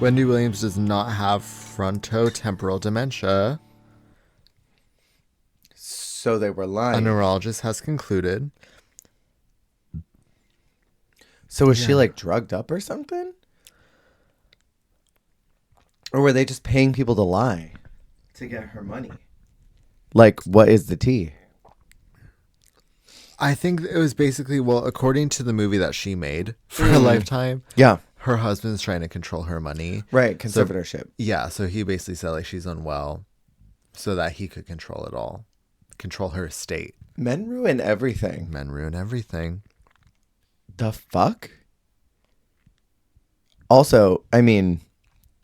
Wendy Williams does not have frontotemporal dementia. So they were lying. A neurologist has concluded. So was she like drugged up or something? Or were they just paying people to lie to get her money? Like, what is the tea? I think it was basically, well, according to the movie that she made for a Lifetime, Yeah. her husband's trying to control her money. Right. Conservatorship. So he basically said like she's unwell so that he could control it all. Control her estate. Men ruin everything. Men ruin everything. The fuck? Also, I mean,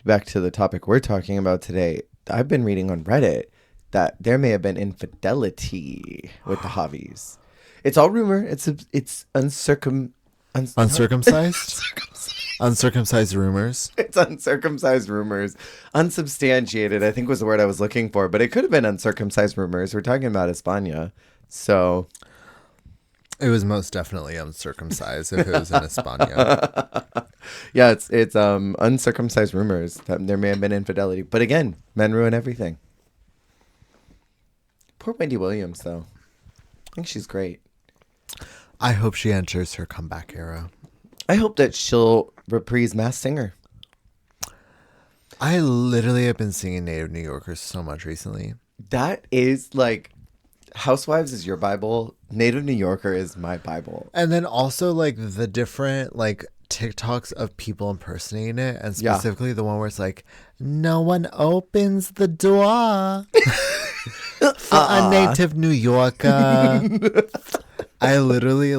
back to the topic we're talking about today. I've been reading on Reddit that there may have been infidelity with the Javis. It's all rumor. It's Uncircumcised? Uncircumcised rumors. It's uncircumcised rumors. Unsubstantiated, I think was the word I was looking for. But it could have been uncircumcised rumors. We're talking about España. So it was most definitely uncircumcised if it was in España. Yeah, it's uncircumcised rumors that there may have been infidelity. But again, men ruin everything. Poor Wendy Williams, though. I think she's great. I hope she enters her comeback era. I hope that she'll reprise Masked Singer. I literally have been singing Native New Yorkers so much recently. That is like, Housewives is your Bible. Native New Yorker is my Bible. And then also like the different like TikToks of people impersonating it. And specifically the one where it's like, no one opens the door for a native New Yorker. I literally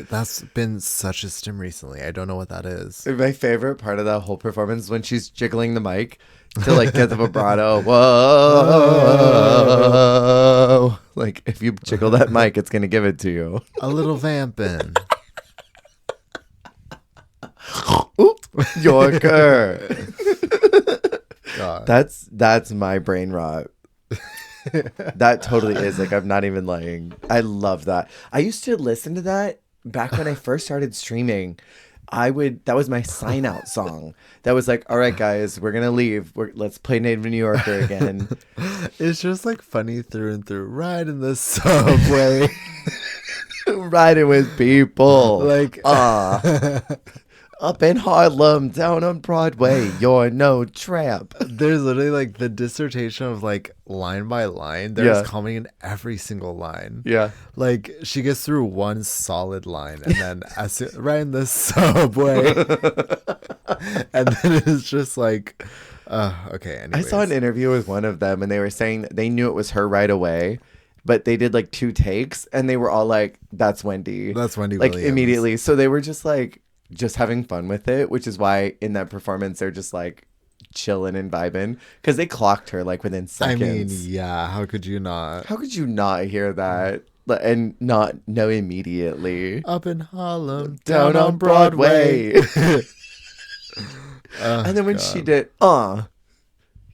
that's been such a stim recently. I don't know what that is. My favorite part of that whole performance is when she's jiggling the mic to like get the vibrato. Whoa. Like if you jiggle that mic, it's going to give it to you. A little vamping. Oop, Yorker. God. That's my brain rot. That totally is. Like, I'm not even lying. I love that. I used to listen to that back when I first started streaming. That was my sign out song. That was like, all right, guys, we're going to leave. Let's play Native New Yorker again. It's just like funny through and through. Ride in the subway. Riding with people. Like, up in Harlem, down on Broadway, you're no tramp. There's literally like the dissertation of like line by line. There's comedy in every single line. Yeah. Like she gets through one solid line and then right in the subway. And then it's just like, okay. Anyways. I saw an interview with one of them and they were saying that they knew it was her right away. But they did like 2 takes and they were all like, that's Wendy. That's Wendy like Williams. Immediately. So they were just like, just having fun with it, which is why in that performance they're just like chilling and vibing because they clocked her like within seconds. I mean, yeah, how could you not hear that and not know immediately? Up in Harlem, down on Broadway. And then when she did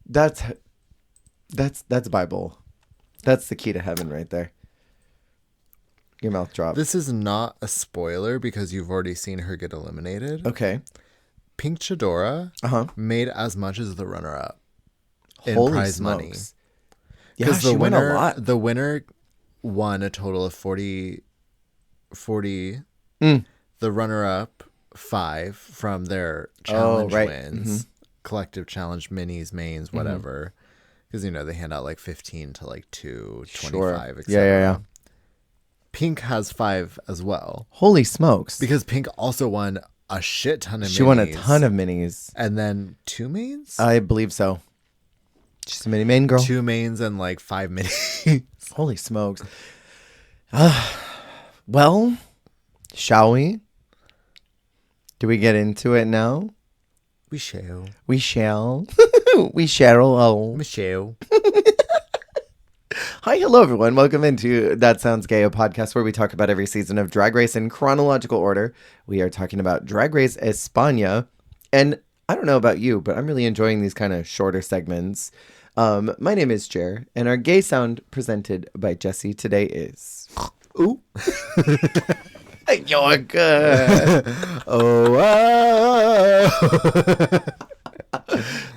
that's Bible. That's the key to heaven right there. Your mouth dropped. This is not a spoiler because you've already seen her get eliminated. Okay. Pink Chidora made as much as the runner-up in Holy prize smokes. money. Yeah, she won a lot. The winner won a total of 40. The runner-up 5 from their challenge wins. Collective challenge, minis, mains, whatever. Because, they hand out like 15 to like 2, 25, etc. Yeah. Pink has 5 as well. Holy smokes. Because Pink also won a shit ton of minis. She won a ton of minis. And then 2 mains? I believe so. She's a mini main girl. 2 mains and like 5 minis. Holy smokes. Well, shall we? Do we get into it now? We shall. We shall. We shall. Michelle. Hi, hello, everyone. Welcome into That Sounds Gay, a podcast where we talk about every season of Drag Race in chronological order. We are talking about Drag Race España. And I don't know about you, but I'm really enjoying these kind of shorter segments. My name is Jer, and our gay sound presented by Jesse today is... Ooh. You're good. Oh.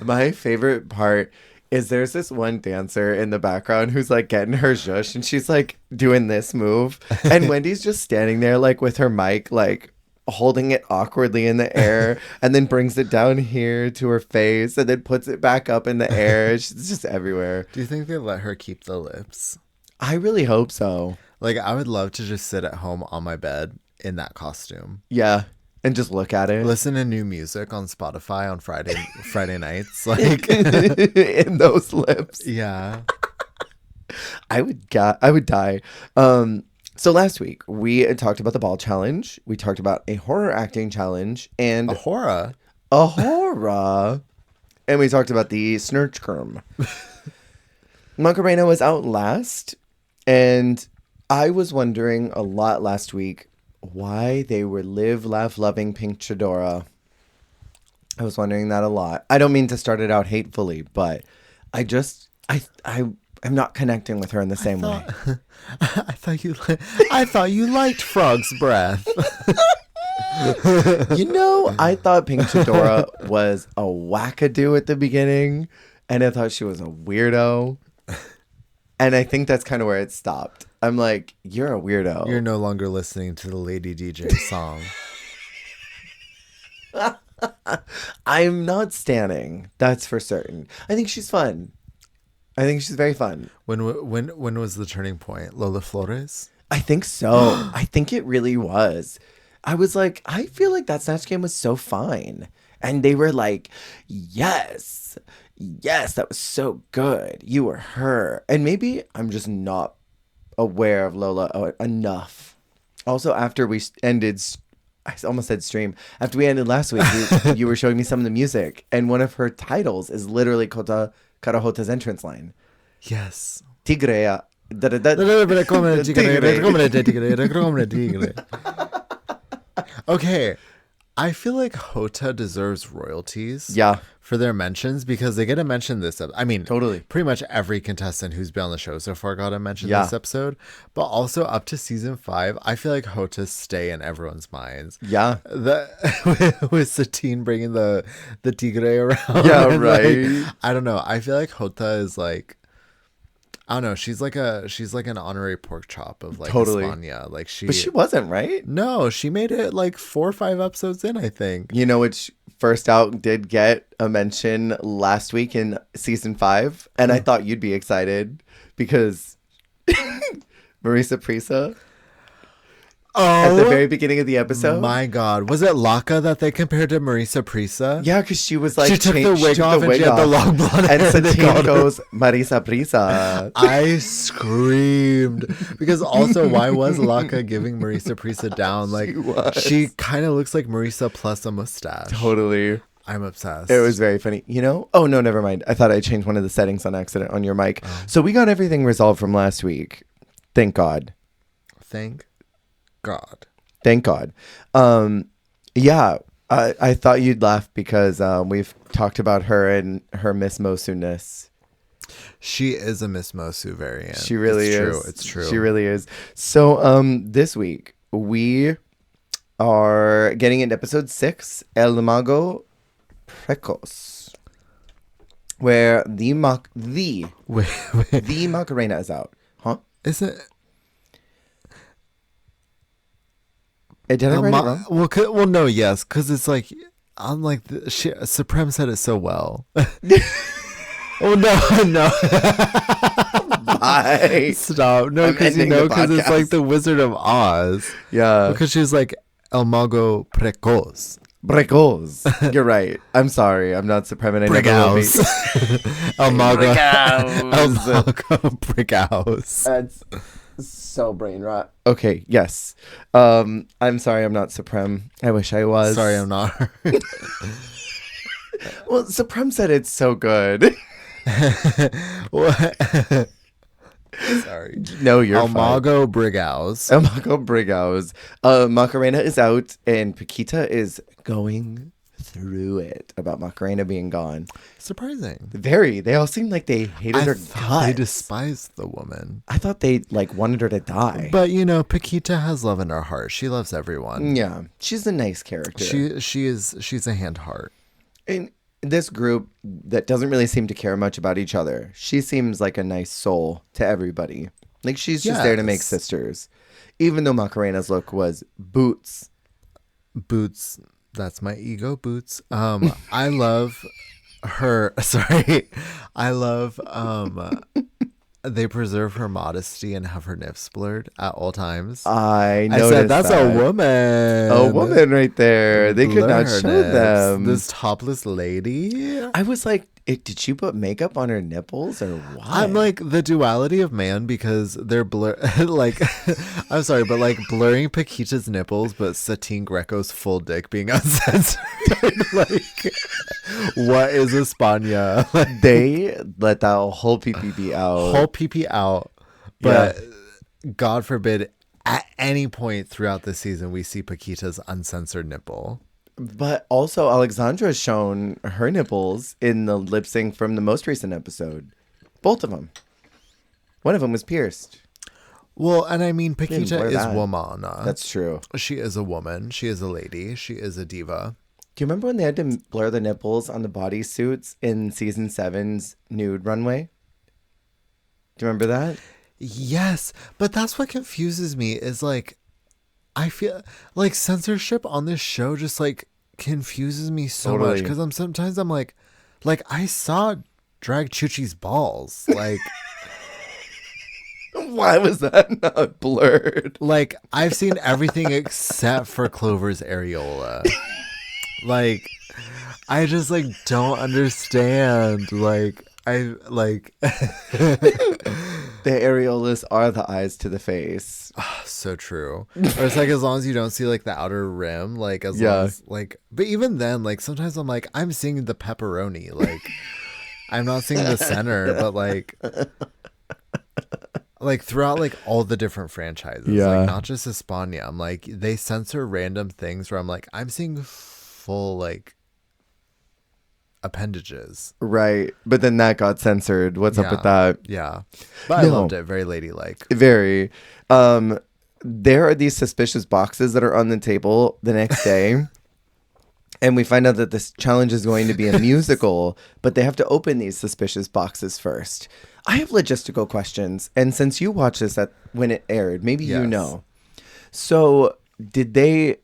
My favorite part is there's this one dancer in the background who's like getting her zhush and she's like doing this move. And Wendy's just standing there like with her mic, like holding it awkwardly in the air and then brings it down here to her face and then puts it back up in the air. She's just everywhere. Do you think they let her keep the lips? I really hope so. Like, I would love to just sit at home on my bed in that costume. Yeah. And just look at it. Listen to new music on Spotify on Friday nights. Like in those lips. Yeah. I would die. So last week we had talked about the ball challenge. We talked about a horror acting challenge and A horror. And we talked about the snurchkerm. Macarena was out last, and I was wondering a lot last week why they were live, laugh, loving Pink Chadora. I was wondering that a lot. I don't mean to start it out hatefully, but I'm not connecting with her in the same way. I thought you liked Frog's Breath. I thought Pink Chadora was a wackadoo at the beginning, and I thought she was a weirdo. And I think that's kind of where it stopped. I'm like, you're a weirdo. You're no longer listening to the Lady DJ song. I'm not standing. That's for certain. I think she's fun. I think she's very fun. When was the turning point? Lola Flores? I think so. I think it really was. I was like, I feel like that Snatch Game was so fine. And they were like, yes, that was so good. You were her. And maybe I'm just not aware of Lola enough. Also, after we ended, I almost said stream. After we ended last week, you were showing me some of the music. And one of her titles is literally Kota Karahota's entrance line. Yes. Tigrea. Okay. I feel like Hota deserves royalties. Yeah. For their mentions because they get a mention this episode. I mean, totally. Pretty much every contestant who's been on the show so far got a mention this episode. But also up to season 5, I feel like Hotas stay in everyone's minds. Yeah. With Satine bringing the tigre around. Yeah, right. Like, I don't know. I feel like Hota is like, I don't know. She's like an honorary pork chop of like España. Like but she wasn't, right? No, she made it like 4 or 5 episodes in, I think. You know which first out did get a mention last week in season 5, and I thought you'd be excited because Marisa Prisa. At the very beginning of the episode. My God. Was it Laka that they compared to Marisa Prisa? Yeah, because she was like... She took the wig off and she had the long blonde hair. And Satine goes, Marisa Prisa. I screamed. Because also, why was Laka giving Marisa Prisa down? Like, she kind of looks like Marisa plus a mustache. Totally. I'm obsessed. It was very funny. Oh, no, never mind. I thought I changed one of the settings on accident on your mic. Oh. So we got everything resolved from last week. Thank God. Thank God. Yeah, I thought you'd laugh because we've talked about her and her Miss Mosu-ness. She is a Miss Mosu variant. She really is. It's true. She really is. So this week we are getting into episode 6, El Mago Precoz, where the Macarena is out. Huh? Is it? Did I write it wrong? Well, no, yes, because it's like, I'm like, Supreme said it so well. Oh, no. Bye. Stop. No, because it's like the Wizard of Oz. Yeah. Because she was like, El Mago Precoz. Precoz. You're right. I'm sorry. I'm not Supreme. And I never will be. El Mago Precoz. That's so brain rot. Okay, yes. I'm sorry I'm not Supreme. I wish I was. Sorry I'm not her. Well, Supreme said it's so good. What? Sorry. No, you're El fine. Mago Brigows. El Mago Brigows. Macarena is out and Paquita is going through it about Macarena being gone. Surprising. Very. They all seemed like they hated her guts. They despised the woman. I thought they wanted her to die. But Paquita has love in her heart. She loves everyone. Yeah. She's a nice character. She's a hand heart. And this group that doesn't really seem to care much about each other. She seems like a nice soul to everybody. Like, she's just there to make sisters. Even though Macarena's look was boots. Boots. That's my ego, boots. I love her. Sorry. I love they preserve her modesty and have her nips blurred at all times. I said, that's that. a woman. A woman right there. They could not show nips. them. This topless lady. I was like, did she put makeup on her nipples or what? I'm like, the duality of man, because they're like, I'm sorry, but like blurring Paquita's nipples, but Satine Greco's full dick being uncensored. Like, what is España? Like, they let that whole PP be out. Whole PP out. But God forbid, at any point throughout the season, we see Paquita's uncensored nipple. But also, Alexandra's shown her nipples in the lip sync from the most recent episode. Both of them. One of them was pierced. Well, and I mean, Paquita is womana. That's true. She is a woman. She is a lady. She is a diva. Do you remember when they had to blur the nipples on the bodysuits in season 7's nude runway? Do you remember that? Yes, but that's what confuses me is like, I feel like censorship on this show just like confuses me so much, because sometimes I'm like I saw Drag Chuchi's balls. Like, why was that not blurred? Like, I've seen everything except for Clover's areola. Like, I just like don't understand. Like, I like the areolas are the eyes to the face. Oh, so true. Or it's like, as long as you don't see like the outer rim, like as long as like, but even then, like sometimes I'm like, I'm seeing the pepperoni. Like, I'm not seeing the center, but like throughout like all the different franchises, like not just España, I'm like, they censor random things where I'm like, I'm seeing full like appendages, right? But then that got censored. What's up with that? Yeah, but I loved it. Very ladylike. Very. There are these suspicious boxes that are on the table the next day, and we find out that this challenge is going to be a musical, but they have to open these suspicious boxes first. I have logistical questions, and since you watched this when it aired, maybe you know. So did they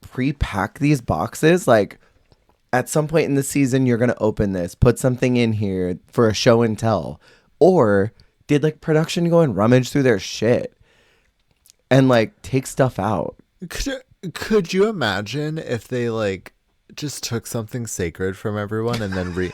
pre-pack these boxes? Like, at some point in the season, you're going to open this, put something in here for a show and tell. Or did like production go and rummage through their shit and like take stuff out? Could you imagine if they like just took something sacred from everyone and then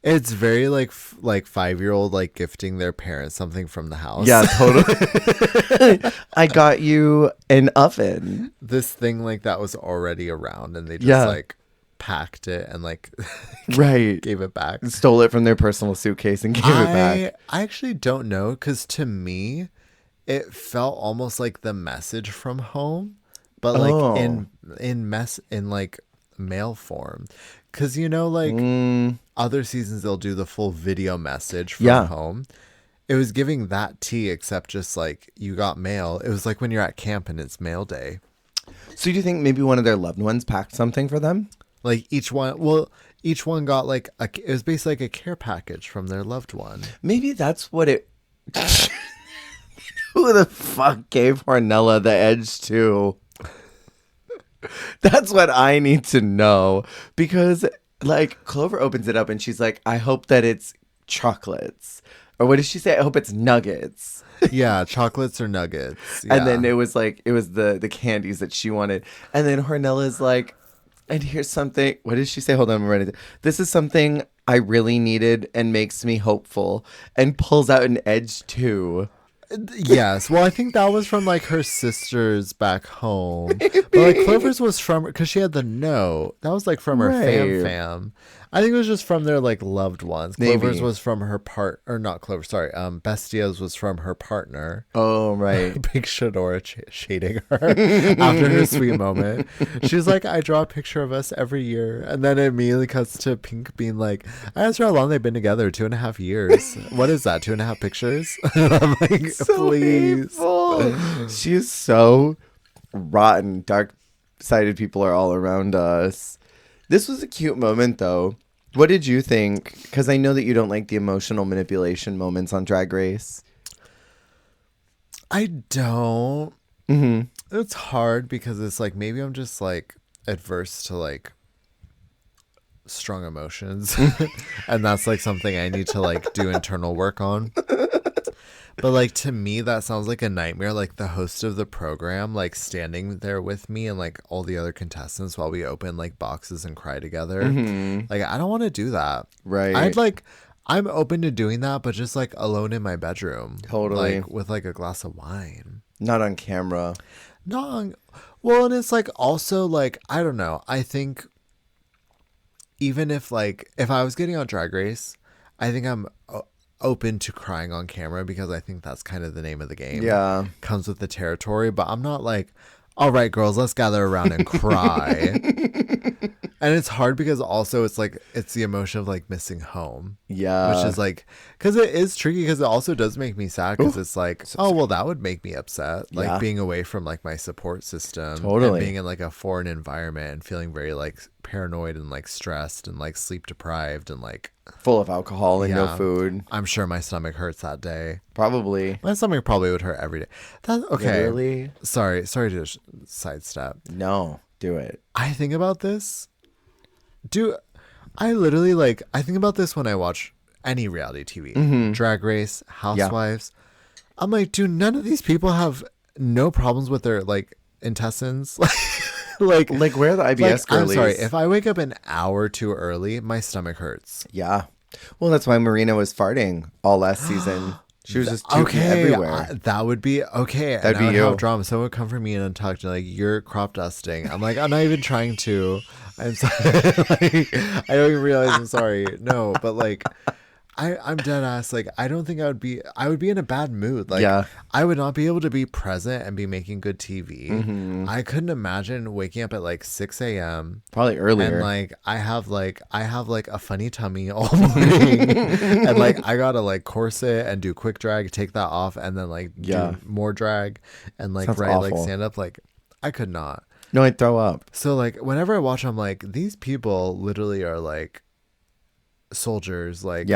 It's very like 5-year-old like gifting their parents something from the house. Yeah, totally. I got you an oven. This thing like that was already around, and they just like packed it and like gave it back. Stole it from their personal suitcase and gave it back. I actually don't know, because to me it felt almost like the message from home, but like in like mail form. Because, you know, like other seasons, they'll do the full video message from home. It was giving that tea, except just like you got mail. It was like when you're at camp and it's mail day. So do you think maybe one of their loved ones packed something for them? Like each one got like, it was basically like a care package from their loved one. Maybe that's what it... Who the fuck gave Hornella the edge to? That's what I need to know, because like Clover opens it up and she's like, I hope that it's chocolates. Or what did she say? I hope it's nuggets. Yeah, chocolates or nuggets. Yeah. And then it was the candies that she wanted. And then Hornella's like, and here's something. What did she say? Hold on, I'm ready. This is something I really needed and makes me hopeful. And pulls out an edge too. Yes. Well, I think that was from like her sisters back home. Maybe. But like Clover's was from, because she had the note. That was like from her fam. I think it was just from their like loved ones. Maybe. Clover's was from her not Clover, sorry. Bestia's was from her partner. Oh, right. Big Shadora shading her after her sweet moment. She's like, I draw a picture of us every year. And then it immediately cuts to Pink being like, I asked her how long they've been together. 2.5 years. What is that? 2.5 pictures? I'm like, so please. She is so rotten. Dark-sided people are all around us. This was a cute moment, though, What did you think? Because I know that you don't like the emotional manipulation moments on Drag Race. I don't. Mm-hmm. It's hard because it's like maybe I'm just like adverse to like strong emotions and that's like something I need to like do internal work on. But like to me that sounds like a nightmare, like the host of the program like standing there with me and like all the other contestants while we open like boxes and cry together. Like I don't want to do that. Right. I'm open to doing that, but just like alone in my bedroom. Totally. Like with like a glass of wine. Not on camera. Not on, well, and it's like also like I don't know. I think even if like if I was getting on Drag Race, I think I'm open to crying on camera because I think that's kind of the name of the game. Yeah. Comes with the territory, but I'm not like, all right, girls, let's gather around and cry. And it's hard because also it's like it's the emotion of like missing home. Yeah. Which is like, because it is tricky because it also does make me sad because it's like, oh, well, that would make me upset. Like being away from like my support system. Totally. And being in like a foreign environment and feeling very like paranoid and like stressed and like sleep deprived and like full of alcohol and no food. I'm sure my stomach hurts that day. Probably. My stomach probably would hurt every day. Okay. Really? Sorry to sidestep. No, do it. I think about this. I think about this when I watch any reality TV, Drag Race, Housewives. Yeah. I'm like, do none of these people have no problems with their like intestines? like where are the IBS girlies? I'm sorry, if I wake up an hour too early, my stomach hurts. Yeah. Well, that's why Marina was farting all last season. She was just puking everywhere. That would be okay. That'd be you. Have drama. Someone would come for me and talk to like, you're crop dusting. I'm like, I'm not even trying to. I'm sorry. Like, I don't even realize I'm sorry. No, but like, I'm dead ass. Like, I don't think I would be in a bad mood. Like, I would not be able to be present and be making good TV. I couldn't imagine waking up at like 6 a.m. Probably earlier. And like, I have like a funny tummy all morning. And like, I gotta like corset and do quick drag, take that off, and then like do more drag and like like stand up. Like, I could not. No, I'd throw up. So like, whenever I watch, I'm like, these people literally are like soldiers. Like,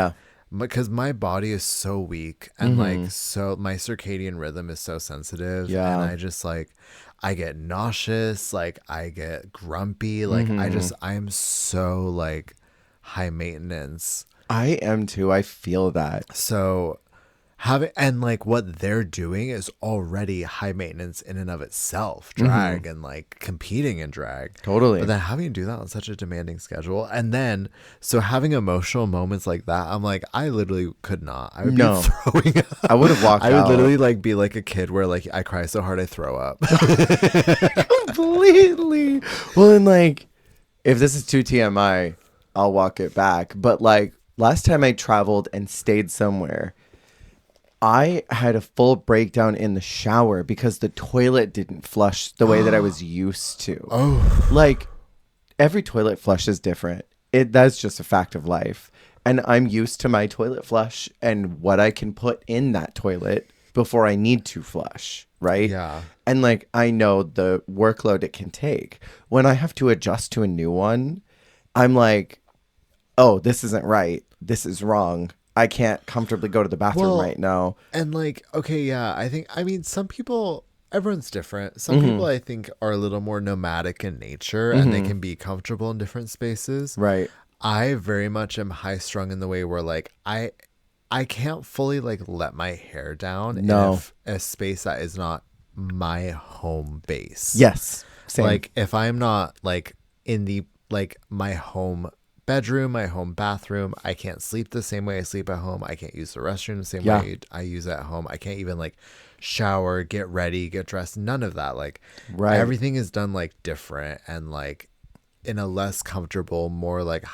because my body is so weak and like so my circadian rhythm is so sensitive and I just like I get nauseous, like I get grumpy, like I'm so like high maintenance. I am too. I feel that. So and like what they're doing is already high maintenance in and of itself, drag and like competing in drag. Totally. But then having to do that on such a demanding schedule, and then so having emotional moments like that, I'm like, I literally could not. I would be throwing up. I would have walked out. I would literally like be like a kid where like I cry so hard I throw up. Completely. Well, and like if this is too TMI, I'll walk it back. But like last time I traveled and stayed somewhere, I had a full breakdown in the shower because the toilet didn't flush the way that I was used to. Oh. Like, every toilet flush is different. That's just a fact of life. And I'm used to my toilet flush and what I can put in that toilet before I need to flush, right? Yeah. And, like, I know the workload it can take. When I have to adjust to a new one, I'm like, oh, this isn't right. This is wrong. I can't comfortably go to the bathroom right now. And like, okay, yeah, I mean, some people, everyone's different. Some people I think are a little more nomadic in nature and they can be comfortable in different spaces. Right. I very much am high strung in the way where like, I can't fully like let my hair down in a space that is not my home base. Yes. Same. Like if I'm not like in the, like my home bedroom, my home bathroom, I can't sleep the same way I sleep at home. I can't use the restroom the same way I use at home. I can't even like shower, get ready, get dressed. None of that. Like everything is done like different and like in a less comfortable, more like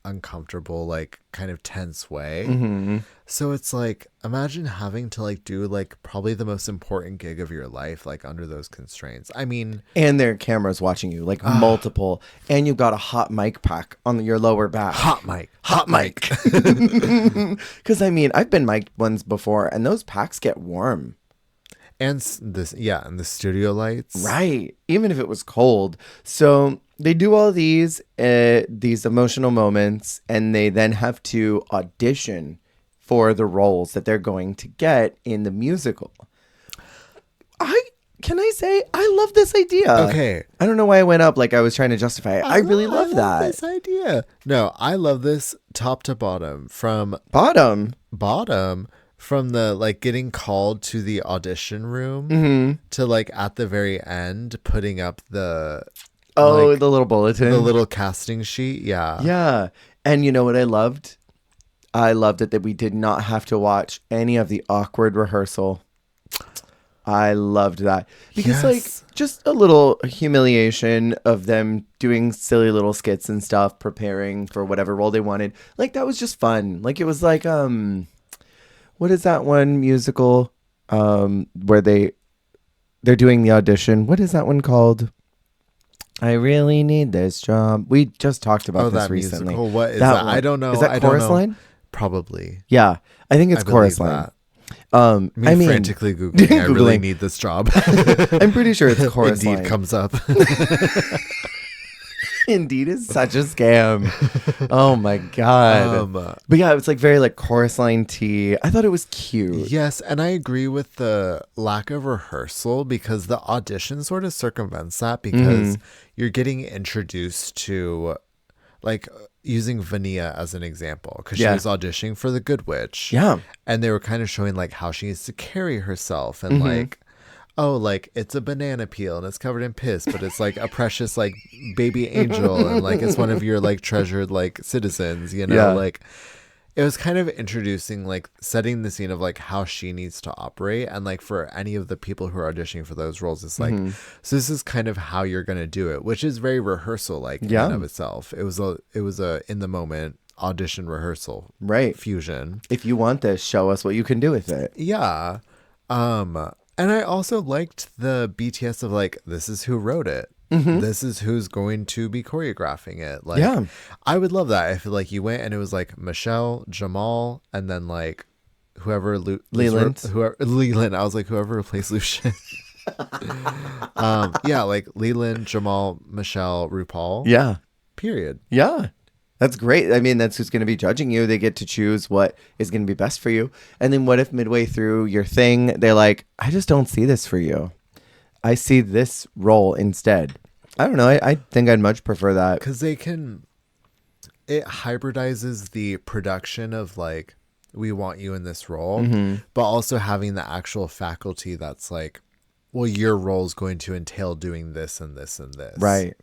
uncomfortable, like kind of tense way. So it's like, imagine having to like do like probably the most important gig of your life, like under those constraints. I mean, and there are cameras watching you, like multiple, and you've got a hot mic pack on your lower back. Hot mic. Because I mean, I've been mic'd ones before, and those packs get warm. And and the studio lights. Right. Even if it was cold. So they do all these emotional moments, and they then have to audition for the roles that they're going to get in the musical. Can I say I love this idea? Okay. I don't know why I went up like I was trying to justify it. I really love that. This idea. No, I love this top to bottom. From bottom from the like getting called to the audition room to like at the very end putting up the the little bulletin, the little casting sheet. Yeah. And you know what I loved? I loved it that we did not have to watch any of the awkward rehearsal. I loved that because like just a little humiliation of them doing silly little skits and stuff, preparing for whatever role they wanted. Like that was just fun. Like it was like what is that one musical where they're doing the audition? What is that one called? I really need this job. We just talked about this recently. Musical. What is that? I don't know. Is that Chorus Line? Probably. Yeah, I think it's Chorus Line. I mean, frantically Googling. I really need this job. I'm pretty sure it's Chorus Line. Indeed comes up. Indeed is such a scam. Oh my god. But yeah, it's like very like Chorus Line tea. I thought it was cute. Yes, and I agree with the lack of rehearsal because the audition sort of circumvents that because you're getting introduced to like using Vania as an example because she was auditioning for the Good Witch. Yeah. And they were kind of showing like how she needs to carry herself and like, oh, like it's a banana peel and it's covered in piss, but it's like a precious like baby angel and like it's one of your like treasured like citizens, you know, like it was kind of introducing like setting the scene of like how she needs to operate. And like for any of the people who are auditioning for those roles, it's like, so this is kind of how you're going to do it, which is very rehearsal like in and of itself. It was a in the moment audition rehearsal fusion. If you want this, show us what you can do with it. Yeah. And I also liked the BTS of like, this is who wrote it. This is who's going to be choreographing it. Like, I would love that if like you went and it was like Michelle, Jamal, and then like whoever Leland. Leland. I was like whoever replaced Lucian. Like Leland, Jamal, Michelle, RuPaul. Yeah. Period. Yeah. That's great. I mean, that's who's going to be judging you. They get to choose what is going to be best for you. And then what if midway through your thing, they're like, I just don't see this for you. I see this role instead. I don't know. I think I'd much prefer that. Because it hybridizes the production of like, we want you in this role, but also having the actual faculty that's like, well, your role is going to entail doing this and this and this. Right.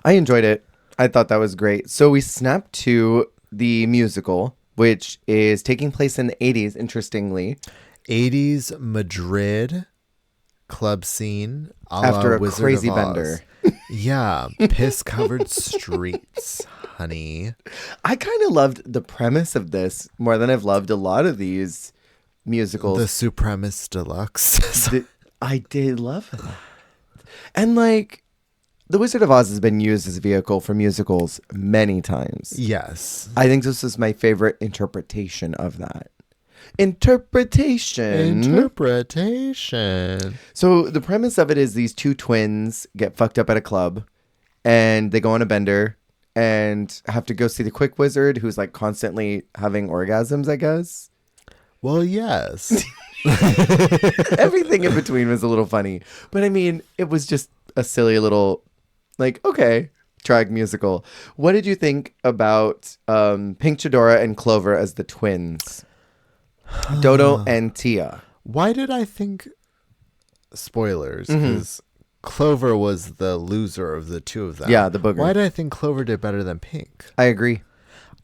I enjoyed it. I thought that was great. So we snapped to the musical, which is taking place in the 80s, interestingly. 80s Madrid club scene after a Wizard crazy of bender. Yeah. Piss-covered streets, honey. I kind of loved the premise of this more than I've loved a lot of these musicals. The Supremacist Deluxe. I did love that. And like, The Wizard of Oz has been used as a vehicle for musicals many times. Yes. I think this is my favorite interpretation of that. Interpretation. So the premise of it is these two twins get fucked up at a club and they go on a bender and have to go see the quick wizard who's like constantly having orgasms, I guess. Well, yes. Everything in between was a little funny. But I mean, it was just a silly little, like, okay, drag musical. What did you think about Pink Chidora and Clover as the twins? Dodo and Tia. Why did I think spoilers? Because Clover was the loser of the two of them. Yeah, the booger. Why did I think Clover did better than Pink? I agree.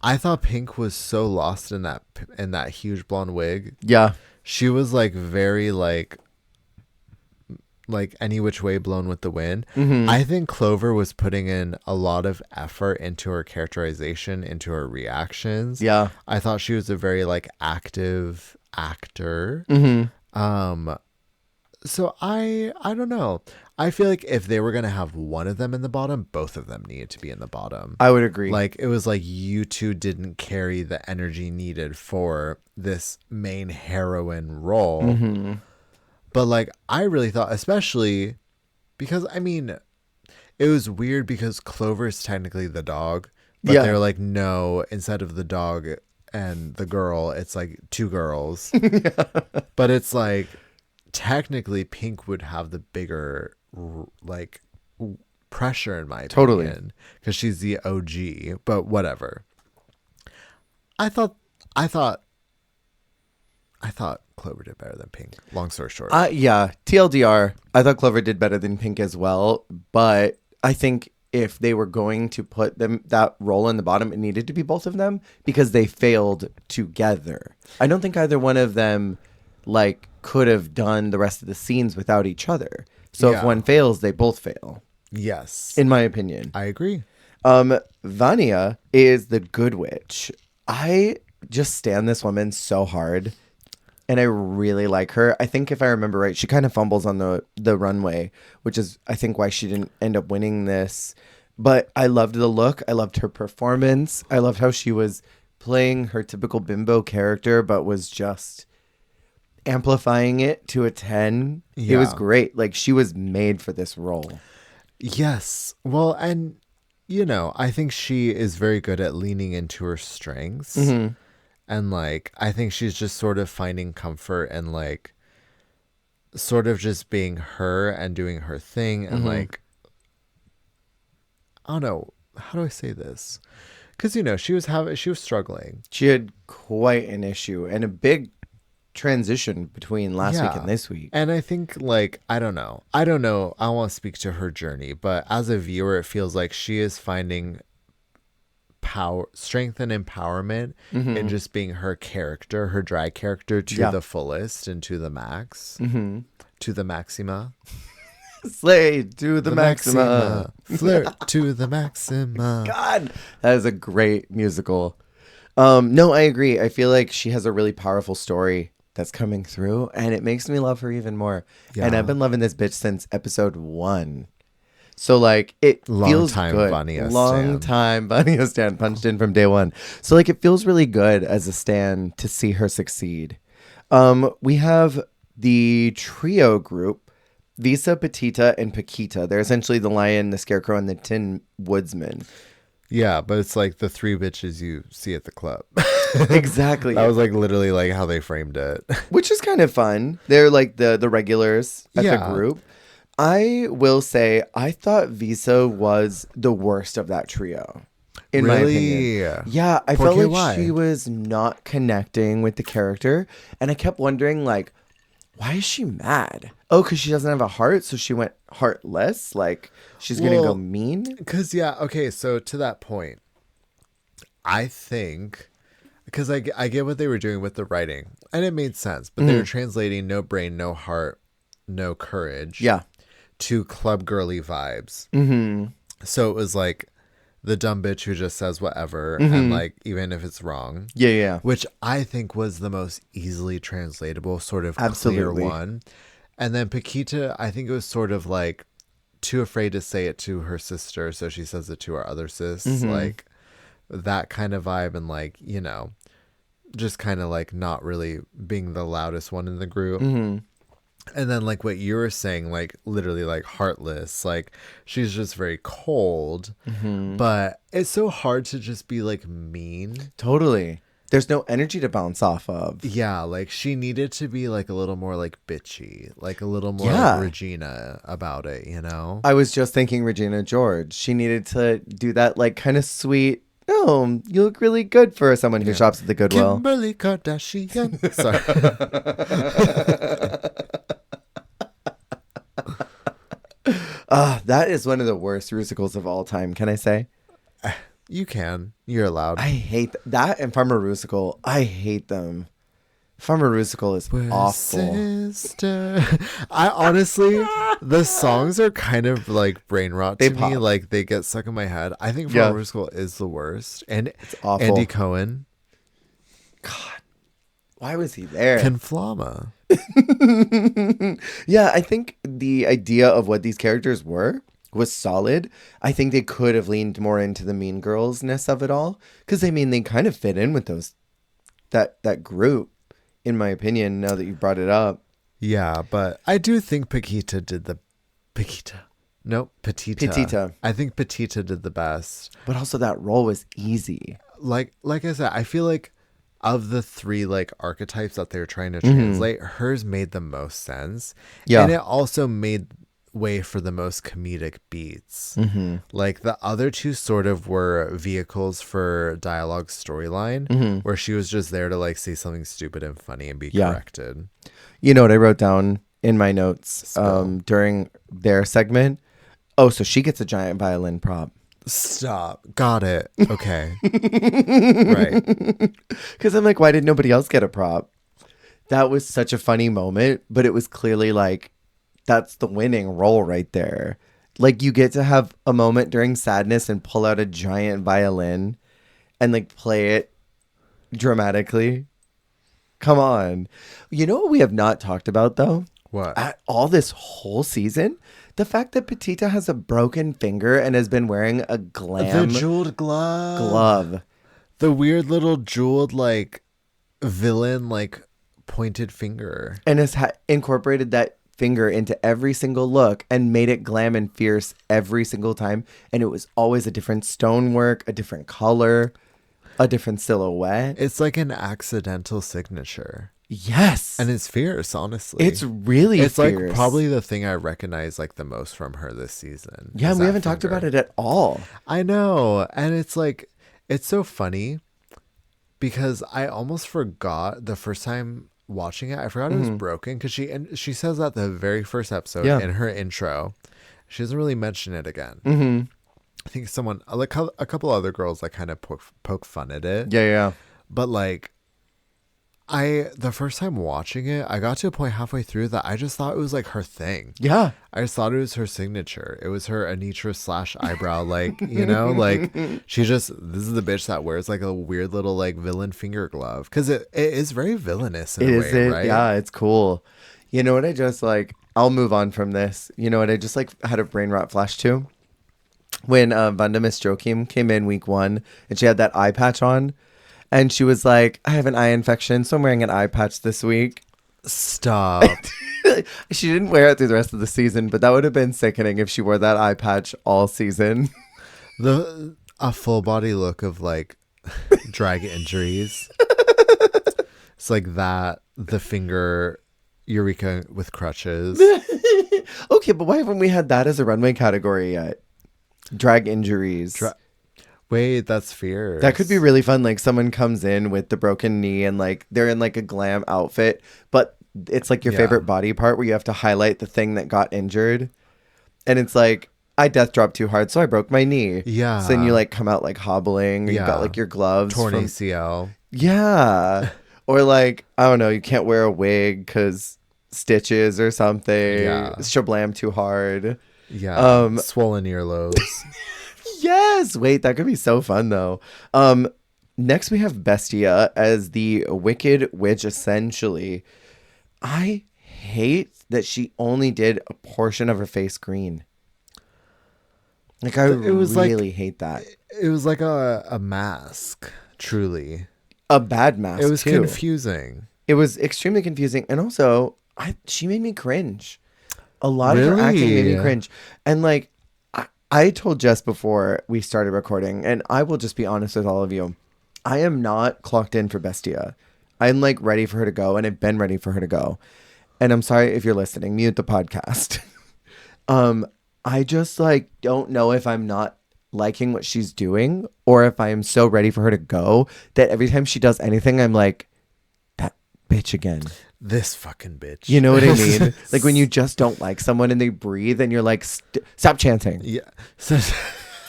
I thought Pink was so lost in that huge blonde wig. Yeah. She was like very like any which way blown with the wind. I think Clover was putting in a lot of effort into her characterization, into her reactions. Yeah. I thought she was a very like active actor. So I don't know. I feel like if they were going to have one of them in the bottom, both of them needed to be in the bottom. I would agree. Like it was like you two didn't carry the energy needed for this main heroine role. But like, I really thought, especially because I mean, it was weird because Clover is technically the dog, but they're like, no, instead of the dog and the girl, it's like two girls. But it's like, technically, Pink would have the bigger like pressure in my opinion because she's the OG. But whatever. I thought Clover did better than Pink. Long story short. Yeah. TLDR. I thought Clover did better than Pink as well. But I think if they were going to put that role in the bottom, it needed to be both of them because they failed together. I don't think either one of them like could have done the rest of the scenes without each other. So if one fails, they both fail. Yes. In my opinion. I agree. Vanya is the good witch. I just stand this woman so hard. And I really like her. I think if I remember right, she kind of fumbles on the runway, which is, I think, why she didn't end up winning this. But I loved the look. I loved her performance. I loved how she was playing her typical bimbo character, but was just amplifying it to a 10. Yeah. It was great. Like, she was made for this role. Yes. Well, and, you know, I think she is very good at leaning into her strengths. Mm-hmm. And, like, I think she's just sort of finding comfort and, like, sort of just being her and doing her thing. And, like, I don't know. How do I say this? Because, you know, she was struggling. She had quite an issue and a big transition between last week and this week. And I think, like, I don't know. I don't want to speak to her journey. But as a viewer, it feels like she is finding strength and empowerment in just being her character, her drag character to the fullest and to the max, to the maxima. Slay to the maxima. Flirt to the maxima. God, that is a great musical. No, I agree. I feel like she has a really powerful story that's coming through, and it makes me love her even more. Yeah. And I've been loving this bitch since episode 1. So, like, it feels good. Long time Vanya stan, punched in from day 1. So, like, it feels really good as a stan to see her succeed. We have the trio group, Visa, Petita, and Paquita. They're essentially the lion, the scarecrow, and the tin woodsman. Yeah, but it's like the 3 bitches you see at the club. Exactly. That was like literally like how they framed it. Which is kind of fun. They're like the regulars at the group. I will say, I thought Visa was the worst of that trio. In my opinion. Yeah, I felt like she was not connecting with the character. And I kept wondering, like, why is she mad? Oh, because she doesn't have a heart, so she went heartless? Like, she's going to go mean? Because, okay, so to that point, I think, because I get what they were doing with the writing, and it made sense, but they were translating no brain, no heart, no courage to club girly vibes. So it was like the dumb bitch who just says whatever, and like, even if it's wrong. Yeah. Which I think was the most easily translatable, sort of clear one. And then Paquita, I think it was sort of like too afraid to say it to her sister, so she says it to her other sis. Like that kind of vibe, and like, you know, just kind of like not really being the loudest one in the group. And then like what you were saying, like literally like heartless, like she's just very cold. But it's so hard to just be like mean. Totally. There's no energy to bounce off of. Yeah, like she needed to be like a little more like bitchy, like a little more like Regina about it, you know? I was just thinking Regina George. She needed to do that like kind of sweet, oh, you look really good for someone who shops at the Goodwill. Kimberly Kardashian. Sorry. That is one of the worst musicals of all time, can I say? You can. You're allowed. I hate that and Farmer Rusical. I hate them. Farmer Rusical is awful. Sister. I honestly, the songs are kind of like brain rot to me. Like they get stuck in my head. I think Farmer Rusical is the worst. And it's awful. Andy Cohen. God. Why was he there? Conflama. Yeah, I think the idea of what these characters were was solid. I think they could have leaned more into the mean girls-ness of it all. Because, I mean, they kind of fit in with that group, in my opinion, now that you brought it up. Yeah, but I do think Petita did the Petita. Nope, Petita. Petita. I think Petita did the best. But also that role was easy. Like I said, I feel like of the three like archetypes that they're trying to translate, hers made the most sense. Yeah. And it also made way for the most comedic beats. Like the other two sort of were vehicles for dialogue storyline, where she was just there to like say something stupid and funny and be corrected. You know what I wrote down in my notes during their segment? Oh, so she gets a giant violin prop. Stop. Got it. Okay. Right. Because I'm like, why did nobody else get a prop? That was such a funny moment, but it was clearly like, that's the winning role right there. Like, you get to have a moment during sadness and pull out a giant violin and like play it dramatically. Come on. You know what we have not talked about though? What? At all this whole season? The fact that Petita has a broken finger and has been wearing a glam The jeweled glove. The weird little jeweled like villain like pointed finger. And has incorporated that finger into every single look and made it glam and fierce every single time. And it was always a different stonework, a different color, a different silhouette. It's like an accidental signature. Yes. And it's fierce, honestly. It's really it's fierce. like probably the thing I recognize like the most from her this season. Yeah, is we that haven't talked finger. about it at all. I know. And it's like, it's so funny because I almost forgot the first time watching it. I forgot it was broken because she says that the very first episode in her intro. She doesn't really mention it again. I think someone, like a couple other girls, like kind of poke fun at it. Yeah. But like, the first time watching it, I got to a point halfway through that I just thought it was like her thing. Yeah. I just thought it was her signature. It was her Anitra / eyebrow, like, you know, like this is the bitch that wears like a weird little like villain finger glove. Cause it is very villainous in a way, right? Yeah, it's cool. You know what I just like, I'll move on from this. You know what I just like had a brain rot flash to? When Vanda Miss Joachim came in week 1 and she had that eye patch on. And she was like, I have an eye infection, so I'm wearing an eye patch this week. Stop. She didn't wear it through the rest of the season, but that would have been sickening if she wore that eye patch all season. A full body look of like drag injuries. It's like that, the finger, Eureka with crutches. Okay, but why haven't we had that as a runway category yet? Drag injuries. Wait, that's fierce. That could be really fun. Like someone comes in with the broken knee and like they're in like a glam outfit, but it's like your favorite body part where you have to highlight the thing that got injured. And it's like, I death dropped too hard, so I broke my knee. Yeah. So then you like come out like hobbling. Or you've got like your gloves. Torn ACL. Yeah. Or like, I don't know, you can't wear a wig because stitches or something. Yeah. Shablam too hard. Yeah. Swollen earlobes. Yes. Wait, that could be so fun though. Next we have Bestia as the Wicked Witch, essentially. I hate that she only did a portion of her face green. Like I really hate that. It was like a mask, truly. A bad mask. It was too. confusing. It was extremely confusing. And also, she made me cringe. A lot of her acting made me cringe. And like, I told Jess before we started recording, and I will just be honest with all of you. I am not clocked in for Bestia. I'm like ready for her to go, and I've been ready for her to go. And I'm sorry if you're listening, mute the podcast. I just like don't know if I'm not liking what she's doing or if I am so ready for her to go that every time she does anything, I'm like, that bitch again. This fucking bitch. You know what I mean? Like when you just don't like someone and they breathe and you're like, stop chanting. Yeah.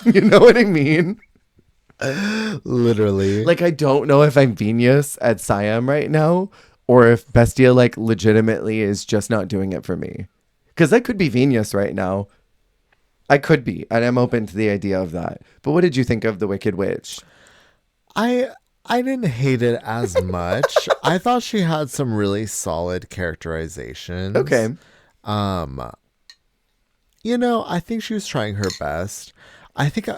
You know what I mean? Literally. Like I don't know if I'm Venus at Siam right now or if Bestia like legitimately is just not doing it for me. Because I could be Venus right now. I could be. And I'm open to the idea of that. But what did you think of the Wicked Witch? I didn't hate it as much. I thought she had some really solid characterizations. Okay. You know, I think she was trying her best. I think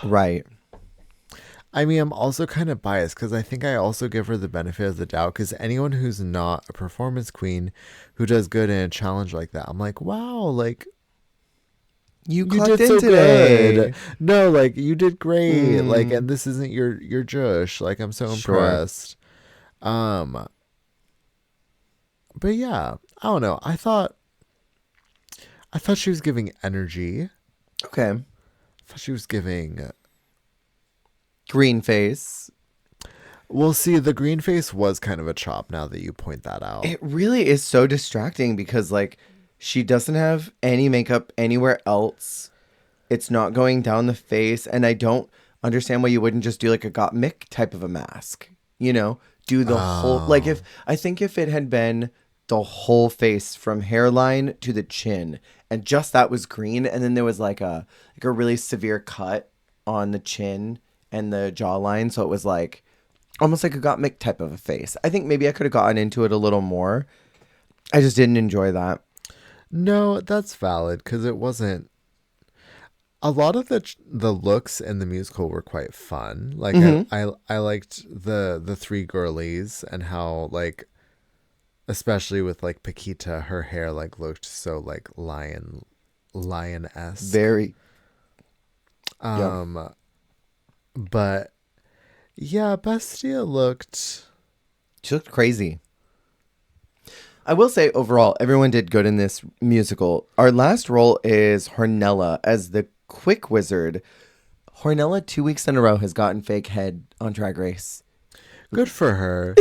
right. I mean, I'm also kind of biased because I think I also give her the benefit of the doubt because anyone who's not a performance queen who does good in a challenge like that, I'm like, wow, like You you clocked did in so today. good. No, like you did great. Like, and this isn't your Jush. Like, I'm so Sure. impressed. Um, but yeah, I don't know. I thought she was giving energy. Okay. I thought she was giving. Green face. Well, see, the green face was kind of a chop now that you point that out. It really is so distracting because, like, she doesn't have any makeup anywhere else. It's not going down the face. And I don't understand why you wouldn't just do, like, a Got Mick type of a mask. You know? Do the whole... Like, I think if it had been the whole face from hairline to the chin, and just that was green, and then there was, like a really severe cut on the chin and the jawline. So it was, like... almost like a Got Mick type of a face. I think maybe I could have gotten into it a little more. I just didn't enjoy that. No, that's valid because it wasn't. A lot of the looks in the musical were quite fun. Like I liked the three girlies and how like, especially with like Paquita, her hair like looked so like lioness. Very. But yeah, Bestia looked. She looked crazy. I will say overall, everyone did good in this musical. Our last role is Hornella as the Quick Wizard. Hornella 2 weeks in a row has gotten fake head on Drag Race. Good for her.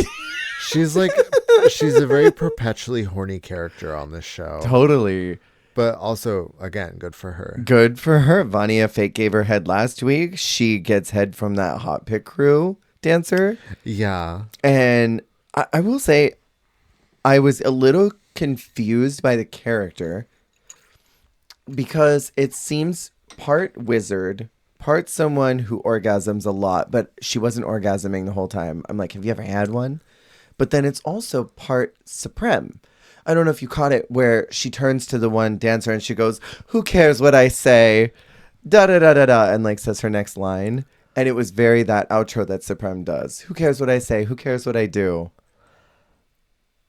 She's a very perpetually horny character on this show. Totally. But also, again, good for her. Good for her. Vania fake gave her head last week. She gets head from that Hot Pit Crew dancer. Yeah. And I will say, I was a little confused by the character because it seems part wizard, part someone who orgasms a lot, but she wasn't orgasming the whole time. I'm like, have you ever had one? But then it's also part supreme. I don't know if you caught it where she turns to the one dancer and she goes, "Who cares what I say?" Da da da da da, and like says her next line. And it was very that outro that Supreme does. Who cares what I say? Who cares what I do?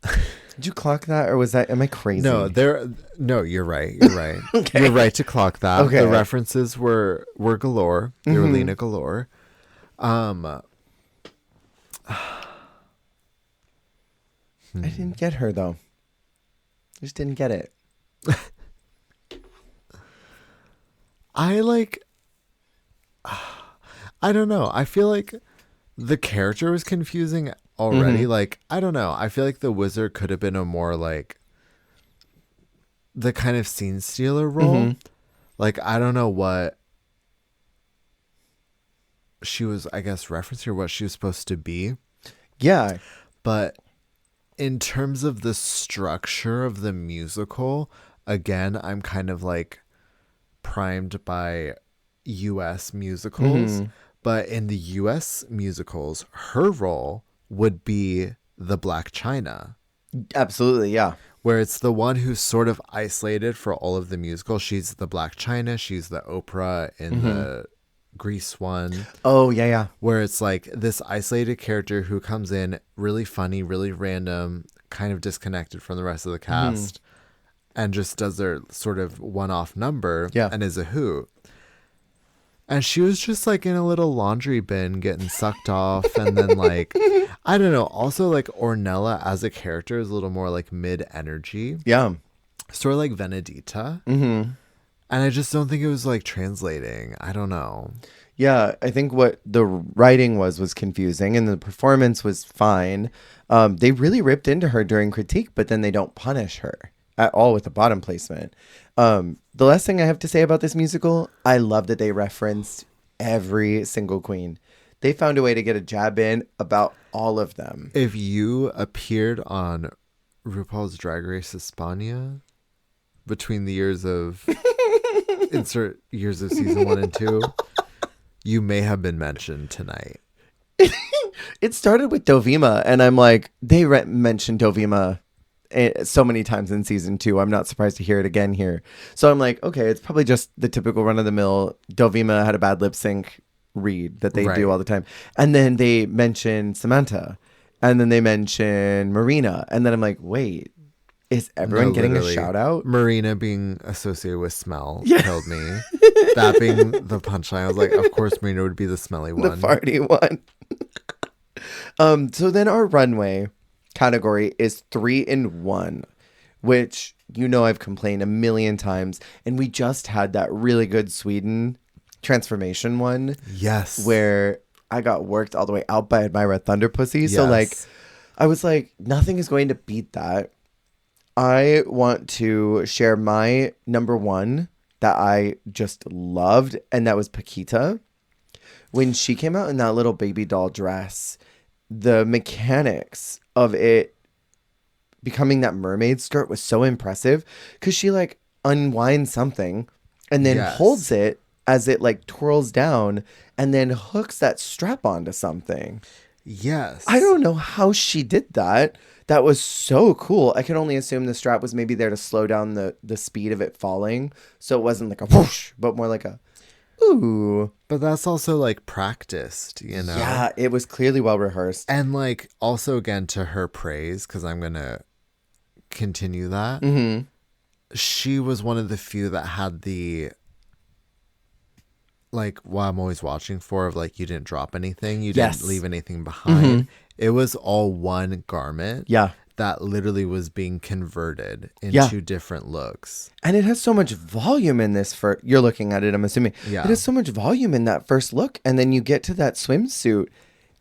Did you clock that, or was that? Am I crazy? No, you're right. You're right. Okay. You're right to clock that. Okay. The references were galore. They were Lena galore. I didn't get her though. I just didn't get it. I don't know. I feel like the character was confusing already. Like, I don't know. I feel like the wizard could have been a more like the kind of scene stealer role. Like, I don't know what she was, I guess, referencing or what she was supposed to be. Yeah. But in terms of the structure of the musical, again, I'm kind of like primed by US musicals. But in the US musicals, her role would be the Black China. Absolutely, yeah. Where it's the one who's sort of isolated for all of the musicals. She's the Black China. She's the Oprah in the Grease one. Oh, yeah, yeah. Where it's like this isolated character who comes in really funny, really random, kind of disconnected from the rest of the cast and just does their sort of one-off number and is a hoot. And she was just like in a little laundry bin getting sucked off. And then like, I don't know. Also like Ornella as a character is a little more like mid-energy. Yeah. Sort of like Venedita. And I just don't think it was like translating. I don't know. Yeah, I think what the writing was confusing and the performance was fine. They really ripped into her during critique, but then they don't punish her at all with the bottom placement. The last thing I have to say about this musical, I love that they referenced every single queen. They found a way to get a jab in about all of them. If you appeared on RuPaul's Drag Race Espana between the years of insert years of season 1 and 2, you may have been mentioned tonight. It started with Dovima, and I'm like, they mentioned Dovima so many times in season 2. I'm not surprised to hear it again here. So I'm like, okay, it's probably just the typical run of the mill. Dovima had a bad lip sync read that they Right. do all the time. And then they mention Samantha. And then they mention Marina. And then I'm like, wait, is everyone getting literally. a shout out? Marina being associated with smell Yeah. killed me. That being the punchline, I was like, of course Marina would be the smelly one. The farty one. So then our runway category is 3-in-1, which I've complained a million times. And we just had that really good Sweden transformation one. Yes. Where I got worked all the way out by Admira Thunderpussy. Yes. So like, I was like, nothing is going to beat that. I want to share my number one that I just loved, and that was Paquita. When she came out in that little baby doll dress, the mechanics of it becoming that mermaid skirt was so impressive, because she like unwinds something and then holds it as it like twirls down and then hooks that strap onto something. Yes. I don't know how she did that. That was so cool. I can only assume the strap was maybe there to slow down the speed of it falling. So it wasn't like a whoosh, but more like a ooh. But that's also like practiced, Yeah, it was clearly well rehearsed. And like also again to her praise, because I'm going to continue that. Mm-hmm. She was one of the few that had the like what I'm always watching for of like you didn't drop anything, you didn't leave anything behind. Mm-hmm. It was all one garment. Yeah. That literally was being converted into different looks. And it has so much volume in this you're looking at it, I'm assuming. Yeah. It has so much volume in that first look, and then you get to that swimsuit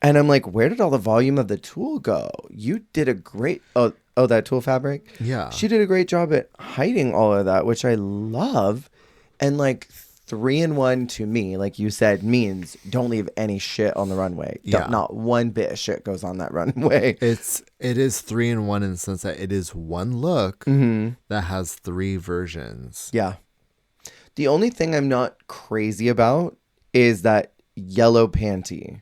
and I'm like, where did all the volume of the tulle go? You did a great that tulle fabric? Yeah. She did a great job at hiding all of that, which I love. And like 3-in-1 to me, like you said, means don't leave any shit on the runway. Not one bit of shit goes on that runway. It is 3-in-1 in the sense that it is one look that has 3 versions. Yeah. The only thing I'm not crazy about is that yellow panty.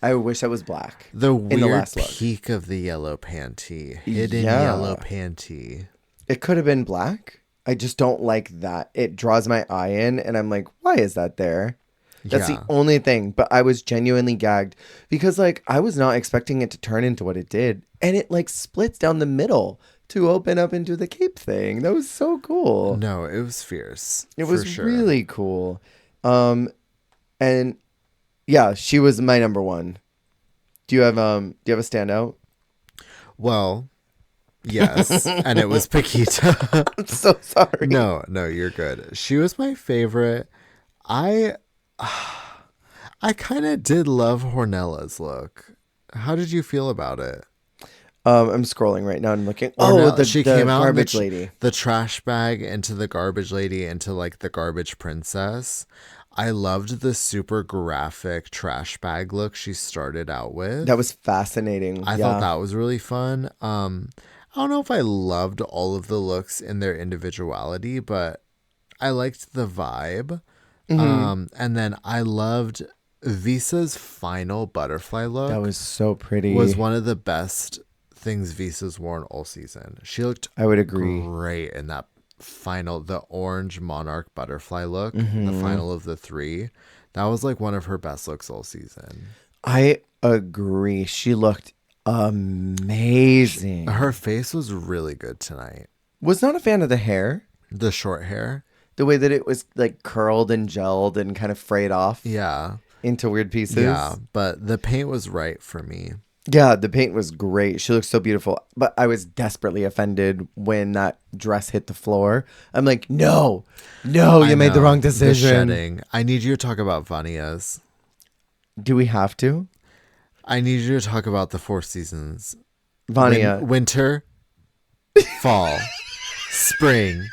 I wish I was black. The in the weird last look. peak of the yellow panty. Hidden yellow panty. It could have been black. I just don't like that. It draws my eye in, and I'm like, why is that there? That's the only thing. But I was genuinely gagged because, like, I was not expecting it to turn into what it did. And it, like, splits down the middle to open up into the cape thing. That was so cool. No, it was fierce. It was really cool. And, yeah, she was my number one. Do you have a standout? Well... Yes, and it was Paquita. I'm so sorry. No, you're good. She was my favorite. I kind of did love Hornella's look. How did you feel about it? I'm scrolling right now and looking. She came out garbage lady. The trash bag into the garbage lady into like the garbage princess. I loved the super graphic trash bag look she started out with. That was fascinating. I thought that was really fun. I don't know if I loved all of the looks in their individuality, but I liked the vibe. Mm-hmm. And then I loved Visa's final butterfly look. That was so pretty. Was one of the best things Visa's worn all season. She looked I would agree. Great in that the orange monarch butterfly look, the final of the 3. That was like one of her best looks all season. I agree. She looked amazing. Her face was really good tonight. Was not a fan of the hair. The short hair. The way that it was like curled and gelled and kind of frayed off. Yeah. Into weird pieces. Yeah, but the paint was right for me. Yeah, the paint was great. She looked so beautiful. But I was desperately offended when that dress hit the floor. I'm like, no, you made the wrong decision. The shedding. I need you to talk about Vania's. Do we have to? I need you to talk about the 4 seasons. Vania. Winter, fall, spring,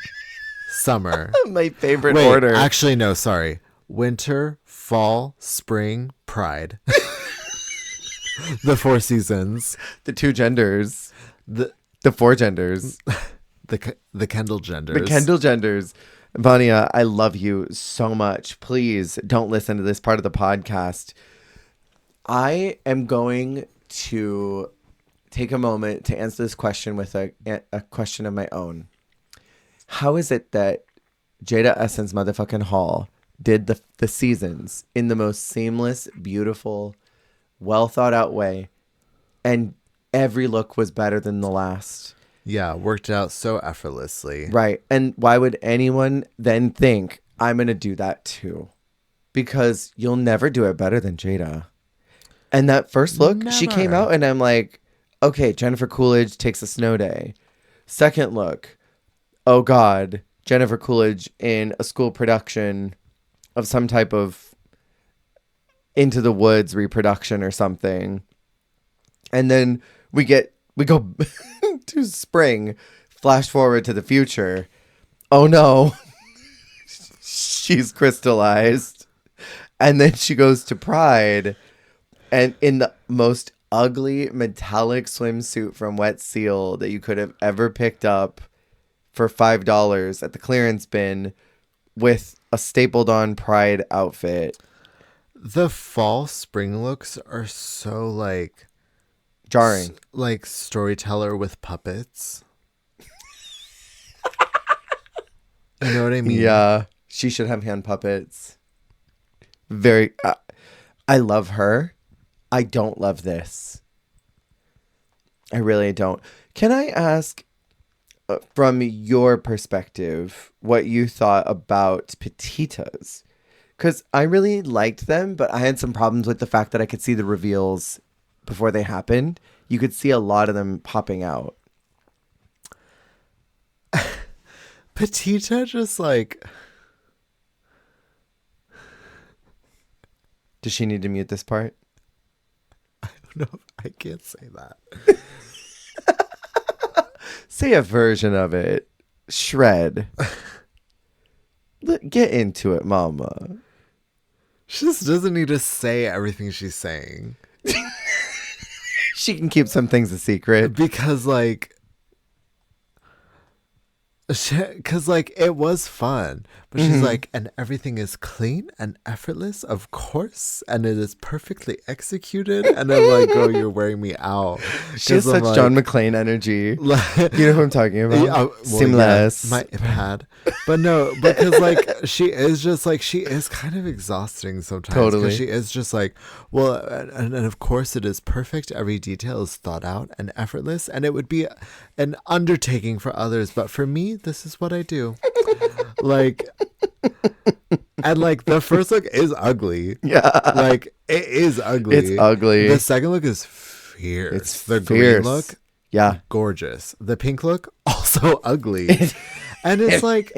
summer. My favorite order. Actually, no, sorry. Winter, fall, spring, pride. The 4 seasons. The 2 genders. The 4 genders. The Kendall genders. The Kendall genders. Vania, I love you so much. Please don't listen to this part of the podcast. I am going to take a moment to answer this question with a question of my own. How is it that Jada Essence motherfucking Hall did the seasons in the most seamless, beautiful, well thought out way. And every look was better than the last. Yeah, worked out so effortlessly. Right. And why would anyone then think, I'm going to do that too? Because you'll never do it better than Jada. And that first look, she came out and I'm like, okay, Jennifer Coolidge takes a snow day. Second look, oh God, Jennifer Coolidge in a school production of some type of Into the Woods reproduction or something. And then we go to spring, flash forward to the future. Oh no, she's crystallized. And then she goes to Pride and in the most ugly metallic swimsuit from Wet Seal that you could have ever picked up for $5 at the clearance bin with a stapled on Pride outfit. The fall spring looks are so like jarring. Like storyteller with puppets. You know what I mean? Yeah. She should have hand puppets. Very. I love her. I don't love this. I really don't. Can I ask, from your perspective, what you thought about Petitas? Because I really liked them, but I had some problems with the fact that I could see the reveals before they happened. You could see a lot of them popping out. Petita just like... Does she need to mute this part? I don't know if I can't say that. Say a version of it. Shred. Get into it, mama. She just doesn't need to say everything she's saying. She can keep some things a secret. Because, like... Because, like, it was fun. But she's like, and everything is clean and effortless, of course. And it is perfectly executed. And I'm like, oh, you're wearing me out. She has such like, John McClane energy. Like, you know who I'm talking about? Well, Seamless. Yeah, my iPad. But no, because, like, she is just, like, she is kind of exhausting sometimes. Totally. She is just like, well, and of course it is perfect. Every detail is thought out and effortless. And it would be an undertaking for others. But for me, this is what I do. Like, and like the first look is ugly. Yeah. Like, it is ugly. It's ugly. The second look is fierce. It's the fierce. Green look. Yeah. Gorgeous. The pink look, also ugly. And it's like,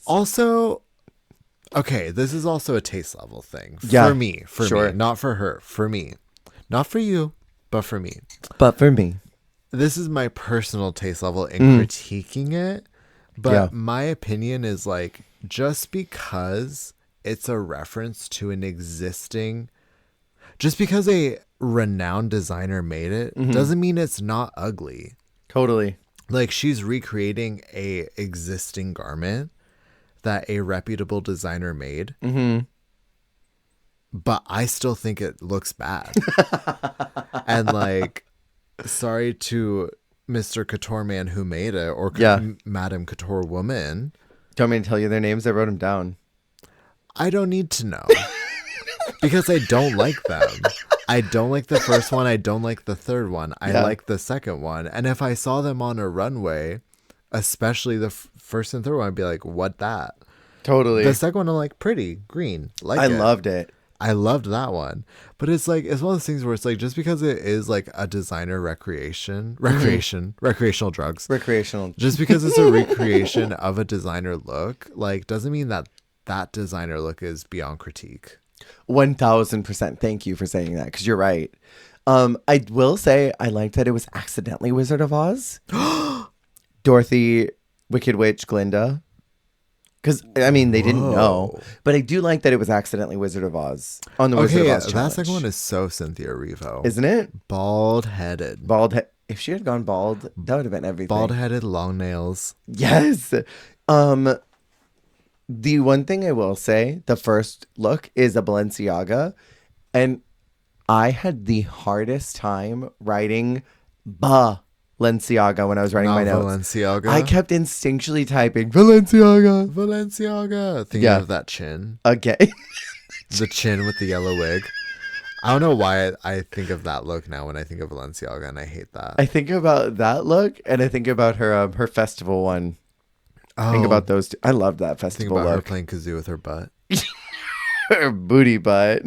also, okay, this is also a taste level thing. Yeah. For me. Not for her. For me. Not for you, but for me. But for me. This is my personal taste level in critiquing it. But my opinion is like, just because it's a reference to an existing, just because a renowned designer made it, doesn't mean it's not ugly. Totally. Like, she's recreating a existing garment that a reputable designer made. But I still think it looks bad. And like, sorry to Mr. Couture Man who made it, or Madame Couture Woman. Do you want me to tell you their names? I wrote them down. I don't need to know. Because I don't like them. I don't like the first one. I don't like the third one. I like the second one. And if I saw them on a runway, especially the first and third one, I'd be like, what that? Totally. The second one, I'm like, pretty, green. I loved it. I loved that one. But it's like, it's one of those things where it's like, just because it is like a designer recreational drugs. Recreational. Just because it's a recreation of a designer look, like, doesn't mean that that designer look is beyond critique. 1000%. Thank you for saying that, because you're right. I will say I liked that it was accidentally Wizard of Oz. Dorothy, Wicked Witch, Glinda. Because, I mean, they didn't know. But I do like that it was accidentally Wizard of Oz on the Wizard of Oz challenge. That second one is so Cynthia Erivo. Isn't it? Bald-headed. If she had gone bald, that would have been everything. Bald-headed, long nails. Yes. The one thing I will say, the first look is a Balenciaga. And I had the hardest time writing Balenciaga when I was writing my notes. Balenciaga. I kept instinctually typing Balenciaga. Thinking of that chin. Again. The chin with the yellow wig. I don't know why I think of that look now when I think of Balenciaga, and I hate that. I think about that look, and I think about her festival one. Oh, Think about those two. I love that festival think about her look. playing kazoo with her butt. Her booty butt.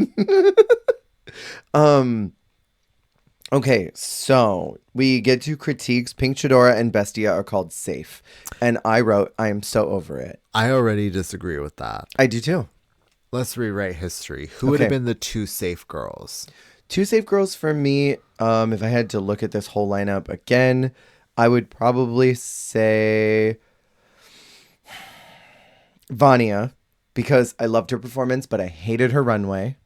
Okay, so we get to critiques. Pink Chadora and Bestia are called safe. And I wrote, I am so over it. I already disagree with that. I do too. Let's rewrite history. Who would have been the two safe girls? Two safe girls for me, if I had to look at this whole lineup again, I would probably say Vania, because I loved her performance, but I hated her runway.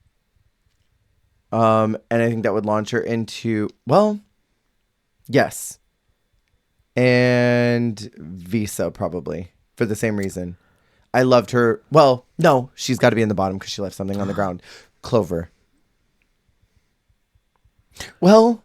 And I think that would launch her into, well, yes. And Visa, probably, for the same reason. I loved her. Well, no, she's got to be in the bottom because she left something on the ground. Clover. Well,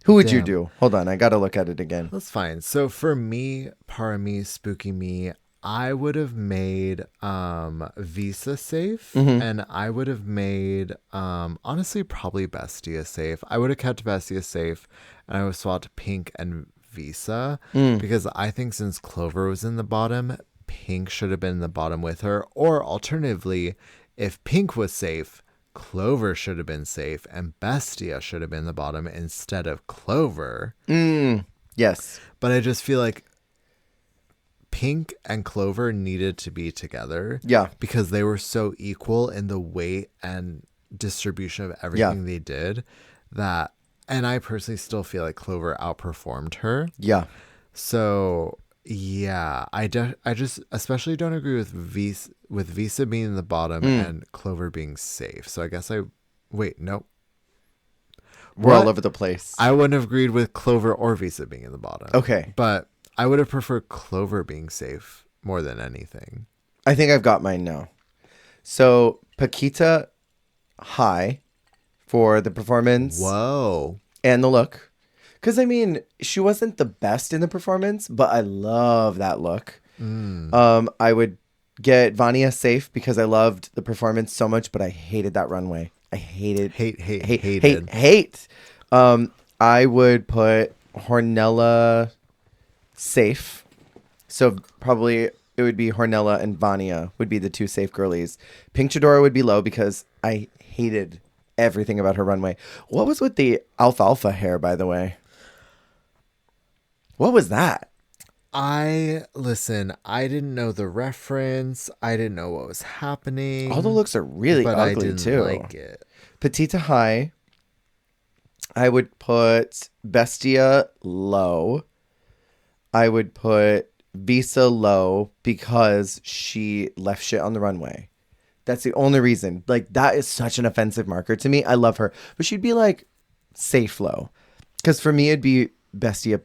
who would you do? Hold on, I got to look at it again. That's fine. So for me, Parami, Spooky Me, I would have made Visa safe, and I would have made honestly probably Bestia safe. I would have kept Bestia safe, and I would have swapped Pink and Visa because I think since Clover was in the bottom, Pink should have been in the bottom with her. Or alternatively, if Pink was safe, Clover should have been safe, and Bestia should have been the bottom instead of Clover. Yes, but I just feel like Pink and Clover needed to be together. Yeah. Because they were so equal in the weight and distribution of everything they did that, and I personally still feel like Clover outperformed her. Yeah. So, yeah, I just especially don't agree with Visa being in the bottom and Clover being safe. So I guess nope. We're all over the place. I wouldn't have agreed with Clover or Visa being in the bottom. Okay. But I would have preferred Clover being safe more than anything. I think I've got mine now. So Paquita high for the performance. Whoa. And the look. Because, I mean, she wasn't the best in the performance, but I love that look. I would get Vania safe because I loved the performance so much, but I hated that runway. I hated. Hate. I would put Hornella safe. So probably it would be Hornella and Vania would be the two safe girlies. Pink Chadora would be low because I hated everything about her runway. What was with the alfalfa hair, by the way? What was that? I didn't know the reference. I didn't know what was happening. All the looks are really ugly, I didn't too. like it. Petita high. I would put Bestia low. I would put Visa low because she left shit on the runway. That's the only reason. Like, that is such an offensive marker to me. I love her. But she'd be like safe low. Because for me, it'd be Bestia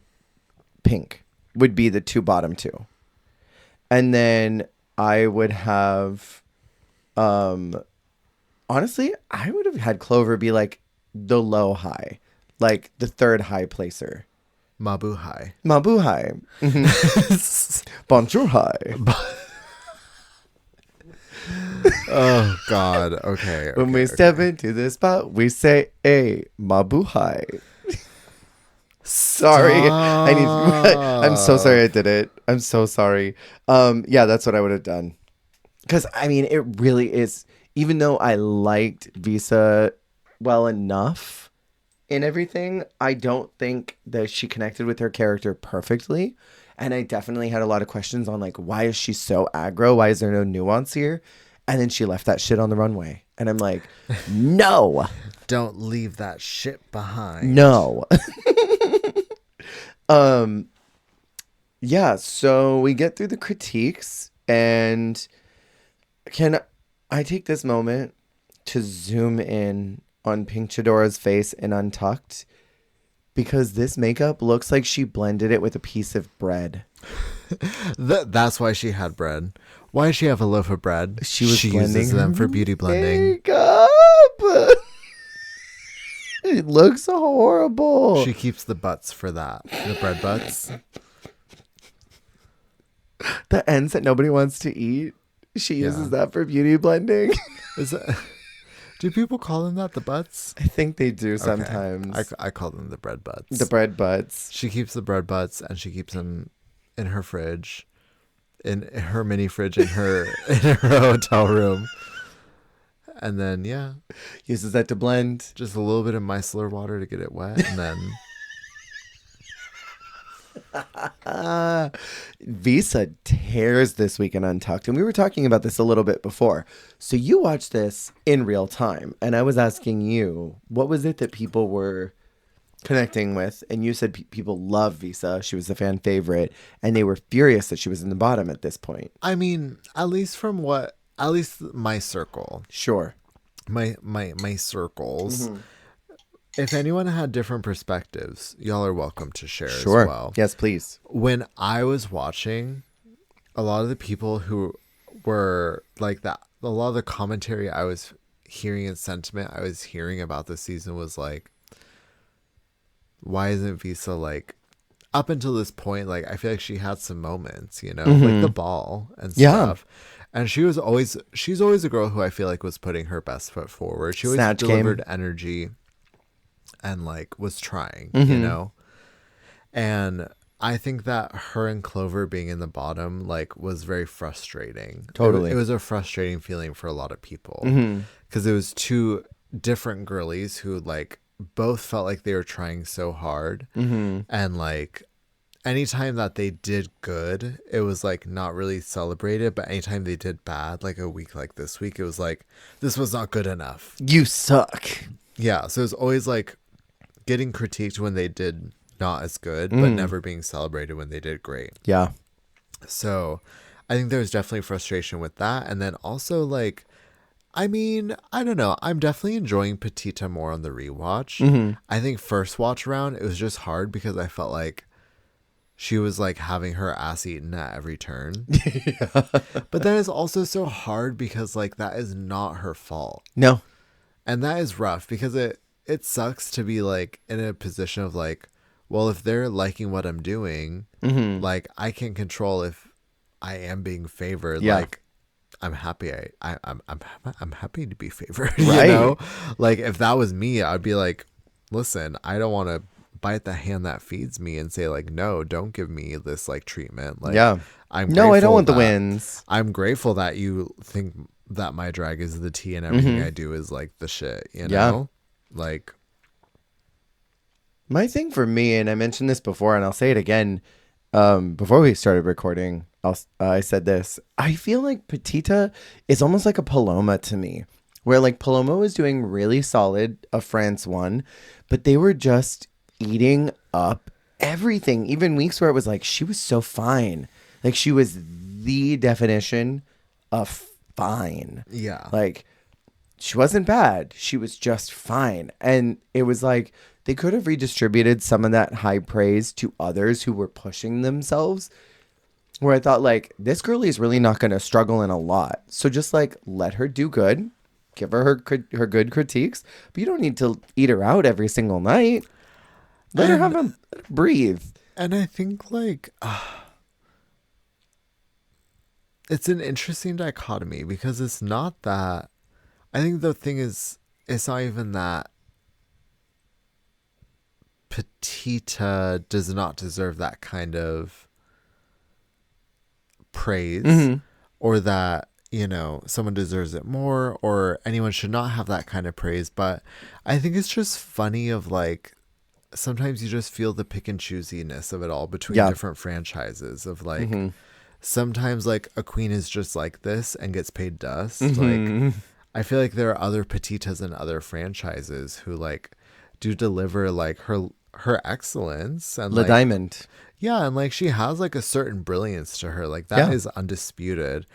Pink would be the bottom two. And then I would have, honestly, I would have had Clover be like the low high. Like the third high placer. Mabu high. Mabu high. Bonjour high. Oh God. Okay. When we step into the spot, we say, "Hey, Mabu high." Sorry. I'm so sorry I did it. I'm so sorry. Yeah, that's what I would have done. Because, I mean, it really is, even though I liked Visa well enough in everything, I don't think that she connected with her character perfectly. And I definitely had a lot of questions on, like, why is she so aggro? Why is there no nuance here? And then she left that shit on the runway. And I'm like, no. Don't leave that shit behind. No. Yeah, so we get through the critiques, and can I take this moment to zoom in on Pink Chadora's face in Untucked? Because this makeup looks like she blended it with a piece of bread. That's why she had bread. Why does she have a loaf of bread? She uses them for beauty blending. Makeup. It looks horrible. She keeps the butts for that. The bread butts. The ends that nobody wants to eat. She uses that for beauty blending. Is that, do people call them that, the butts? I think they do sometimes. Okay. I call them the bread butts. The bread butts. She keeps the bread butts and she keeps them in her fridge. In her mini fridge in her hotel room. And then, uses that to blend. Just a little bit of micellar water to get it wet. And then... Visa tears this week in Untucked. And we were talking about this a little bit before. So you watched this in real time. And I was asking you, what was it that people were connecting with? And you said people love Visa. She was a fan favorite. And they were furious that she was in the bottom at this point. I mean, at least my circle. Sure. My circles. Mm-hmm. If anyone had different perspectives, y'all are welcome to share as well. Yes, please. When I was watching, a lot of the people who were like that, a lot of the commentary I was hearing and sentiment I was hearing about this season was like, why isn't Visa like, up until this point, like I feel like she had some moments, like the ball and stuff. And she's always a girl who I feel like was putting her best foot forward. She always delivered energy and like was trying, and I think that her and Clover being in the bottom like was very frustrating. Totally. It was a frustrating feeling for a lot of people because it was two different girlies who like both felt like they were trying so hard, and like anytime that they did good, it was like not really celebrated, but anytime they did bad, like a week like this week, it was like, this was not good enough. You suck. Yeah. So it was always like getting critiqued when they did not as good, but never being celebrated when they did great. Yeah. So I think there was definitely frustration with that. And then also like, I mean, I don't know. I'm definitely enjoying Petita more on the rewatch. I think first watch around, it was just hard because I felt like she was like having her ass eaten at every turn. But that is also so hard because like that is not her fault. No. And that is rough because it sucks to be like in a position of like, well, if they're liking what I'm doing, like I can control if I am being favored. Yeah. Like I'm happy. I'm happy to be favored. Right. Like if that was me, I'd be like, listen, I don't want to bite the hand that feeds me and say like, no, don't give me this like treatment. Like, I don't want the wins. I'm grateful that you think that my drag is the tea and everything I do is like the shit, like my thing for me, and I mentioned this before and I'll say it again, before we started recording, I said this, I feel like Petita is almost like a Paloma to me, where like Paloma was doing really solid a France 1, but they were just eating up everything, even weeks where it was like she was so fine, like she was the definition of fine. Like she wasn't bad, she was just fine. And it was like they could have redistributed some of that high praise to others who were pushing themselves, where I thought like this girlie is really not going to struggle in a lot, so just like let her do good, give her good critiques, but you don't need to eat her out every single night. Let her have a breathe. And I think like it's an interesting dichotomy because it's not that, I think the thing is, it's not even that Petita does not deserve that kind of praise, or that, someone deserves it more, or anyone should not have that kind of praise. But I think it's just funny of like, sometimes you just feel the pick and choosiness of it all between different franchises of like, sometimes like a queen is just like this and gets paid dust. Like I feel like there are other Petitas in other franchises who like do deliver like her excellence and La like, Diamond. Yeah, and like she has like a certain brilliance to her. Like that is undisputed.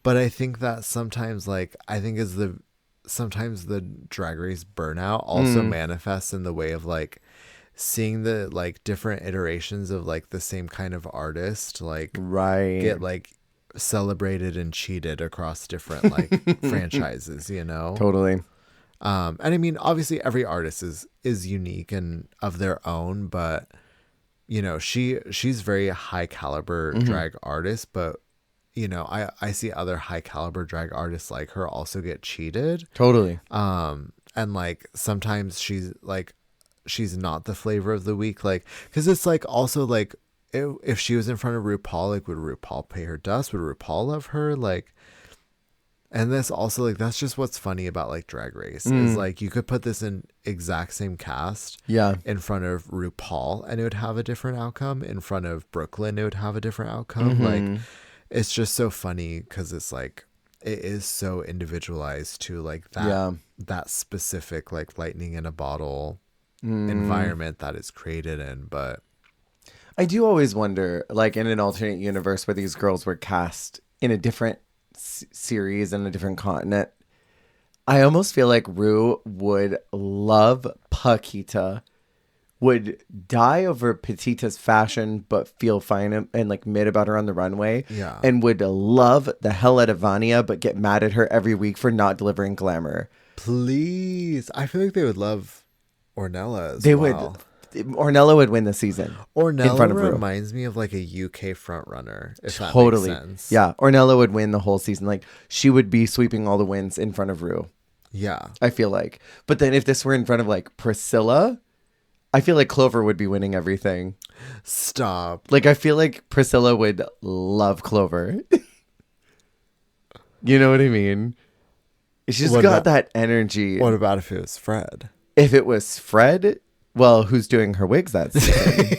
But I think that sometimes like sometimes the Drag Race burnout also manifests in the way of like seeing the like different iterations of like the same kind of artist like get like celebrated and cheated across different like franchises, Totally. And I mean, obviously every artist is unique and of their own, but you know, she's very high caliber drag artist, but you know, I see other high caliber drag artists like her also get cheated. Totally. And like sometimes she's not the flavor of the week, like, because it's like also like if she was in front of RuPaul, like would RuPaul pay her dust? Would RuPaul love her? Like, and this also like that's just what's funny about like Drag Race is like you could put this in exact same cast in front of RuPaul and it would have a different outcome. In front of Brooklyn, it would have a different outcome. Like it's just so funny because it's like it is so individualized to like that specific like lightning in a bottle environment that is created in. But I do always wonder, like in an alternate universe where these girls were cast in a different series in a different continent, I almost feel like Rue would love Paquita, would die over Petita's fashion, but feel fine and like mid about her on the runway. Yeah. And would love the hell out of Vania, but get mad at her every week for not delivering glamour. Please. I feel like they would love Ornella as they well. would. Ornella would win the season. Ornella in front of Rue. reminds me of like a UK front runner, if Totally. that makes sense. Yeah. Ornella would win the whole season. Like she would be sweeping all the wins in front of Rue. Yeah. I feel like. But then if this were in front of like Priscilla, I feel like Clover would be winning everything. Stop. Like I feel like Priscilla would love Clover. You know what I mean? She's got that energy. What about if it was Fred? If it was Fred, well, who's doing her wigs that season?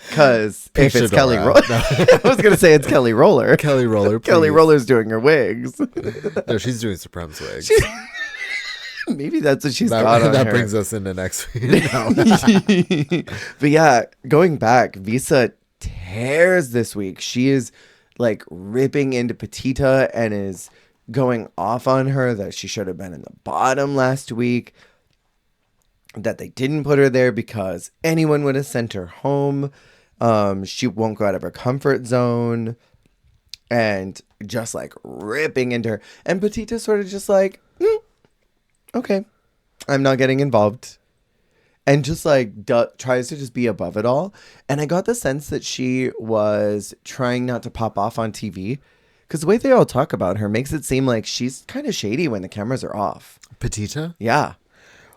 Because if it's Kelly Roller, I was going to say it's Kelly Roller. Kelly Roller, please. Kelly Roller's doing her wigs. No, she's doing Supreme's wigs. Maybe that's what she's got on that her. brings us into next week. But yeah, going back, Visa tears this week. She is like ripping into Petita and is going off on her that she should have been in the bottom last week, that they didn't put her there because anyone would have sent her home. She won't go out of her comfort zone, and just like ripping into her. And Petita sort of just like, okay, I'm not getting involved. And just like tries to just be above it all. And I got the sense that she was trying not to pop off on TV, because the way they all talk about her makes it seem like she's kind of shady when the cameras are off. Petita? Yeah.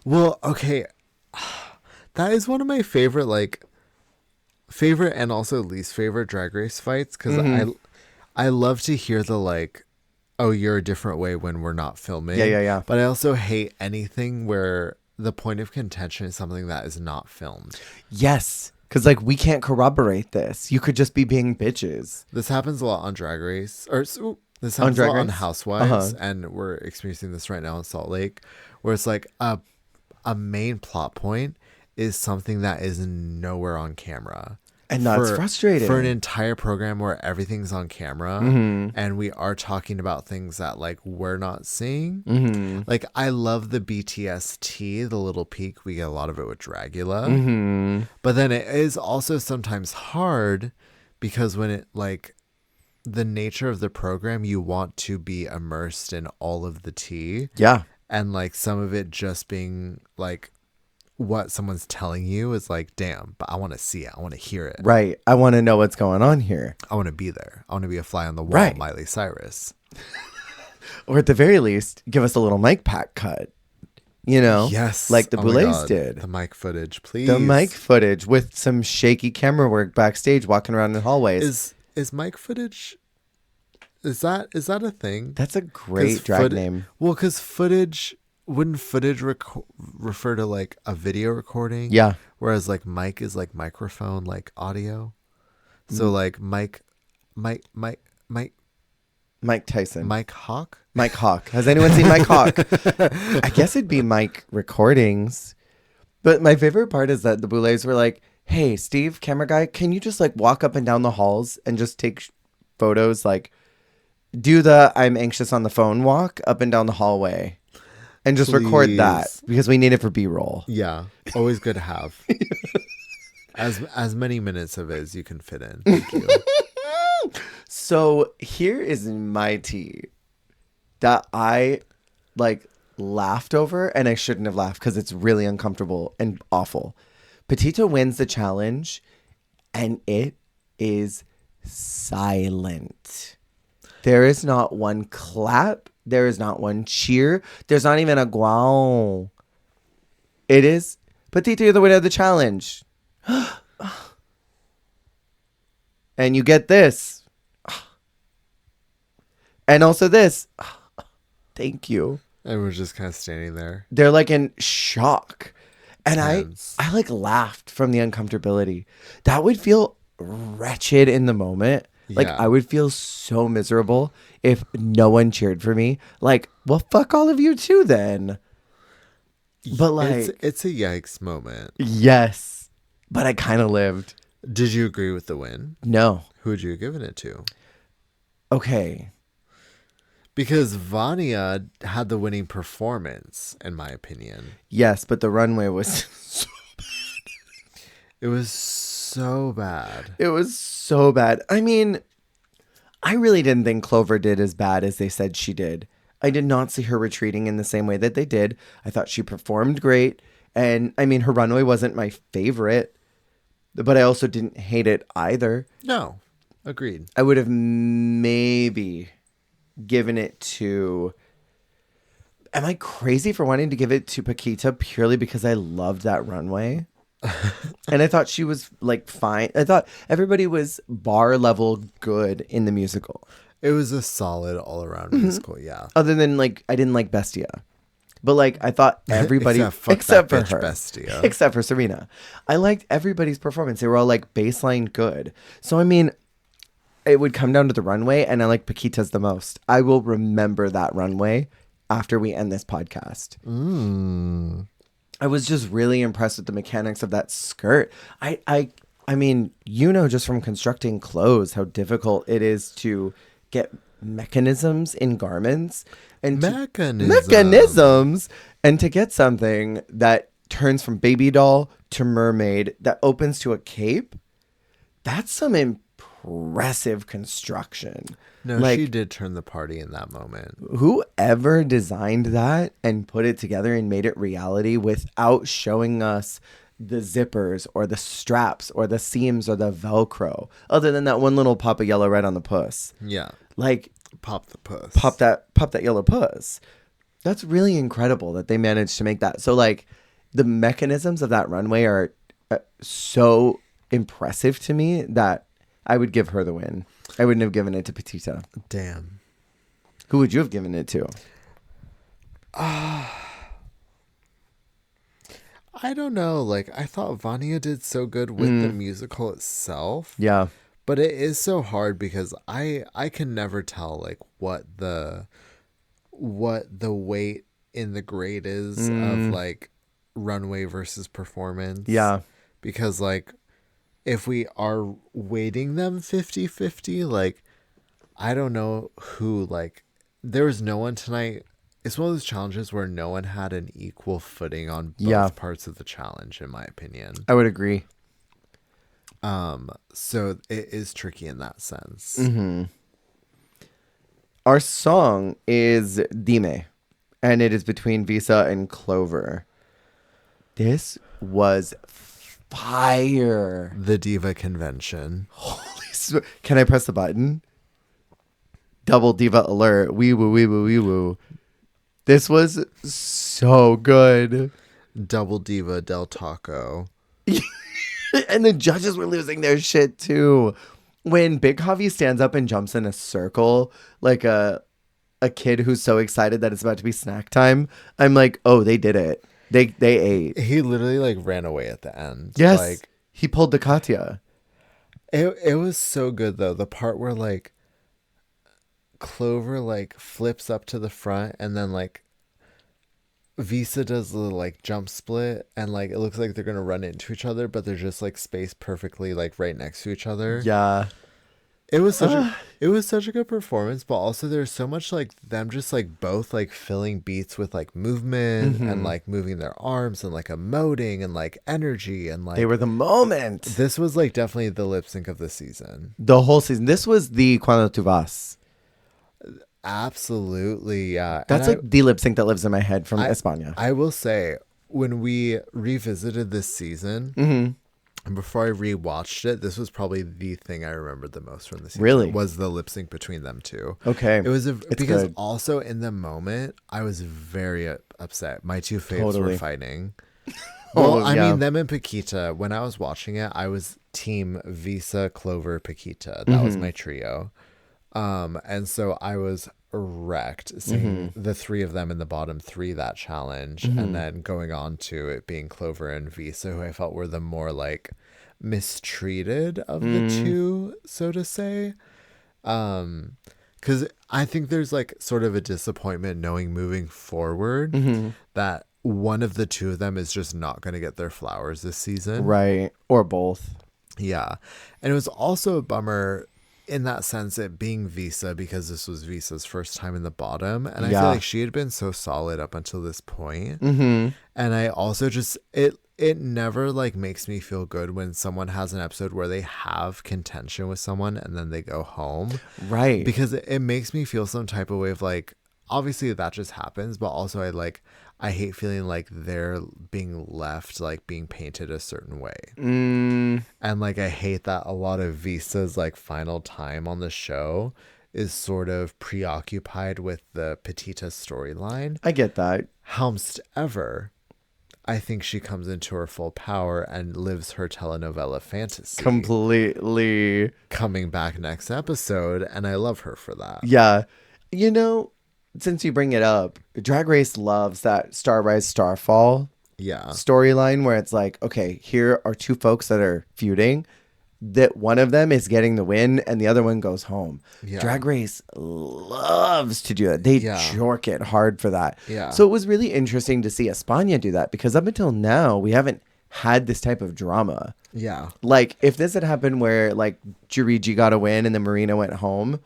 Well, okay. That is one of my favorite and also least favorite Drag Race fights, because I love to hear the like, oh, you're a different way when we're not filming. Yeah. But I also hate anything where the point of contention is something that is not filmed. Yes. Because, like, we can't corroborate this. You could just be being bitches. This happens a lot on Drag Race. This happens a lot on Housewives. And we're experiencing this right now in Salt Lake, where it's like a main plot point is something that is nowhere on camera. And that's frustrating. For an entire program where everything's on camera and we are talking about things that like we're not seeing. Like I love the BTST, the little peek. We get a lot of it with Dragula. But then it is also sometimes hard because when it like the nature of the program, you want to be immersed in all of the tea. Yeah. And like some of it just being like what someone's telling you is like, damn, but I want to see it. I want to hear it. Right. I want to know what's going on here. I want to be there. I want to be a fly on the wall, right. Miley Cyrus. Or at the very least, give us a little mic pack cut. You know? Yes. Like the Boulets did. The mic footage, please. The mic footage with some shaky camera work backstage walking around in hallways. Is mic footage... Is that a thing? That's a great drag name. Well, because footage... Wouldn't footage refer to like a video recording? Yeah. Whereas like mic is like microphone, like audio. So like Mike Tyson. Mike Hawk? Mike Hawk. Has anyone seen Mike Hawk? I guess it'd be Mike Recordings. But my favorite part is that the Boulets were like, hey, Steve, camera guy, can you just like walk up and down the halls and just take photos? Like do the I'm anxious on the phone walk up and down the hallway. And just record that because we need it for B-roll. Yeah. Always good to have. As many minutes of it as you can fit in. Thank you. So here is my tea that I like laughed over, and I shouldn't have laughed because it's really uncomfortable and awful. Petita wins the challenge, and it is silent. There is not one clap. There is not one cheer. There's not even a guau. It is, Petita, you're the winner of the challenge. And you get this. And also this. Thank you. And we're just kind of standing there. They're like in shock. And Tense. I like laughed from the uncomfortability. That would feel wretched in the moment. Like Yeah. I would feel so miserable if no one cheered for me. Like, well, fuck all of you too then. But like, it's a yikes moment. yes. But I kind of lived. Did you agree with the win? No. Who would you have given it to? Okay. Because Vania had the winning performance, in my opinion. Yes, but the runway was It was so bad. it was so bad. I mean, I really didn't think Clover did as bad as they said she did. I did not see her retreating in the same way that they did. I thought she performed great. And I mean, her runway wasn't my favorite, but I also didn't hate it either. No, agreed. I would have maybe given it to... Am I crazy for wanting to give it to Paquita purely because I loved that runway? And I thought she was like fine. I thought everybody was bar level good in the musical. It was a solid all around musical, yeah. Other than like, I didn't like Bestia. But like, I thought everybody, Except for that bitch her, Bestia. except for Serena, I liked everybody's performance. They were all like baseline good. So I mean, it would come down to the runway, and I like Paquita's the most. I will remember that runway after we end this podcast. I was just really impressed with the mechanics of that skirt. I mean, you know, just from constructing clothes, how difficult it is to get mechanisms in garments and mechanisms and to get something that turns from baby doll to mermaid that opens to a cape. That's some impressive construction. No, like, she did turn the party in that moment. whoever designed that and put it together and made it reality without showing us the zippers or the straps or the seams or the Velcro, other than that one little pop of yellow red on the puss. Yeah. Like, Pop the puss. pop that yellow puss. That's really incredible that they managed to make that. So like, the mechanisms of that runway are so impressive to me that I would give her the win. I wouldn't have given it to Petita. Damn. Who would you have given it to? I don't know. Like, I thought Vania did so good with the musical itself. Yeah. But it is so hard because I can never tell like what the weight in the grade is of like runway versus performance. Yeah. Because like if we are weighting them 50-50, like I don't know who, like there was no one tonight. It's one of those challenges where no one had an equal footing on both parts of the challenge, in my opinion. I would agree. So it is tricky in that sense. Mm-hmm. Our song is Dime, and it is between Visa and Clover. This was fire. The Diva Convention. Holy Can I press the button? Double Diva alert. Wee woo, wee woo, wee woo. This was so good. Double Diva Del Taco. And the judges were losing their shit too. When Big Javi stands up and jumps in a circle like a kid who's so excited that it's about to be snack time, I'm like, oh, they did it. They ate. He literally like ran away at the end. Yes. Like he pulled the Katya. it was so good though. The part where like Clover like flips up to the front and then like Visa does the like jump split and like it looks like they're gonna run into each other, but they're just like spaced perfectly like right next to each other. Yeah. It was such a good performance, but also there's so much like them just like both like filling beats with like movement and like moving their arms and like emoting and like energy and like They were the moment. this was like definitely the lip sync of the season. The whole season. This was the Cuando Tu Vas. Absolutely, yeah. That's like the lip sync that lives in my head from España. I will say, when we revisited this season, and before I rewatched it, this was probably the thing I remembered the most from the season. Really? Was the lip sync between them two. Okay. It was because good. also in the moment, I was very upset. My two faves were fighting. Well, I mean, them and Paquita, when I was watching it, I was team Visa, Clover, Paquita. That was my trio. And so I was wrecked seeing the three of them in the bottom three that challenge, and then going on to it being Clover and Visa, who I felt were the more like mistreated of the two, so to say. Because I think there's like sort of a disappointment knowing moving forward that one of the two of them is just not going to get their flowers this season. Right. Or both. Yeah. And it was also a bummer in that sense, it being Visa, because this was Visa's first time in the bottom. And I feel like she had been so solid up until this point. And I also just, it never like makes me feel good when someone has an episode where they have contention with someone and then they go home. Right. Because it makes me feel some type of way of like, obviously that just happens, but also I hate feeling like they're being left, like being painted a certain way. And like, I hate that a lot of Visa's like final time on the show is sort of preoccupied with the Petita storyline. I get that. However, I think she comes into her full power and lives her telenovela fantasy. Completely. Coming back next episode, and I love her for that. Yeah. You know, since you bring it up, Drag Race loves that Star Rise, Starfall storyline where it's like, okay, here are two folks that are feuding, that one of them is getting the win and the other one goes home. Drag Race loves to do that. They jork it hard for that. So it was really interesting to see España do that, because up until now, we haven't had this type of drama. Like, if this had happened where like Jurigi got a win and then Marina went home,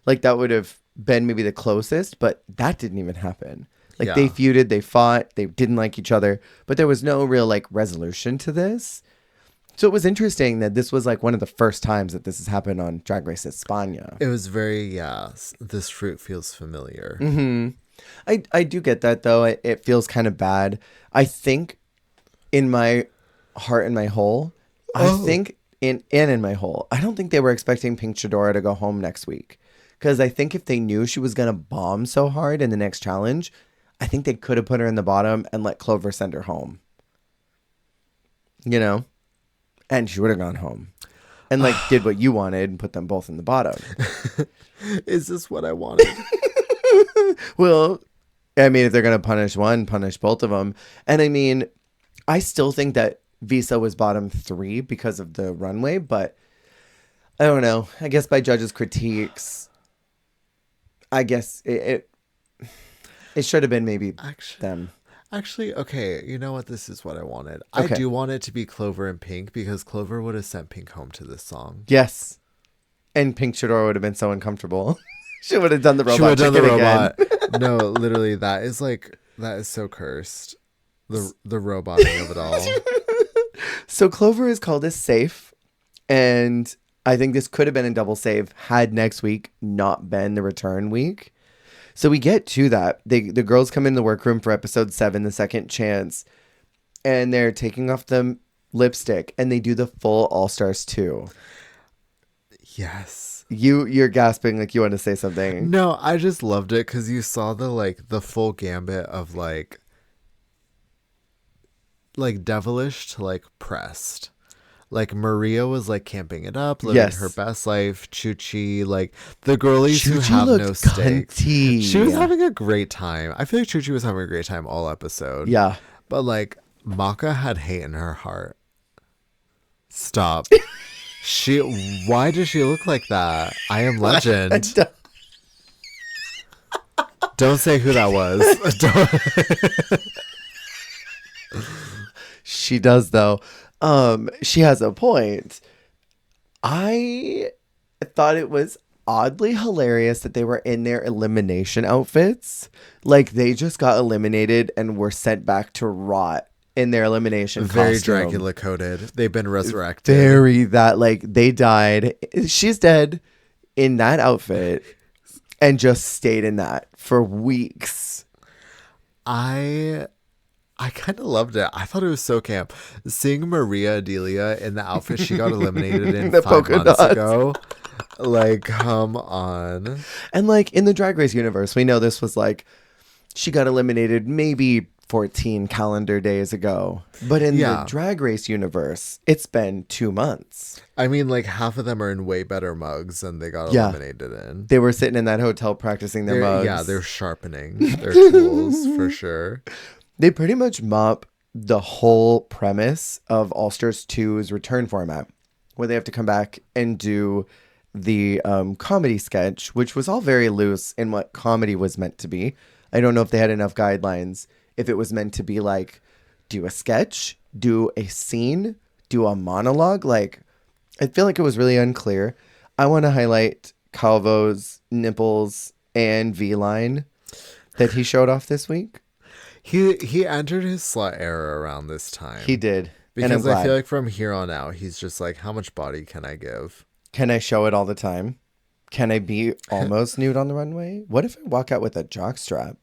like that would have been maybe the closest, but that didn't even happen. Like they feuded, they fought, they didn't like each other, but there was no real like resolution to this. So it was interesting that this was like one of the first times that this has happened on Drag Race España. It was very, this fruit feels familiar. I do get that though. It feels kind of bad. I think in my heart and my whole, I think in my whole, I don't think they were expecting Pink Chidora to go home next week. Because I think if they knew she was going to bomb so hard in the next challenge, I think they could have put her in the bottom and let Clover send her home. You know? And she would have gone home. And like did what you wanted and put them both in the bottom. Is this what I wanted? Well, I mean, if they're going to punish one, punish both of them. And I mean, I still think that Visa was bottom 3 because of the runway. But I don't know. I guess by judges' critiques, I guess it should have been maybe them. Actually, okay, you know what? This is what I wanted. Okay. I do want it to be Clover and Pink, because Clover would have sent Pink home to this song. Yes. And Pink Chidora would have been so uncomfortable. She would have done the robot. She would have done the robot. No, literally, that is so cursed. The roboting of it all. So Clover is called as safe, and I think this could have been a double save had next week not been the return week. So we get to that. The girls come in the workroom for episode 7, the second chance, and they're taking off the lipstick, and they do the full All Stars 2. Yes. You're gasping like you want to say something. No, I just loved it because you saw the full gambit of like devilish to like pressed. Like Maria was like camping it up, living her best life. Chuchi, like the girlies who have no stakes. She was having a great time. I feel like Chuchi was having a great time all episode. Yeah. But like Maka had hate in her heart. Stop. Why does she look like that? I Am Legend. Don't say who that was. She does though. She has a point. I thought it was oddly hilarious that they were in their elimination outfits. Like they just got eliminated and were sent back to rot in their elimination very costume. Dracula coded. They've been resurrected. Very that, like they died. She's dead in that outfit. and just stayed in that for weeks. I kind of loved it. I thought it was so camp. Seeing Maria Adelia in the outfit she got eliminated in The 5 polka months dots. ago. Like, come on. And like in the Drag Race universe, we know this was like she got eliminated maybe 14 calendar days ago. But in the Drag Race universe, it's been 2 months. I mean, like half of them are in way better mugs than they got eliminated in. They were sitting in that hotel practicing their mugs. Yeah, they're sharpening their tools for sure. They pretty much mop the whole premise of All Stars 2's return format, where they have to come back and do the comedy sketch, which was all very loose in what comedy was meant to be. I don't know if they had enough guidelines. If it was meant to be like, do a sketch, do a scene, do a monologue. Like, I feel like it was really unclear. I want to highlight Calvo's nipples and V-line that he showed off this week. He entered his slut era around this time. He did. Because I feel like from here on out, he's just like, how much body can I give? Can I show it all the time? Can I be almost nude on the runway? What if I walk out with a jockstrap?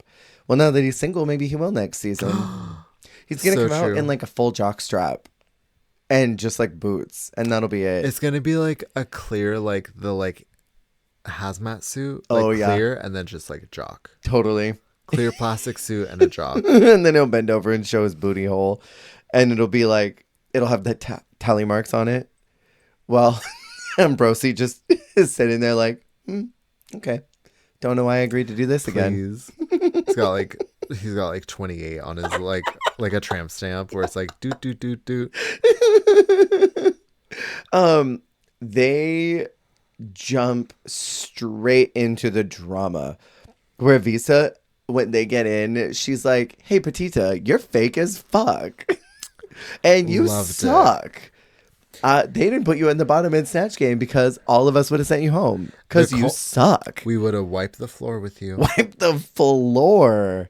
Well, now that he's single, maybe he will next season. He's going to come out in like a full jockstrap and just like boots, and that'll be it. It's going to be like a clear, like the like hazmat suit. Like clear, and then just like a jock. Totally. Clear plastic suit and a jock. And then he'll bend over and show his booty hole. And it'll be like, it'll have the tally marks on it. Well, Ambrosi just is sitting there like, okay. Don't know why I agreed to do this again. He's got like 28 on his like a tramp stamp where it's like doot doot doot doot. They jump straight into the drama where Visa, when they get in, she's like, hey Petita, you're fake as fuck. And you suck. They didn't put you in the bottom in Snatch Game because all of us would have sent you home because you suck. We would have wiped the floor with you. Wiped the floor.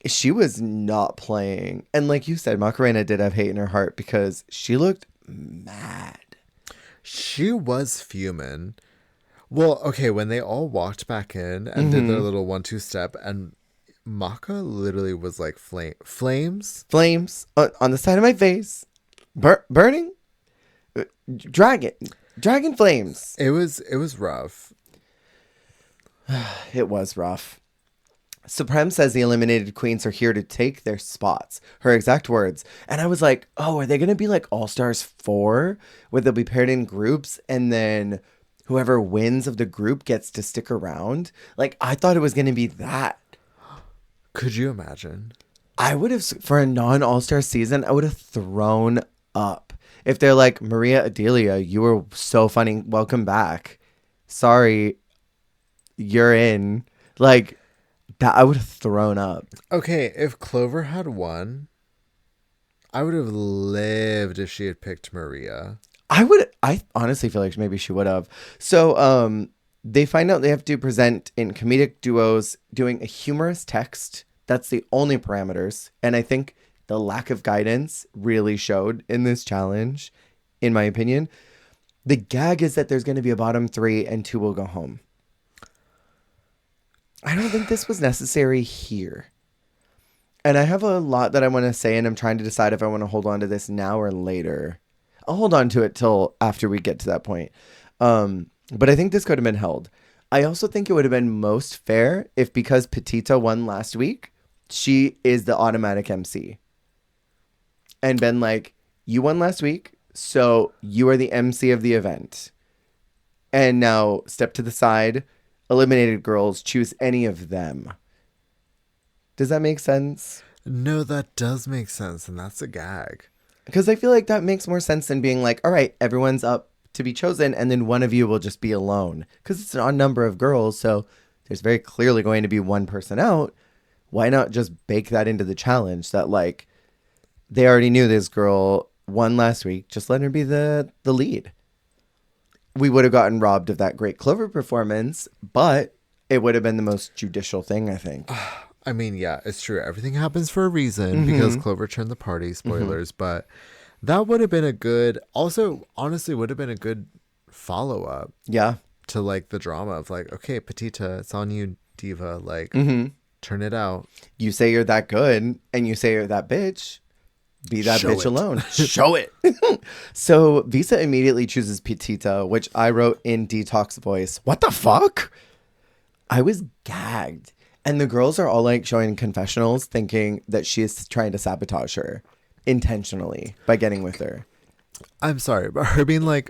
She was not playing. And like you said, Macarena did have hate in her heart because she looked mad. She was fuming. Well, okay, when they all walked back in and did their little 1-2 step, and Maka literally was like flames on the side of my face, burning, dragon flames. It was rough. It was rough. Supreme says the eliminated queens are here to take their spots. Her exact words. And I was like, oh, are they going to be like All Stars 4, where they'll be paired in groups and then whoever wins of the group gets to stick around? Like, I thought it was going to be that. Could you imagine? I would have, for a non-All-Star season, I would have thrown up. If they're like, Maria Adelia, you were so funny. Welcome back. Sorry, you're in. Like, that, I would have thrown up. Okay, if Clover had won, I would have lived if she had picked Maria. I honestly feel like maybe she would have. So they find out they have to present in comedic duos doing a humorous text. That's the only parameters. And I think the lack of guidance really showed in this challenge, in my opinion. The gag is that there's going to be a bottom 3 and 2 will go home. I don't think this was necessary here. And I have a lot that I want to say, and I'm trying to decide if I want to hold on to this now or later. I'll hold on to it till after we get to that point. But I think this could have been held. I also think it would have been most fair if, because Petita won last week, she is the automatic MC. And been like, you won last week, so you are the MC of the event. And now step to the side. Eliminated girls, choose any of them. Does that make sense? No, that does make sense, and that's a gag. Because I feel like that makes more sense than being like, all right, everyone's up to be chosen, and then one of you will just be alone. Because it's an odd number of girls, so there's very clearly going to be one person out. Why not just bake that into the challenge that, like, they already knew this girl won last week. Just let her be the lead. We would have gotten robbed of that great Clover performance, but it would have been the most judicial thing, I think. I mean, yeah, it's true. Everything happens for a reason because Clover turned the party. Spoilers, but that would have been a good. Also, honestly, would have been a good follow-up. Yeah, to like the drama of like, okay, Petita, it's on you, diva. Like, turn it out. You say you're that good, and you say you're that bitch. Be that bitch alone. Show it. So Visa immediately chooses Petita, which I wrote in Detox voice. What the fuck? I was gagged. And the girls are all like showing confessionals thinking that she is trying to sabotage her intentionally by getting with her. I'm sorry, but her being like,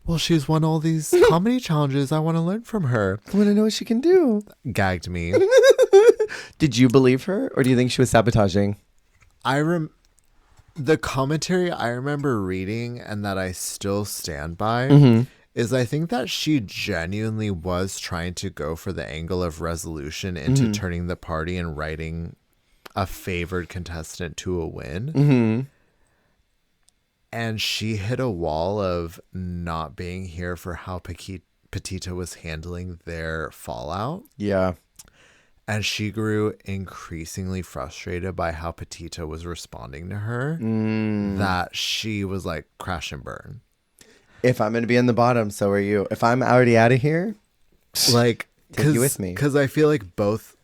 well, she's won all these comedy challenges. I want to learn from her. I want to know what she can do. Gagged me. Did you believe her, or do you think she was sabotaging? The commentary I remember reading and that I still stand by is I think that she genuinely was trying to go for the angle of resolution into turning the party and writing a favored contestant to a win. And she hit a wall of not being here for how Petita was handling their fallout. Yeah. And she grew increasingly frustrated by how Petita was responding to her, that she was like, crash and burn. If I'm going to be in the bottom, so are you. If I'm already out of here, like, take you with me. Because I feel like both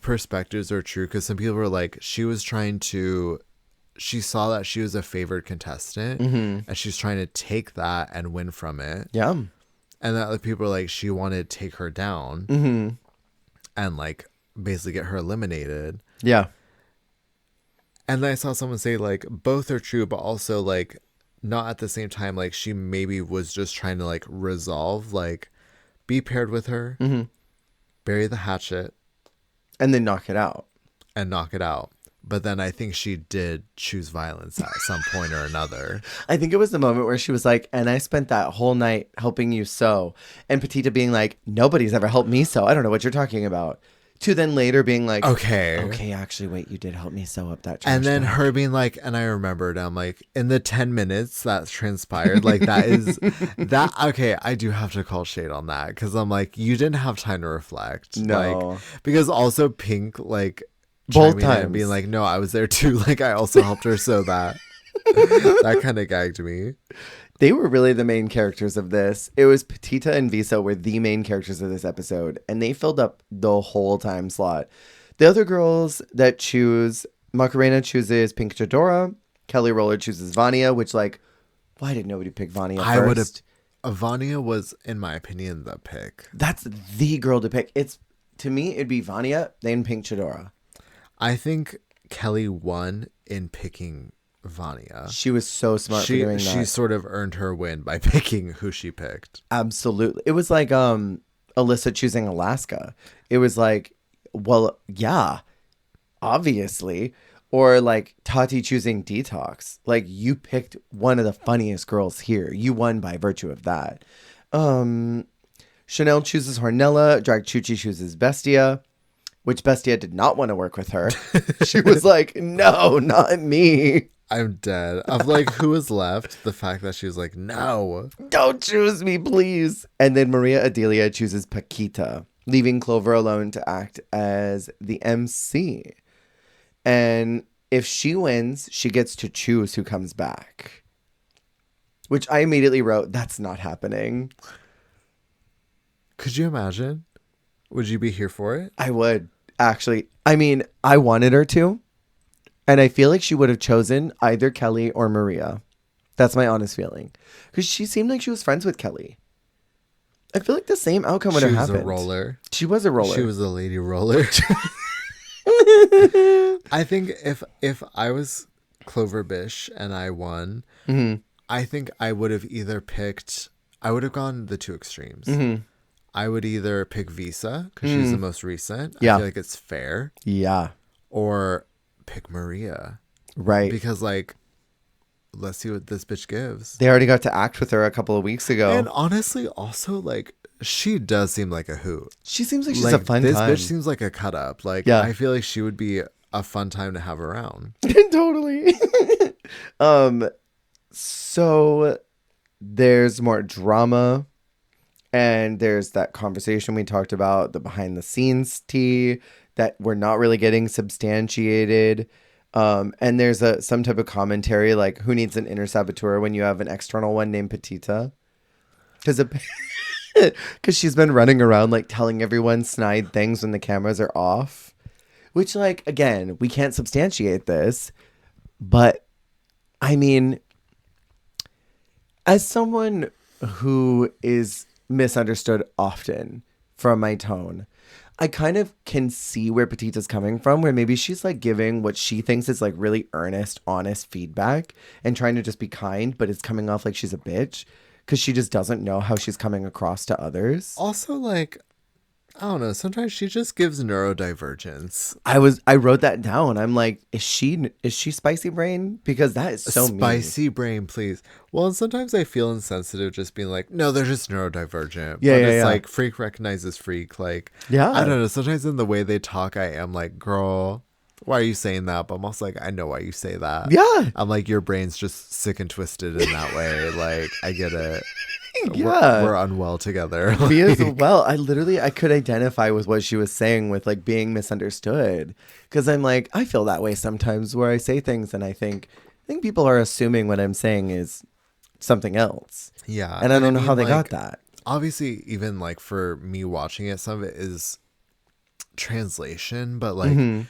perspectives are true. Because some people were like, she saw that she was a favored contestant, and she's trying to take that and win from it. Yeah. And that other people were like, she wanted to take her down and like basically get her eliminated. Yeah. And then I saw someone say like both are true, but also like not at the same time. Like she maybe was just trying to like resolve, like be paired with her, bury the hatchet, and then knock it out. But then I think she did choose violence at some point or another. I think it was the moment where she was like, and I spent that whole night helping you sew. And Petita being like, nobody's ever helped me sew. I don't know what you're talking about. To then later being like, okay, actually, wait, you did help me sew up that trash. And then her being like, and I remembered, I'm like, in the 10 minutes that transpired, like that is that. Okay, I do have to call shade on that because I'm like, you didn't have time to reflect. No. Like, because also Pink, like, both times being like, no, I was there too. Like, I also helped her sew that. That kind of gagged me. They were really the main characters of this. It was Petita and Visa were the main characters of this episode, and they filled up the whole time slot. The other girls that choose, Macarena chooses Pink Chadora, Kelly Roller chooses Vania, which like, why did nobody pick Vania first? I would have. Vania was, in my opinion, the pick. That's the girl to pick. To me, it'd be Vania, then Pink Chadora. I think Kelly won in picking Vania. She was so smart for doing that. She sort of earned her win by picking who she picked. Absolutely. It was like Alyssa choosing Alaska. It was like, well, yeah, obviously. Or like Tati choosing Detox. Like you picked one of the funniest girls here. You won by virtue of that. Chanel chooses Hornella. Drag Chuchi chooses Bestia. Which Bestia did not want to work with her. She was like, no, not me. I'm dead. Of like, who was left? The fact that she was like, no. Don't choose me, please. And then Maria Adelia chooses Paquita, leaving Clover alone to act as the MC. And if she wins, she gets to choose who comes back. Which I immediately wrote, that's not happening. Could you imagine? Would you be here for it? I would, actually. I mean, I wanted her to. And I feel like she would have chosen either Kelly or Maria. That's my honest feeling. Because she seemed like she was friends with Kelly. I feel like the same outcome would have happened. She was a roller. She was a roller. She was a lady roller. I think if I was Clover Bish and I won, I think I would have I would have gone the two extremes. I would either pick Visa because she's the most recent. Yeah. I feel like it's fair. Yeah. Or pick Maria. Right. Because like, let's see what this bitch gives. They already got to act with her a couple of weeks ago. And honestly, also like, she does seem like a hoot. She seems like she's a fun this time. This bitch seems like a cut up. Like, yeah. I feel like she would be a fun time to have around. Totally. So there's more drama. And there's that conversation we talked about, the behind the scenes tea that we're not really getting substantiated. And there's some type of commentary like, who needs an inner saboteur when you have an external one named Petita? Because Because she's been running around like telling everyone snide things when the cameras are off. Which, like, again, we can't substantiate this. But, I mean, as someone who is misunderstood often from my tone, I kind of can see where Petita's coming from, where maybe she's like giving what she thinks is like really earnest, honest feedback and trying to just be kind, but it's coming off like she's a bitch because she just doesn't know how she's coming across to others. Also, like, I don't know, sometimes she just gives neurodivergence. I wrote that down. I'm like, is she spicy brain? Because that is so spicy brain, please. Well, and sometimes I feel insensitive just being like, no, they're just neurodivergent. Yeah, but yeah, it's yeah. like freak recognizes freak. Like, Yeah. I don't know. Sometimes in the way they talk, I am like, girl, why are you saying that? But I'm also like, I know why you say that. Yeah. I'm like, your brain's just sick and twisted in that way. Like, I get it. Yeah. We're unwell together. Me as well. I could identify with what she was saying with like being misunderstood. Because I'm like, I feel that way sometimes where I say things and I think people are assuming what I'm saying is something else. Yeah. And I don't know mean, how they like, got that. Obviously, even like for me watching it, some of it is translation, but like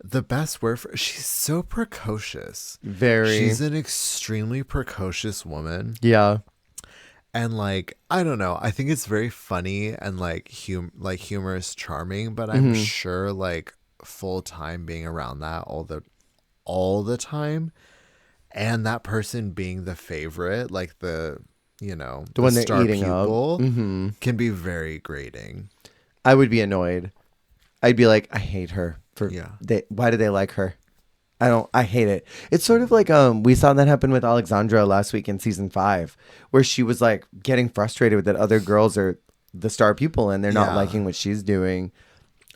the best word for she's so precocious. Very. She's an extremely precocious woman. Yeah. And like, I don't know, I think it's very funny and like humorous, charming, but I'm sure like full time being around that all the time, and that person being the favorite, like the one they're star eating pupil, up. can be very grating. I would be annoyed. I'd be like, I hate her. Why do they like her? I hate it. It's sort of like we saw that happen with Alexandra last week in season 5, where she was like getting frustrated with that other girls are the star pupil and they're not liking what she's doing.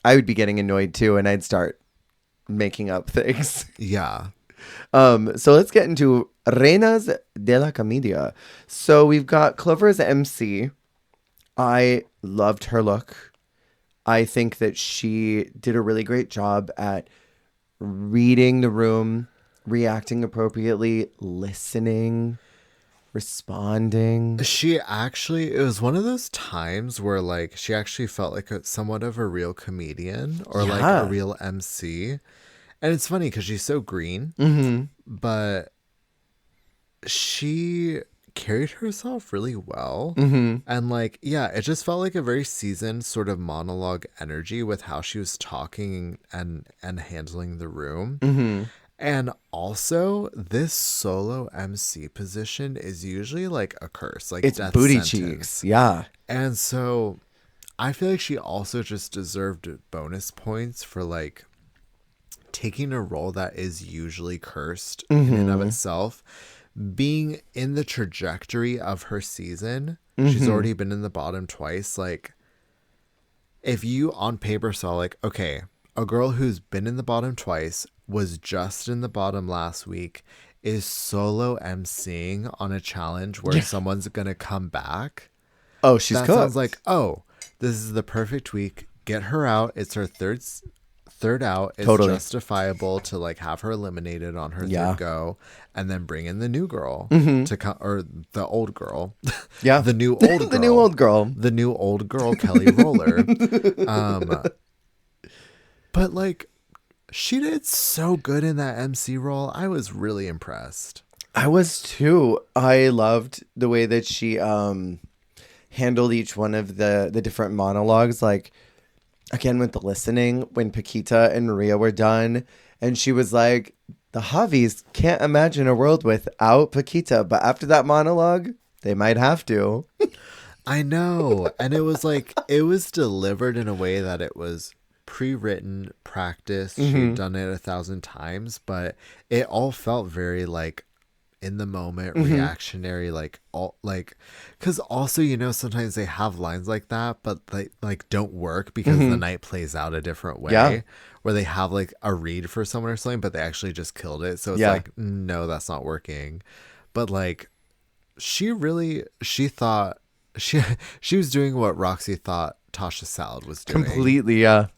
I would be getting annoyed too, and I'd start making up things. Yeah. So let's get into Reinas de la Comedia. So we've got Clover as MC. I loved her look. I think that she did a really great job at reading the room, reacting appropriately, listening, responding. It was one of those times where like she actually felt like somewhat of a real comedian or like a real MC. And it's funny because she's so green, but she carried herself really well. And like, yeah, it just felt like a very seasoned sort of monologue energy with how she was talking and handling the room. And also, this solo MC position is usually like a curse, like it's death booty sentence. cheeks. Yeah. And so I feel like she also just deserved bonus points for like taking a role that is usually cursed in and of itself, being in the trajectory of her season. She's already been in the bottom twice. Like, if you on paper saw like, okay, a girl who's been in the bottom twice, was just in the bottom last week, is solo emceeing on a challenge where someone's gonna come back. Oh, she's that cooked. Sounds like, oh, this is the perfect week. Get her out. It's her third out. It's justifiable to like have her eliminated on her third go, and then bring in the new girl to come, or the old girl. Yeah, the new old girl. The new old girl. The new old girl, Kelly Roller. But like, she did so good in that MC role. I was really impressed. I was too. I loved the way that she handled each one of the different monologues. Like, again, with the listening, when Paquita and Rhea were done, and she was like, the Javis can't imagine a world without Paquita, but after that monologue, they might have to. I know. And it was like, it was delivered in a way that it was pre-written, practiced. She'd done it 1,000 times, but it all felt very like in the moment, reactionary, like all like, because also, you know, sometimes they have lines like that, but they like don't work because the night plays out a different way, where they have like a read for someone or something, but they actually just killed it. So it's like, no, that's not working. But like, she thought she was doing what Roxy thought Tasha Salad was doing. Completely, yeah.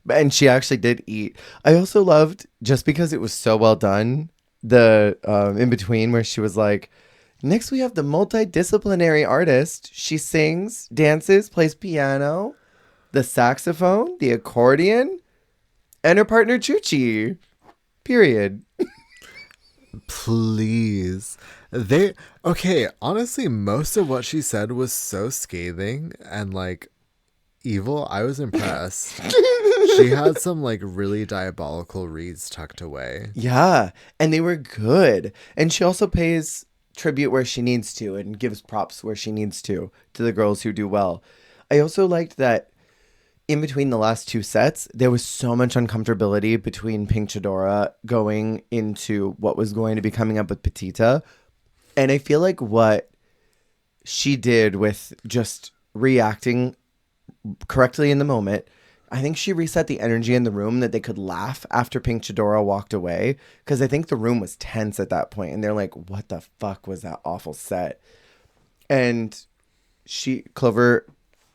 And she actually did eat. I also loved, just because it was so well done, the in between where she was like, Next, we have the multidisciplinary artist. She sings, dances, plays piano, the saxophone, the accordion, and her partner Chuchi. Period. Please. Honestly, most of what she said was so scathing and like evil. I was impressed. She had some like really diabolical reads tucked away. Yeah, and they were good. And she also pays tribute where she needs to and gives props where she needs to the girls who do well. I also liked that in between the last two sets, there was so much uncomfortability between Pink Chidora going into what was going to be coming up with Petita. And I feel like what she did with just reacting correctly in the moment, I think she reset the energy in the room that they could laugh after Pink Chidora walked away. Because I think the room was tense at that point. And they're like, what the fuck was that awful set? And Clover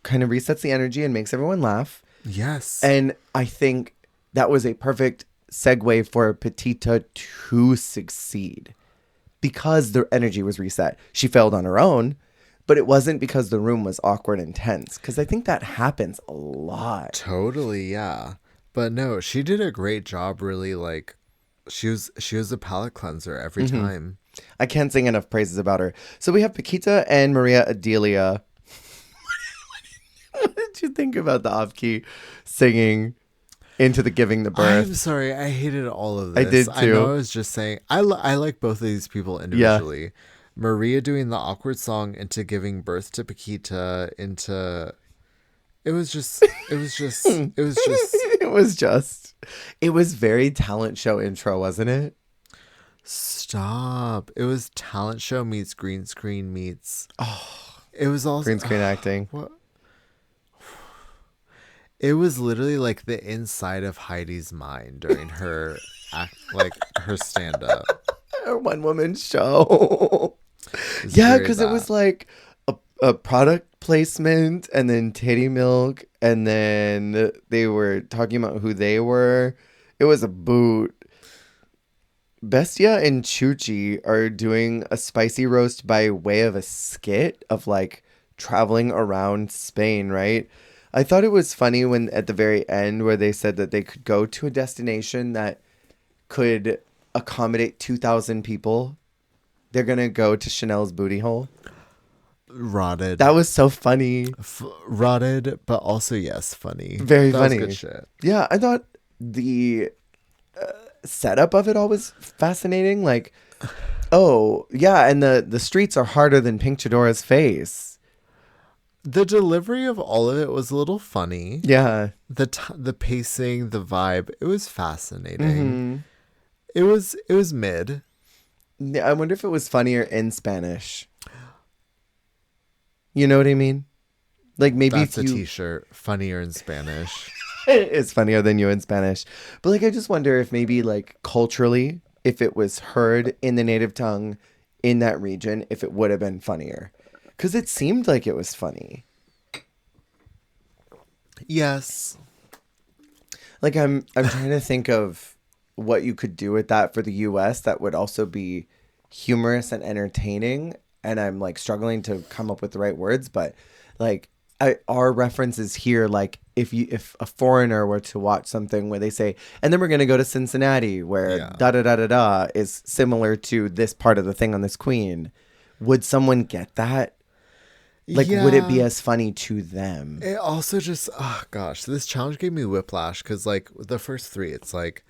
kind of resets the energy and makes everyone laugh. Yes. And I think that was a perfect segue for Petita to succeed because the energy was reset. She failed on her own, but it wasn't because the room was awkward and tense, because I think that happens a lot. Totally, yeah. But no, she did a great job, really. Like, she was a palate cleanser every time. I can't sing enough praises about her. So we have Paquita and Maria Adelia. What did you think about the off-key singing into the giving the birth? I'm sorry, I hated all of this. I did too. I know I was just saying, I like both of these people individually. Yeah. Maria doing the awkward song into giving birth to Paquita into... It was very talent show intro, wasn't it? Stop. It was talent show meets green screen meets... Oh, it was also... Green screen acting. What? It was literally like the inside of Heidi's mind during her her stand-up. Her one-woman show. Yeah, because it was like a product placement and then titty milk, and then they were talking about who they were. It was a boot. Bestia and Chuchi are doing a spicy roast by way of a skit of like traveling around Spain, right? I thought it was funny when at the very end where they said that they could go to a destination that could accommodate 2,000 people. They're going to go to Chanel's booty hole. Rotted. That was so funny. Rotted, but also, yes, funny. Very funny. That was good shit. Yeah, I thought the setup of it all was fascinating. Like, oh, yeah, and the streets are harder than Pink Chidora's face. The delivery of all of it was a little funny. Yeah. The pacing, the vibe, it was fascinating. It was mid. Yeah, I wonder if it was funnier in Spanish. You know what I mean? Like maybe that's a t-shirt. Funnier in Spanish. It's funnier than you in Spanish. But like I just wonder if maybe like culturally, if it was heard in the native tongue in that region, if it would have been funnier. Because it seemed like it was funny. Yes. Like I'm trying to think of what you could do with that for the US that would also be humorous and entertaining. And I'm like struggling to come up with the right words. But like our references here, like if a foreigner were to watch something where they say, and then we're going to go to Cincinnati where da da da da da is similar to this part of the thing on this queen. Would someone get that? Like, would it be as funny to them? It also just, oh gosh, this challenge gave me whiplash because, like, the first three, it's like,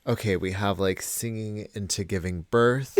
okay, we have, like, singing into giving birth.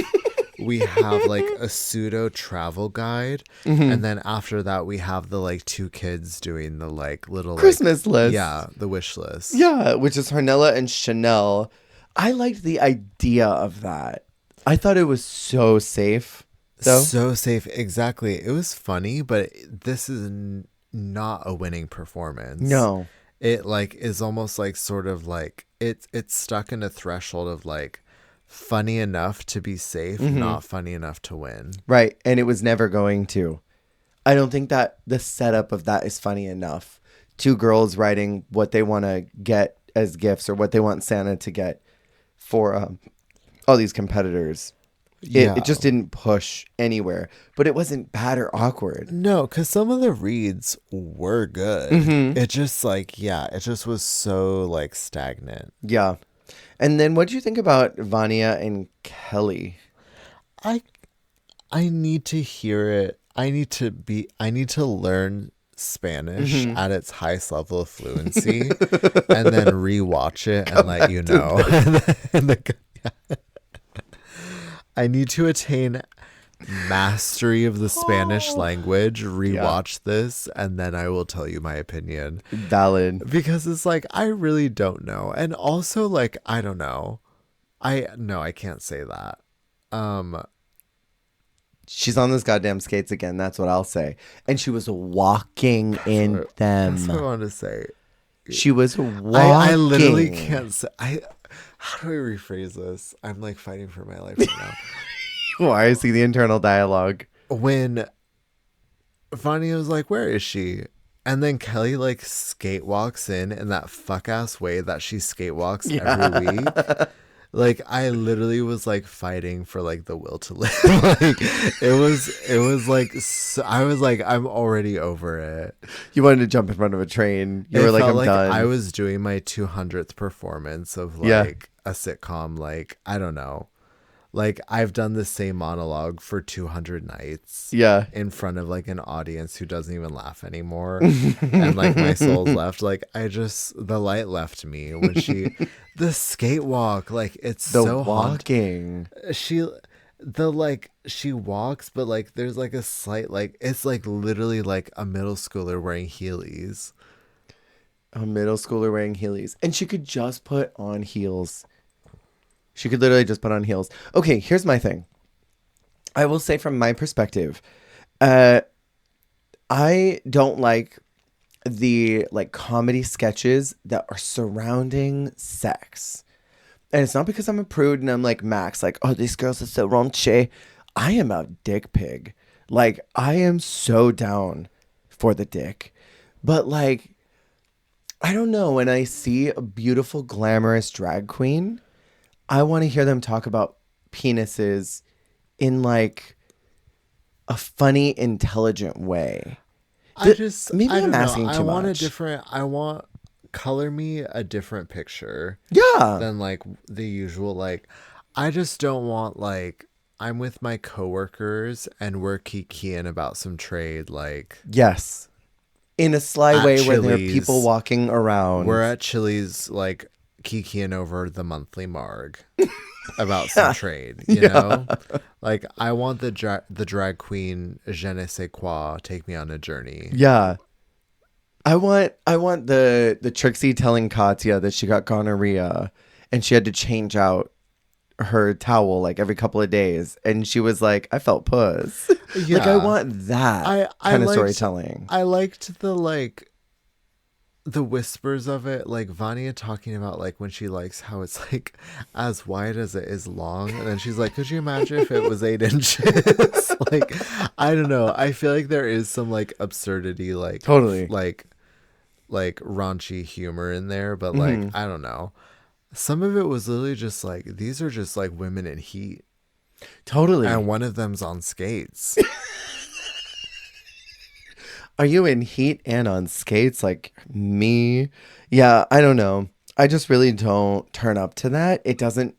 We have, like, a pseudo travel guide. And then after that, we have the, like, two kids doing the, like, little Christmas list. Yeah, the wish list. Yeah, which is Harnella and Chanel. I liked the idea of that. I thought it was so safe. So safe, exactly. It was funny, but this is not a winning performance. No, it like is almost like sort of like it's stuck in a threshold of like funny enough to be safe, not funny enough to win. Right, and it was never going to. I don't think that the setup of that is funny enough. Two girls writing what they want to get as gifts or what they want Santa to get for all these competitors. It just didn't push anywhere, but it wasn't bad or awkward. No, because some of the reads were good. Mm-hmm. It just like, it just was so like stagnant. Yeah. And then what do you think about Vanya and Kelly? I need to hear it. I need to learn Spanish at its highest level of fluency and then rewatch it and let you know. I need to attain mastery of the Spanish language, rewatch this, and then I will tell you my opinion. Valid. Because it's like, I really don't know. And also, like, I don't know. I can't say that. She's on those goddamn skates again. That's what I'll say. And she was walking in them. That's what I want to say. She was walking. I literally can't say. How do I rephrase this? I'm like fighting for my life right now. Why? I see the internal dialogue. When Vanya was like, "Where is she?" And then Kelly like skate walks in that fuck ass way that she skate walks every week. Like, I literally was like fighting for like the will to live. Like, it was like, so, I was like, I'm already over it. You wanted to jump in front of a train. You were like, I'm done. I was doing my 200th performance of like a sitcom. Like, I don't know. Like, I've done the same monologue for 200 nights. Yeah. In front of like an audience who doesn't even laugh anymore. And like my soul's left. Like, the light left me when the skate walk, like it's the so walking. She walks, but like there's like a slight, like it's like literally like a middle schooler wearing Heelys. A middle schooler wearing Heelys. And she could just put on heels. She could literally just put on heels. Okay, here's my thing. I will say from my perspective, I don't like the like comedy sketches that are surrounding sex. And it's not because I'm a prude and I'm like Max, like, oh, these girls are so raunchy. I am a dick pig. Like, I am so down for the dick. But like, I don't know, when I see a beautiful, glamorous drag queen, I want to hear them talk about penises in like a funny, intelligent way. Maybe I'm asking too much. I want color me a different picture. Yeah. Than like the usual. Like, I just don't want like I'm with my coworkers and we're kikiing about some trade. Like, yes, in a sly way Chili's, where there are people walking around. We're at Chili's, like kikiing over the monthly marg about some trade, you know? Like, I want the drag queen je ne sais quoi take me on a journey. Yeah. I want the Trixie telling Katya that she got gonorrhea and she had to change out her towel like every couple of days, and she was like, I felt puss. Yeah. Like, I want that kind of storytelling. I liked the whispers of it, like Vanya talking about like when she likes how it's like as wide as it is long, and then she's like, could you imagine if it was 8 inches? Like, I don't know, I feel like there is some like absurdity, like totally like raunchy humor in there, but like I don't know, some of it was literally just like, these are just like women in heat, totally, and one of them's on skates. Are you in heat and on skates like me? Yeah, I don't know. I just really don't turn up to that. It doesn't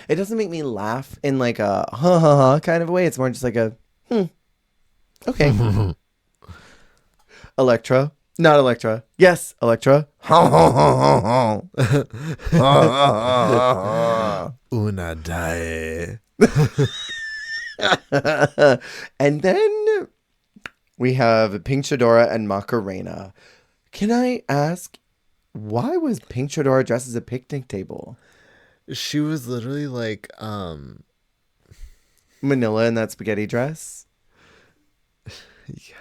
make me laugh in like a ha ha ha kind of way. It's more just like a okay. Electra. Not Electra. Yes, Electra. Una die. And then we have Pink Chadora and Macarena. Can I ask, why was Pink Chadora dressed as a picnic table? She was literally like Manila in that spaghetti dress. Yeah.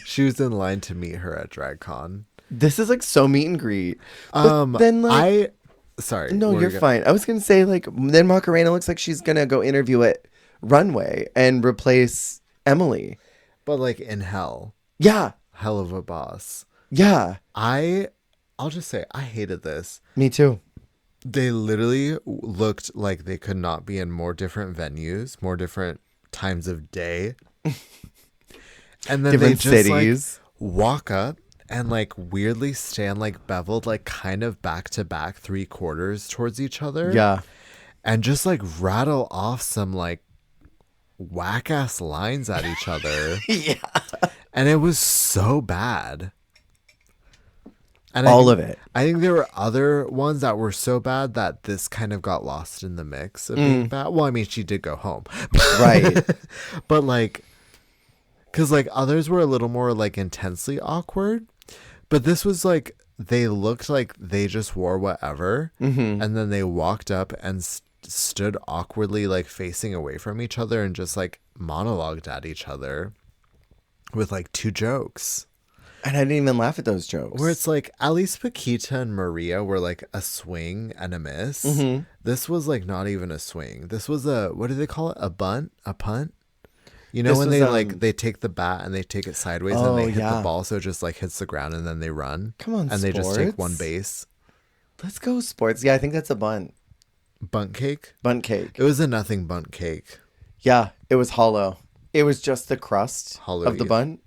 She was in line to meet her at DragCon. This is like so meet and greet. But then like, sorry. No, you're fine. I was gonna say like, then Macarena looks like she's gonna go interview at Runway and replace Emily. But like in hell. Yeah. Hell of a boss. Yeah. I'll just say, I hated this. Me too. They literally looked like they could not be in more different venues, more different times of day. And then Different they just cities. like walk up and like weirdly stand like beveled, like kind of back to back 3/4 towards each other. Yeah. And just like rattle off some like whack ass lines at each other. Yeah. And it was so bad. And All of it. I think there were other ones that were so bad that this kind of got lost in the mix of being bad. Well, I mean, she did go home. Right. But like, because like others were a little more like intensely awkward. But this was like, they looked like they just wore whatever. And then they walked up and stood awkwardly like facing away from each other and just like monologued at each other with like 2 jokes. And I didn't even laugh at those jokes. Where it's like, at least Paquita and Maria were like a swing and a miss. This was like not even a swing. This was a, what do they call it? A bunt? A punt? You know, This when was, they like, they take the bat and they take it sideways and they hit yeah. the ball so it just like hits the ground and then they run. Come on, and they just take sports. 1 base. Let's go sports. Yeah, I think that's a bunt. Bunt cake? Bunt cake. It was a nothing bunt cake. Yeah, it was hollow. It was just the crust Hollow of the Eve. bunt.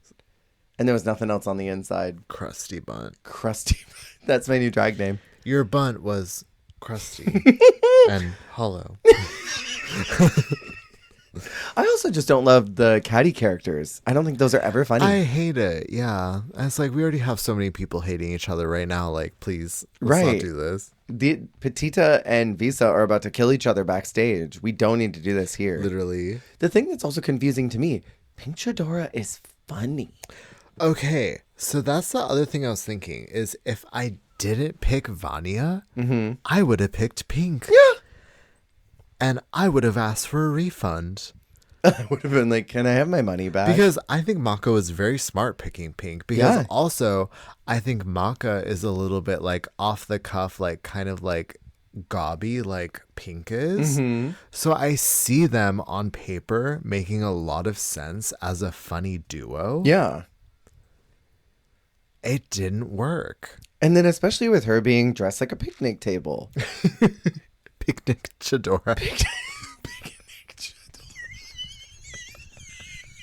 And there was nothing else on the inside. Crusty bunt. Crusty. That's my new drag name. Your bunt was crusty and hollow. I also just don't love the catty characters. I don't think those are ever funny. I hate it. Yeah. It's like we already have so many people hating each other right now. Like, please, let's not do this. The Petita and Visa are about to kill each other backstage. We don't need to do this here. Literally. The thing that's also confusing to me, Pink Chadora is funny. Okay. So that's the other thing I was thinking is if I didn't pick Vanya, I would have picked Pink. Yeah. And I would have asked for a refund. I would have been like, can I have my money back? Because I think Maka was very smart picking Pink. Because also, I think Maka is a little bit like off the cuff, like kind of like gobby like Pink is. So I see them on paper making a lot of sense as a funny duo. Yeah. It didn't work. And then especially with her being dressed like a picnic table. Picnic Chadora.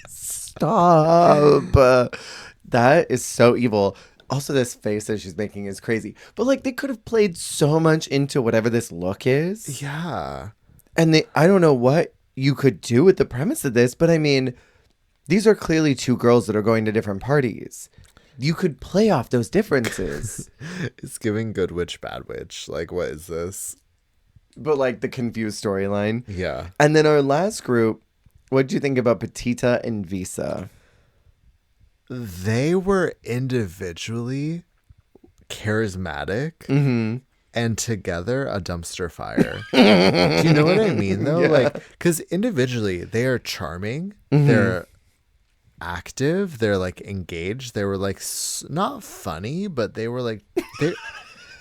Stop. That is so evil. Also, this face that she's making is crazy. But like, they could have played so much into whatever this look is. Yeah. And I don't know what you could do with the premise of this, but I mean, these are clearly 2 girls that are going to different parties. You could play off those differences. It's giving good witch, bad witch. Like, what is this? But like the confused storyline. Yeah. And then our last group, what did you think about Petita and Visa? They were individually charismatic and together a dumpster fire. Do you know what I mean, though? Yeah. Like, because individually they are charming. They're active. They're like engaged. They were like not funny, but they were like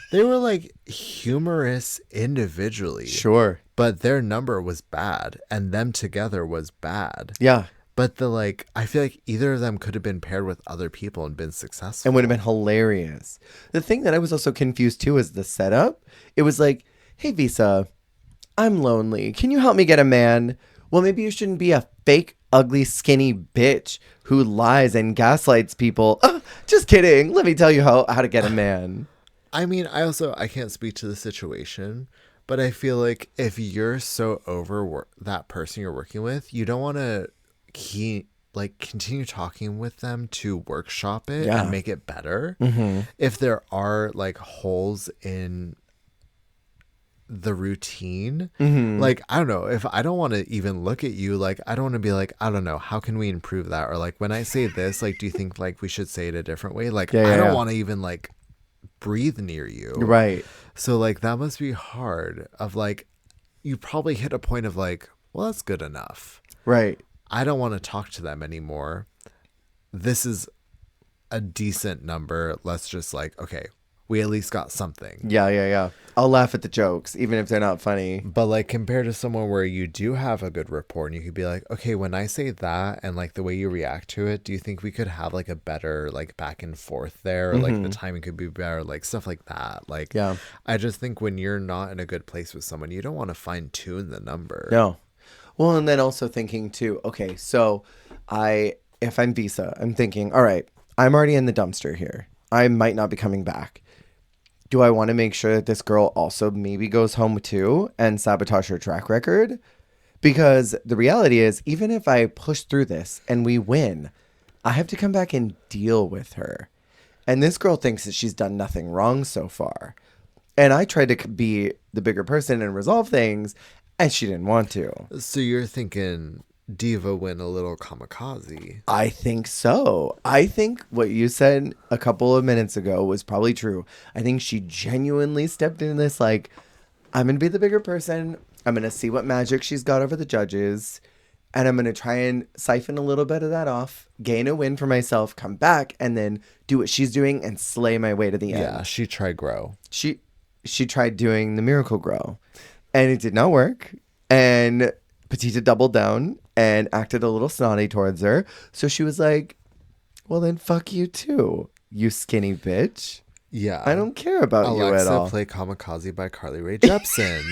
they were like humorous individually. Sure. But their number was bad and them together was bad. Yeah. But I feel like either of them could have been paired with other people and been successful. And would have been hilarious. The thing that I was also confused too is the setup. It was like, hey, Visa, I'm lonely. Can you help me get a man? Well, maybe you shouldn't be a fake, ugly, skinny bitch who lies and gaslights people. Just kidding. Let me tell you how to get a man. I mean, I can't speak to the situation, but I feel like if you're so over that person you're working with, you don't want to continue talking with them to workshop it and make it better. If there are like holes in the routine, like, I don't know, if I don't want to even look at you, like, I don't want to be like, I don't know, how can we improve that? Or like, when I say this, like, do you think like we should say it a different way? Like, I don't want to even like breathe near you. Right. So like, that must be hard of like, you probably hit a point of like, well, that's good enough. Right. I don't want to talk to them anymore. This is a decent number. Let's just like, okay, we at least got something. Yeah. I'll laugh at the jokes, even if they're not funny. But like compared to someone where you do have a good rapport and you could be like, okay, when I say that and like the way you react to it, do you think we could have like a better like back and forth there? Or like the timing could be better, like stuff like that. Like, Yeah. I just think when you're not in a good place with someone, you don't want to fine tune the number. No. Well, and then also thinking too, okay, so if I'm Visa, I'm thinking, all right, I'm already in the dumpster here. I might not be coming back. Do I want to make sure that this girl also maybe goes home too and sabotage her track record? Because the reality is, even if I push through this and we win, I have to come back and deal with her. And this girl thinks that she's done nothing wrong so far. And I tried to be the bigger person and resolve things, and she didn't want to. So you're thinking Diva went a little kamikaze. I think so. I think what you said a couple of minutes ago was probably true. I think she genuinely stepped in this like, I'm going to be the bigger person. I'm going to see what magic she's got over the judges. And I'm going to try and siphon a little bit of that off, gain a win for myself, come back, and then do what she's doing and slay my way to the end. Yeah, she tried grow. She tried doing the miracle grow. And it did not work. And Petita doubled down and acted a little snotty towards her. So she was like, well, then fuck you too, you skinny bitch. Yeah. I don't care about you at all. Alexa, play Kamikaze by Carly Rae Jepsen.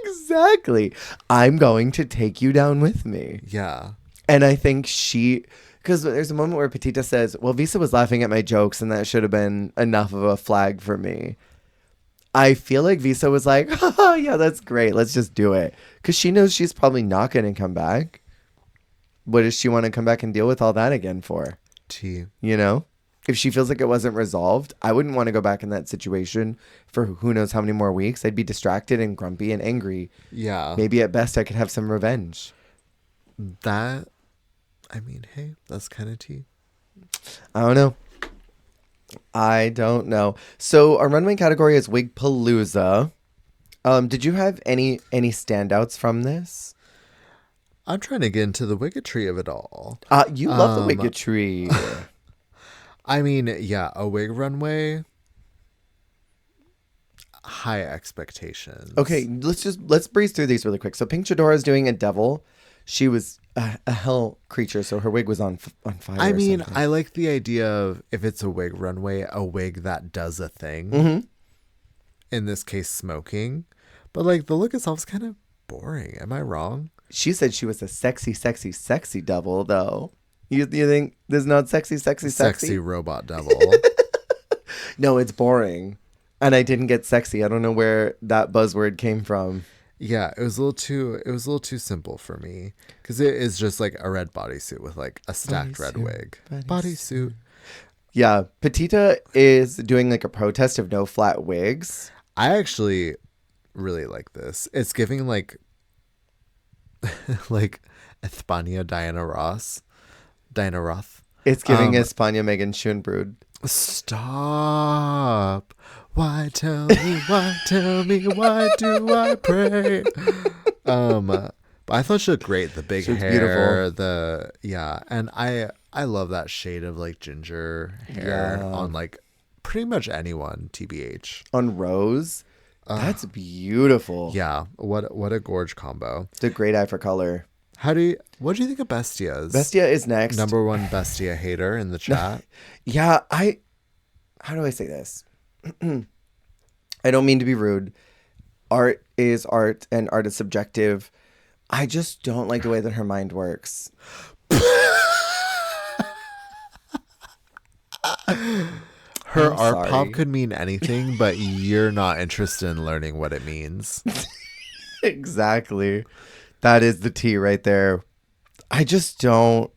Exactly. I'm going to take you down with me. Yeah. And I think because there's a moment where Petita says, well, Visa was laughing at my jokes and that should have been enough of a flag for me. I feel like Visa was like, oh, yeah, that's great. Let's just do it. Because she knows she's probably not going to come back. What does she want to come back and deal with all that again for? You know? If she feels like it wasn't resolved, I wouldn't want to go back in that situation for who knows how many more weeks. I'd be distracted and grumpy and angry. Yeah. Maybe at best I could have some revenge. Hey, that's kind of tea. I don't know. So our runway category is Wigpalooza. Did you have any standouts from this? I'm trying to get into the wiggetry of it all. You love the wiggetry. A wig runway. High expectations. Okay, let's breeze through these really quick. So Pink Chadora is doing a devil. She was a hell creature, so her wig was on fire. I like the idea of if it's a wig runway, a wig that does a thing. Mm-hmm. In this case, smoking. But like the look itself is kind of boring. Am I wrong? She said she was a sexy, sexy, sexy devil, though. You think there's not sexy? Sexy robot devil. No, it's boring. And I didn't get sexy. I don't know where that buzzword came from. Yeah, it was a little too simple for me because it is just like a red bodysuit with like a stacked red wig. Bodysuit. Yeah, Petita is doing like a protest of no flat wigs. I actually really like this. It's giving like like España Diana Roth. It's giving España Megan Schoenbrod. Stop. Why tell me, why do I pray? But I thought she looked great. The big hair, beautiful. And I love that shade of like ginger hair on like pretty much anyone, TBH. On Rose? That's beautiful. Yeah. What a gorge combo. It's a great eye for color. What do you think of Bestia's? Bestia is next. Number one Bestia hater in the chat. Yeah, how do I say this? I don't mean to be rude. Art is art and art is subjective. I just don't like the way that her mind works. Her art pop could mean anything, but you're not interested in learning what it means. Exactly. That is the tea right there. I just don't.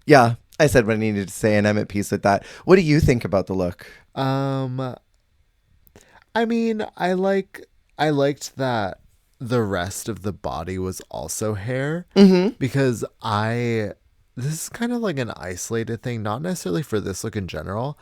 Yeah, I said what I needed to say, and I'm at peace with that. What do you think about the look? I liked that the rest of the body was also hair, because this is kind of like an isolated thing, not necessarily for this look in general.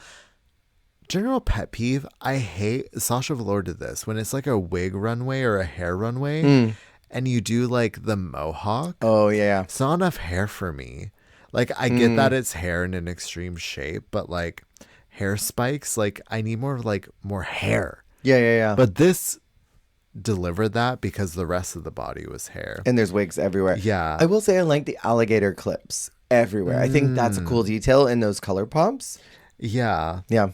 General pet peeve, I hate, Sasha Velour did this, when it's like a wig runway or a hair runway, and you do like the mohawk. Oh, yeah. It's not enough hair for me. Like, I get that it's hair in an extreme shape, but like, hair spikes. Like, I need more hair. Yeah. But this delivered that because the rest of the body was hair. And there's wigs everywhere. Yeah. I will say I like the alligator clips everywhere. I think that's a cool detail in those color pops. Yeah. Yeah.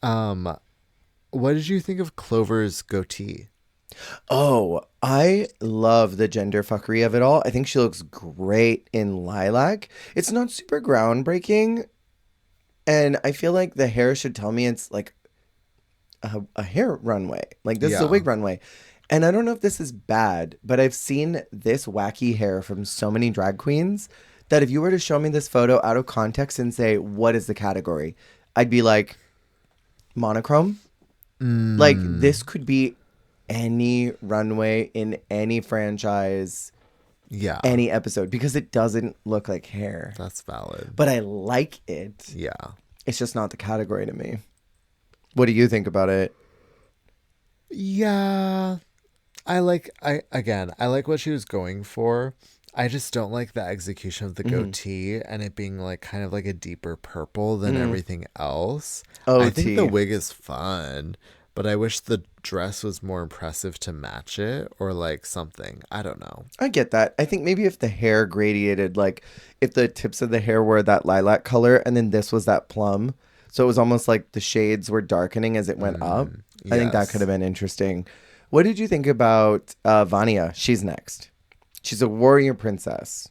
What did you think of Clover's goatee? Oh, I love the gender fuckery of it all. I think she looks great in lilac. It's not super groundbreaking. And I feel like the hair should tell me it's like a hair runway. Like, this is a wig runway. And I don't know if this is bad, but I've seen this wacky hair from so many drag queens that if you were to show me this photo out of context and say, what is the category? I'd be like, monochrome. Like, this could be any runway in any franchise, any episode, because it doesn't look like hair. That's valid. But I like it. Yeah. It's just not the category to me. What do you think about it? Yeah. I like what she was going for. I just don't like the execution of the goatee and it being like kind of like a deeper purple than everything else. I think the wig is fun, but I wish the dress was more impressive to match it or like something. I don't know. I get that. I think maybe if the hair gradiated, like if the tips of the hair were that lilac color and then this was that plum, so it was almost like the shades were darkening as it went up. I think that could have been interesting. What did you think about Vania? She's next. She's a warrior princess.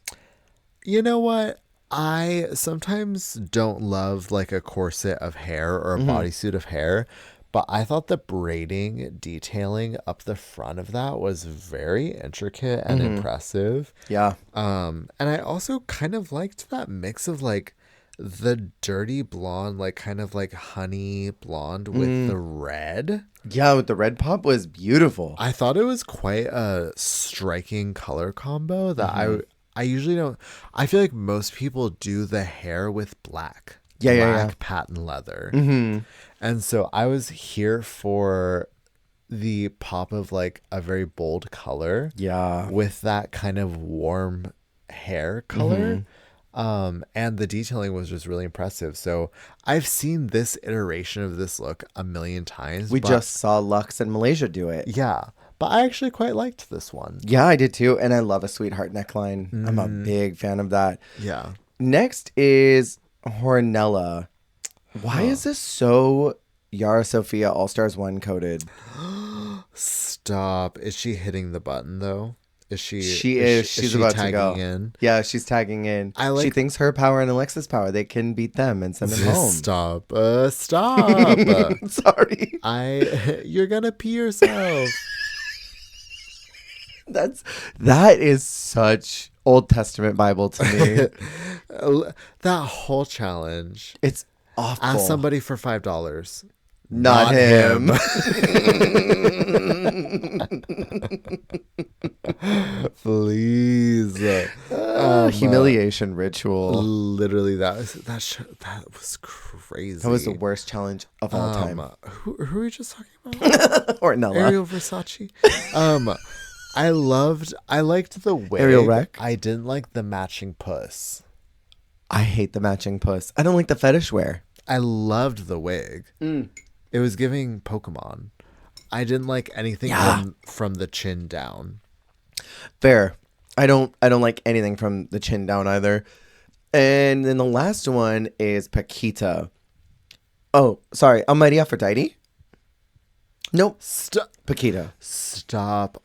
You know what? I sometimes don't love like a corset of hair or a bodysuit of hair, but I thought the braiding detailing up the front of that was very intricate and impressive. Yeah. And I also kind of liked that mix of like the dirty blonde, like kind of like honey blonde with the red. Yeah, with the red pop was beautiful. I thought it was quite a striking color combo that I usually don't. I feel like most people do the hair with black. Black patent leather. And so I was here for the pop of like a very bold color. Yeah. With that kind of warm hair color. And the detailing was just really impressive. So I've seen this iteration of this look a million times. We just saw Lux and Malaysia do it. Yeah. But I actually quite liked this one. Yeah, I did too. And I love a sweetheart neckline. I'm a big fan of that. Yeah. Next is Hornella. Why is this so Yara Sofia All Stars 1 coded? Stop. Is she hitting the button though? She's about to go in? Yeah, she's tagging in. She thinks her power and Alexa's power, they can beat them and send them home. Stop. Sorry. You're gonna pee yourself. That is such Old Testament Bible to me. That whole challenge. It's awful. Ask somebody for $5. Not him. Please. Humiliation ritual. Literally, that was crazy. That was the worst challenge of all time. Who are we just talking about? Ornella. Ariel Versace. I liked the wig. Ariel Rec. I didn't like the matching puss. I hate the matching puss. I don't like the fetish wear. I loved the wig. It was giving Pokemon. I didn't like anything from the chin down. Fair. I don't like anything from the chin down either. And then the last one is Paquita. Oh, sorry. Almighty Aphrodite? Nope. Paquita. Stop.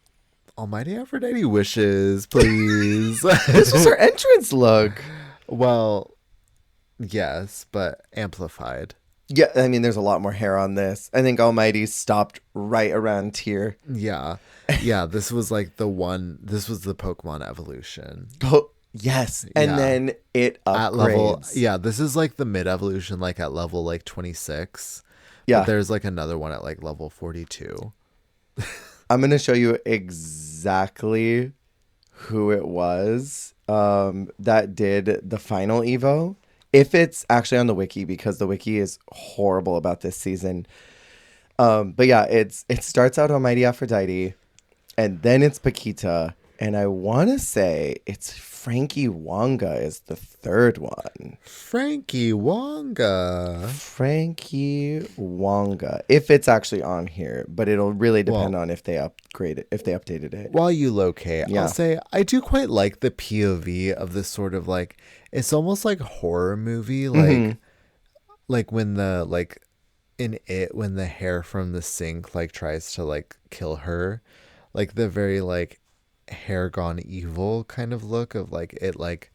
Almighty Aphrodite wishes, please. This was her entrance look. Well, yes, but amplified. Yeah, I mean, there's a lot more hair on this. I think Almighty stopped right around here. Yeah. Yeah, this was like this was the Pokemon evolution. Oh, yes. And then it upgrades. At level, this is like the mid-evolution, like at level like 26. Yeah. But there's like another one at like level 42. I'm going to show you exactly who it was that did the final Evo. If it's actually on the wiki, because the wiki is horrible about this season. But yeah, it starts out Almighty Aphrodite, and then it's Paquita, And I want to say it's Frankie Wonga is the third one. Frankie Wonga. Frankie Wonga. If it's actually on here, but it'll really depend on if they updated it. While you locate, Yeah. I'll say I do quite like the POV of this sort of like, it's almost like horror movie, like when the like in it when the hair from the sink like tries to like kill her, like the very like hair gone evil kind of look of like it like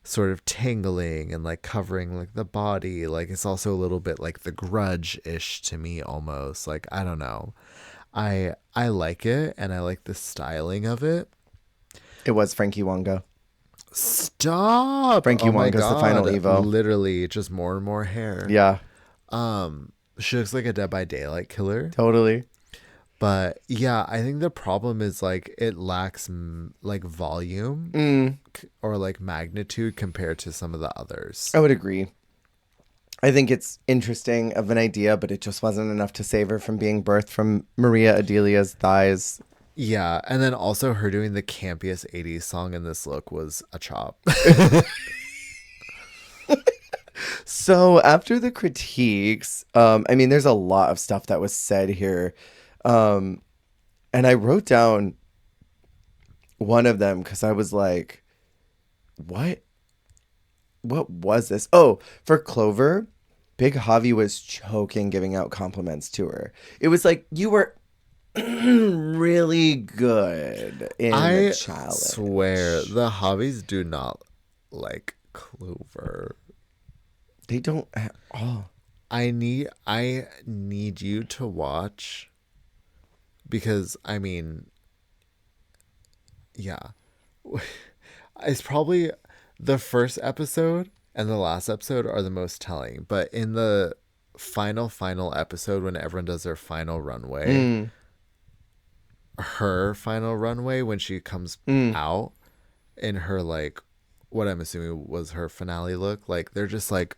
sort of tangling and like covering like the body. Like it's also a little bit like The Grudge-ish to me almost. Like I don't know. I like it and I like the styling of it. It was Frankie Wonga. Stop. Frankie Wonga's the final Evo. Literally just more and more hair. Yeah. She looks like a Dead by Daylight killer. Totally. But yeah, I think the problem is like it lacks like volume or like magnitude compared to some of the others. I would agree. I think it's interesting of an idea, but it just wasn't enough to save her from being birthed from Maria Adelia's thighs. Yeah, and then also her doing the campiest 80s song in this look was a chop. So after the critiques, I mean, there's a lot of stuff that was said here. And I wrote down one of them because I was like, what was this? Oh, for Clover, Big Javi was choking, giving out compliments to her. It was like, you were really good in the challenge. I swear, the Javis do not like Clover. They don't at all. I need you to watch, because I mean, yeah, it's probably the first episode and the last episode are the most telling, but in the final episode when everyone does their final runway, her final runway when she comes out in her like what I'm assuming was her finale look, like they're just like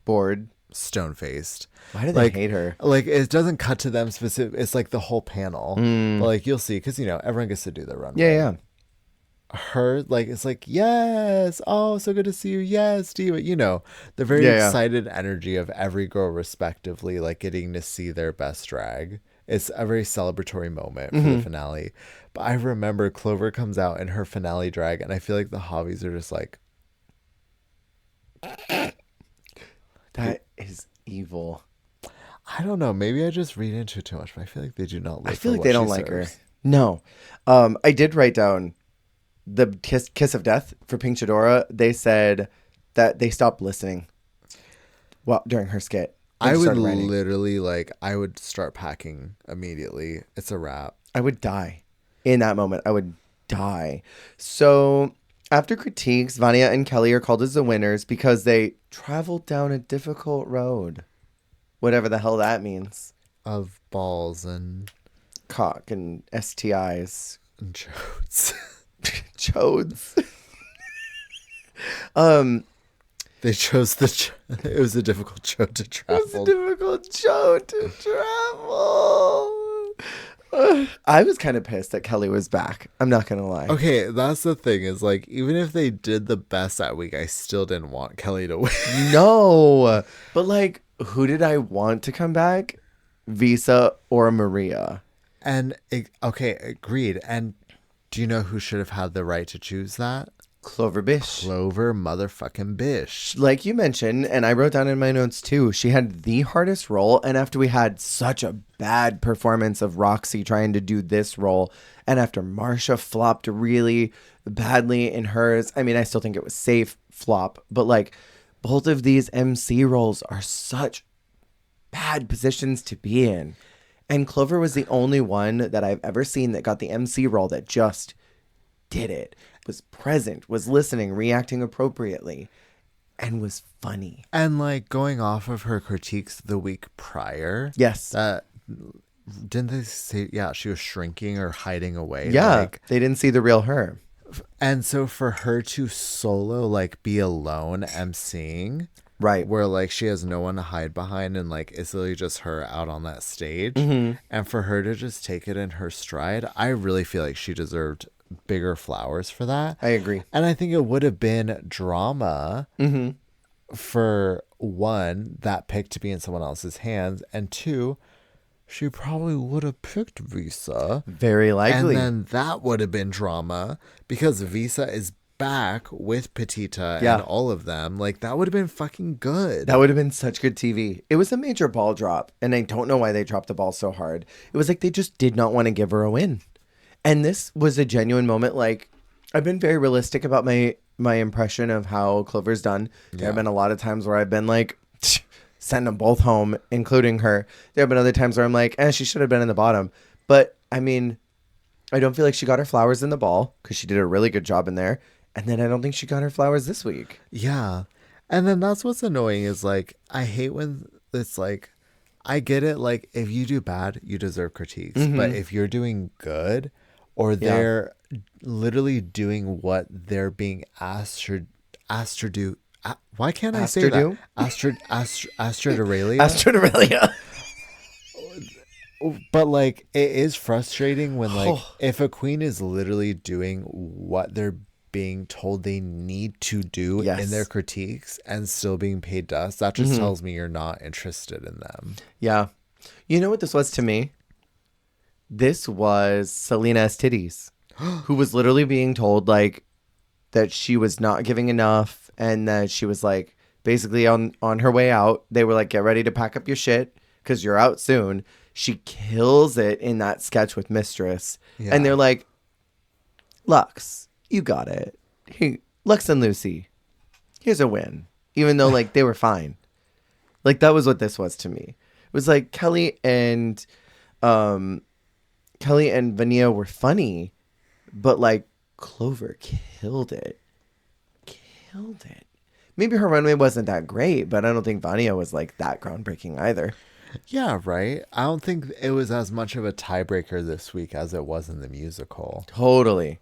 bored, stone-faced. Why do they hate her? Like it doesn't cut to them specific. It's like the whole panel. But like you'll see, because you know everyone gets to do their runway. Yeah. Her like it's like, yes, oh, so good to see you, yes, do it. You know, the very excited energy of every girl respectively, like getting to see their best drag. It's a very celebratory moment for the finale. But I remember Clover comes out in her finale drag, and I feel like the Javis are just like, that is evil. I don't know. Maybe I just read into it too much, but I feel like they do not like. I feel like they don't like her. No, I did write down the kiss of death for Pink Chadora. They said that they stopped listening. Well, during her skit, I would literally I would start packing immediately. It's a wrap. I would die in that moment. I would die. So after critiques, Vania and Kelly are called as the winners because they traveled down a difficult road. Whatever the hell that means. Of balls and cock and STIs. And chodes. Chodes. They chose it was a difficult chode to travel. It was a difficult chode to travel. I was kind of pissed that Kelly was back. I'm not going to lie. Okay, that's the thing is like, even if they did the best that week, I still didn't want Kelly to win. No. But like, who did I want to come back? Visa or Maria? And okay, agreed. And do you know who should have had the right to choose that? Clover Bish. Clover motherfucking Bish. Like you mentioned, and I wrote down in my notes too, she had the hardest role. And after we had such a bad performance of Roxy trying to do this role, and after Marsha flopped really badly in hers, I mean, I still think it was safe flop, but like both of these MC roles are such bad positions to be in. And Clover was the only one that I've ever seen that got the MC role that just did it. Was present, was listening, reacting appropriately, and was funny. And like going off of her critiques the week prior. Yes. Didn't they say, she was shrinking or hiding away? Yeah. They didn't see the real her. And so for her to solo, like be alone emceeing. Right. Where like she has no one to hide behind and like it's literally just her out on that stage. And for her to just take it in her stride, I really feel like she deserved bigger flowers for that. I agree. And I think it would have been drama for one, that pick to be in someone else's hands, and two, she probably would have picked Visa. Very likely. And then that would have been drama because Visa is back with Petita and all of them. Like, that would have been fucking good. That would have been such good TV. It was a major ball drop, and I don't know why they dropped the ball so hard. It was like they just did not want to give her a win. And this was a genuine moment. Like, I've been very realistic about my impression of how Clover's done. There have been a lot of times where I've been like, send them both home, including her. There have been other times where I'm like, she should have been in the bottom. But, I mean, I don't feel like she got her flowers in the ball because she did a really good job in there. And then I don't think she got her flowers this week. Yeah. And then that's what's annoying is, like, I hate when it's like, I get it. Like, if you do bad, you deserve critiques. But if you're doing good or they're literally doing what they're being asked to do. Why can't I say that? Astroderalia? Astroderalia. But, like, it is frustrating when, like, if a queen is literally doing what they're being told they need to do in their critiques and still being paid dust, that just tells me you're not interested in them. Yeah. You know what this was to me? This was Selena's titties, who was literally being told, like, that she was not giving enough and that she was, like, basically on her way out. They were like, get ready to pack up your shit because you're out soon. She kills it in that sketch with Mistress. Yeah. And they're like, Lux, you got it. Hey, Lux and Lucy, here's a win. Even though, like, they were fine. Like, that was what this was to me. It was like Kelly and Vania were funny, but, like, Clover killed it. Maybe her runway wasn't that great, but I don't think Vania was, like, that groundbreaking either. Yeah, right. I don't think it was as much of a tiebreaker this week as it was in the musical. Totally.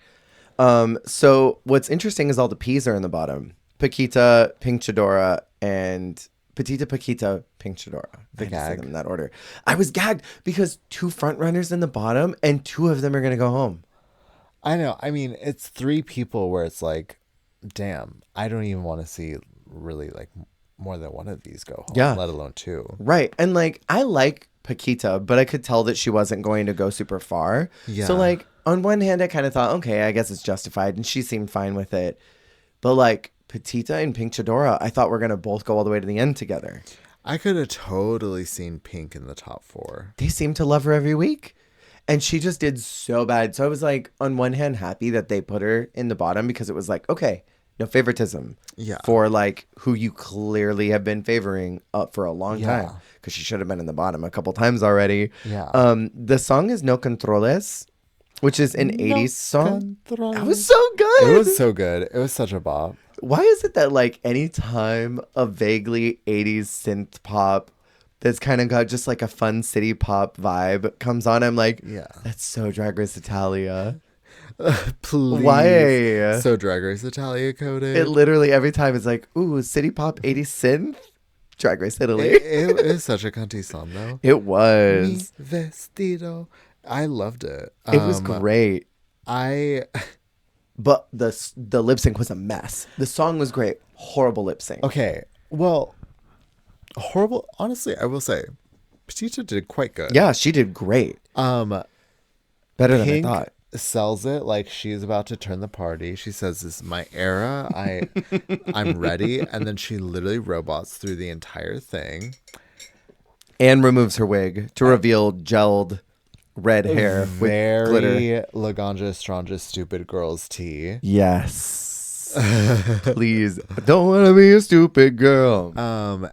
So what's interesting is all the P's are in the bottom. Paquita, Pink Chidora, and Petita, Paquita, Pink Chidora. The gag. Say them in that order. I was gagged because 2 front runners in the bottom and 2 of them are going to go home. I know. I mean, it's 3 people where it's like, damn, I don't even want to see really, like, more than one of these go home, let alone 2. Right. And, like, I like Paquita, but I could tell that she wasn't going to go super far. Yeah. So, like, on one hand, I kind of thought, okay, I guess it's justified, and she seemed fine with it. But, like, Petita and Pink Chidora, I thought were going to both go all the way to the end together. I could have totally seen Pink in the top 4. They seem to love her every week. And she just did so bad. So I was, like, on one hand, happy that they put her in the bottom because it was like, okay, no favoritism for, like, who you clearly have been favoring for a long time. Because she should have been in the bottom a couple times already. Yeah. The song is No Controles, which is an 80s song. That was so good. It was so good. It was such a bop. Why is it that, like, anytime a vaguely 80s synth pop that's kind of got just, like, a fun city pop vibe comes on, I'm like, that's so Drag Race Italia. Please. Why? So Drag Race Italia coded. It literally, every time it's like, ooh, city pop 80s synth? Drag Race Italy. It is such a cunty song, though. It was. Mi vestido. I loved it. It was great. But the lip sync was a mess. The song was great. Horrible lip sync. Okay. Well, horrible. Honestly, I will say, Petita did quite good. Yeah, she did great. Better than I thought. Sells it like she's about to turn the party. She says, "This is my era. I'm ready." And then she literally robots through the entire thing. And removes her wig to reveal gelled red hair with glitter. Very Laganja Estranja stupid girls tea. Yes. Please. I don't want to be a stupid girl.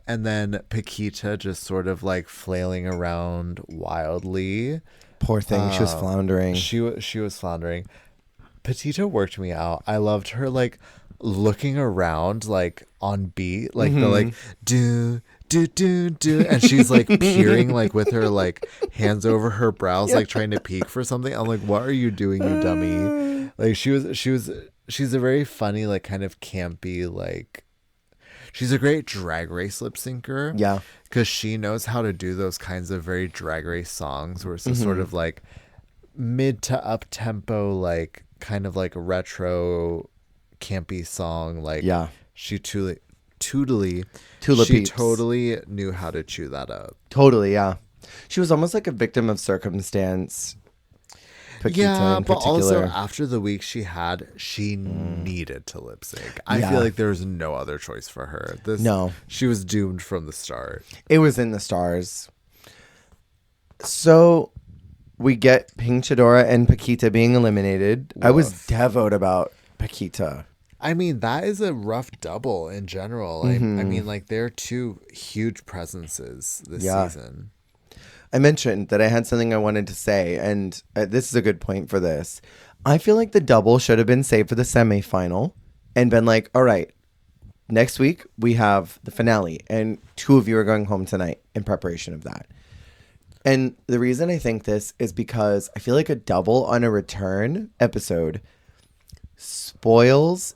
And then Paquita just sort of like flailing around wildly. Poor thing. She was floundering. She was floundering. Petita worked me out. I loved her like looking around like on beat, like the like do and she's like peering like with her like hands over her brows, like trying to peek for something. I'm like, what are you doing, you dummy? Like she's a very funny, like kind of campy, like she's a great Drag Race lip syncer. Yeah. Because she knows how to do those kinds of very Drag Race songs where it's sort of like mid to up tempo, like kind of like retro campy song. Like she totally knew how to chew that up. Totally, yeah. She was almost like a victim of circumstance. Yeah, but also after the week she had, she needed to lip sync. I feel like there was no other choice for her. She was doomed from the start. It was in the stars. So we get Pink Chidora and Paquita being eliminated. Woof. I was devout about Paquita. I mean, that is a rough double in general. I mean, like, they're two huge presences this season. I mentioned that I had something I wanted to say, and this is a good point for this. I feel like the double should have been saved for the semifinal and been like, all right, next week we have the finale, and 2 of you are going home tonight in preparation of that. And the reason I think this is because I feel like a double on a return episode spoils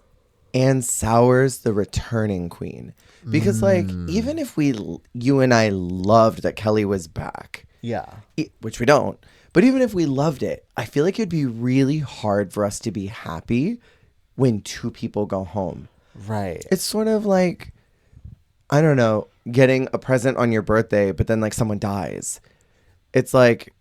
and sours the returning queen. Because, like, even if you and I loved that Kelly was back. Yeah. Which we don't. But even if we loved it, I feel like it'd be really hard for us to be happy when 2 people go home. Right. It's sort of like, I don't know, getting a present on your birthday, but then, like, someone dies. It's like,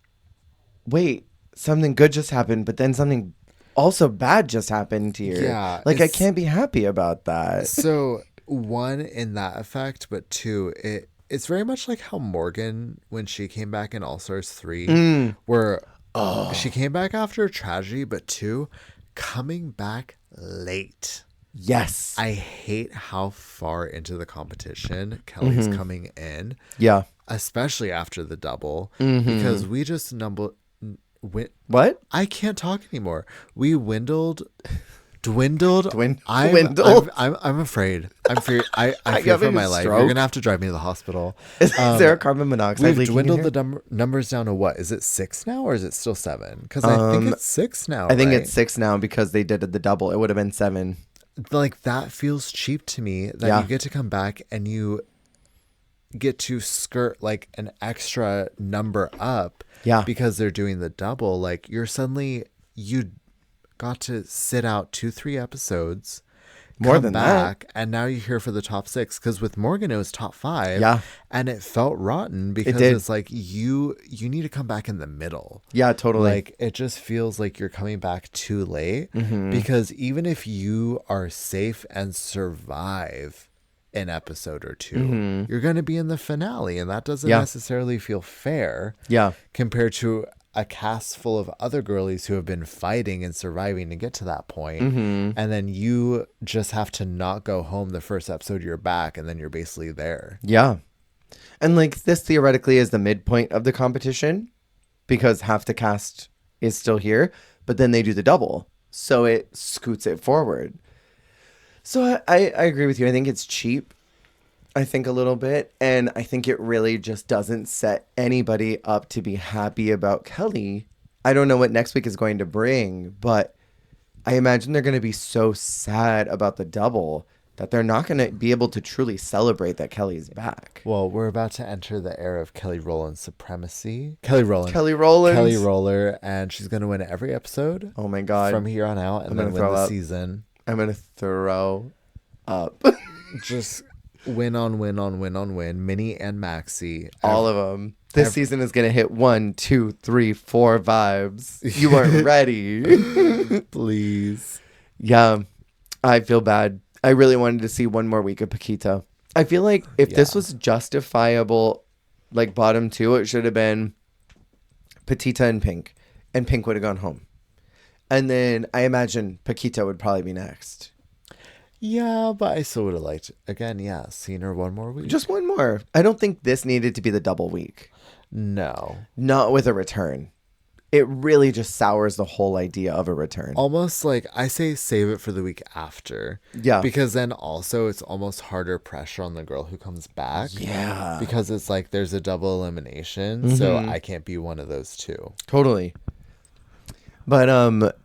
wait, something good just happened, but then something also bad just happened here. Yeah. Like, I can't be happy about that. So, 1, in that effect, but 2, it's very much like how Morgan, when she came back in All Stars 3, where she came back after a tragedy, but 2, coming back late. Yes. I hate how far into the competition Kelly's coming in. Yeah. Especially after the double. Because we just What? I can't talk anymore. We dwindled. Dwindled. I'm afraid. I'm fear. I fear for my life. Stroke? You're gonna have to drive me to the hospital. Is there a carbon monoxide? We've dwindled the numbers down to what? Is it 6 now, or is it still 7? Because I think it's 6 now. I think it's 6 now because they did the double. It would have been 7. Like, that feels cheap to me. That you get to come back and you get to skirt like an extra number up. Yeah. Because they're doing the double. Like, you got to sit out 2-3 episodes, more than that, and now you're here for the top 6. Because with Morgan it was top 5, and it felt rotten because it's like you need to come back in the middle. Yeah, totally. Like, it just feels like you're coming back too late. Because even if you are safe and survive an episode or 2, you're going to be in the finale, and that doesn't necessarily feel fair. Yeah, compared to a cast full of other girlies who have been fighting and surviving to get to that point. And then you just have to not go home the first episode you're back, and then you're basically there. Yeah. And like, this theoretically is the midpoint of the competition because half the cast is still here, but then they do the double, so it scoots it forward. So I agree with you. I think it's cheap. I think a little bit. And I think it really just doesn't set anybody up to be happy about Kelly. I don't know what next week is going to bring, but I imagine they're going to be so sad about the double that they're not going to be able to truly celebrate that Kelly's back. Well, we're about to enter the era of Kelly Rowland's supremacy. Kelly Rowland, Kelly Roller, and she's going to win every episode. Oh my God. From here on out, and then win the season. I'm going to throw up. Just win on win on win on win. Minnie and Maxie. All of them. This season is going to hit 1, 2, 3, 4 vibes. You aren't ready. Please. Yeah. I feel bad. I really wanted to see one more week of Paquita. I feel like if this was justifiable, like bottom 2, it should have been Paquita and Pink would have gone home. And then I imagine Paquita would probably be next. Yeah, but I still would have liked, again, seeing her one more week. Just one more. I don't think this needed to be the double week. No. Not with a return. It really just sours the whole idea of a return. Almost like, I say save it for the week after. Yeah. Because then also it's almost harder pressure on the girl who comes back. Yeah. Because it's like there's a double elimination. So I can't be one of those 2. Totally. But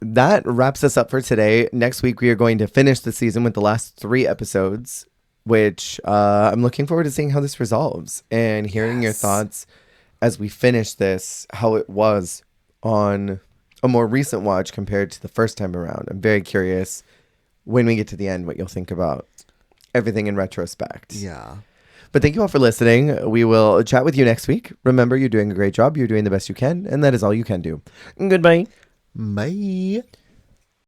that wraps us up for today. Next week, we are going to finish the season with the last 3 episodes, which I'm looking forward to seeing how this resolves and hearing your thoughts as we finish this, how it was on a more recent watch compared to the first time around. I'm very curious when we get to the end what you'll think about everything in retrospect. Yeah. But thank you all for listening. We will chat with you next week. Remember, you're doing a great job. You're doing the best you can, and that is all you can do. Goodbye. Bye.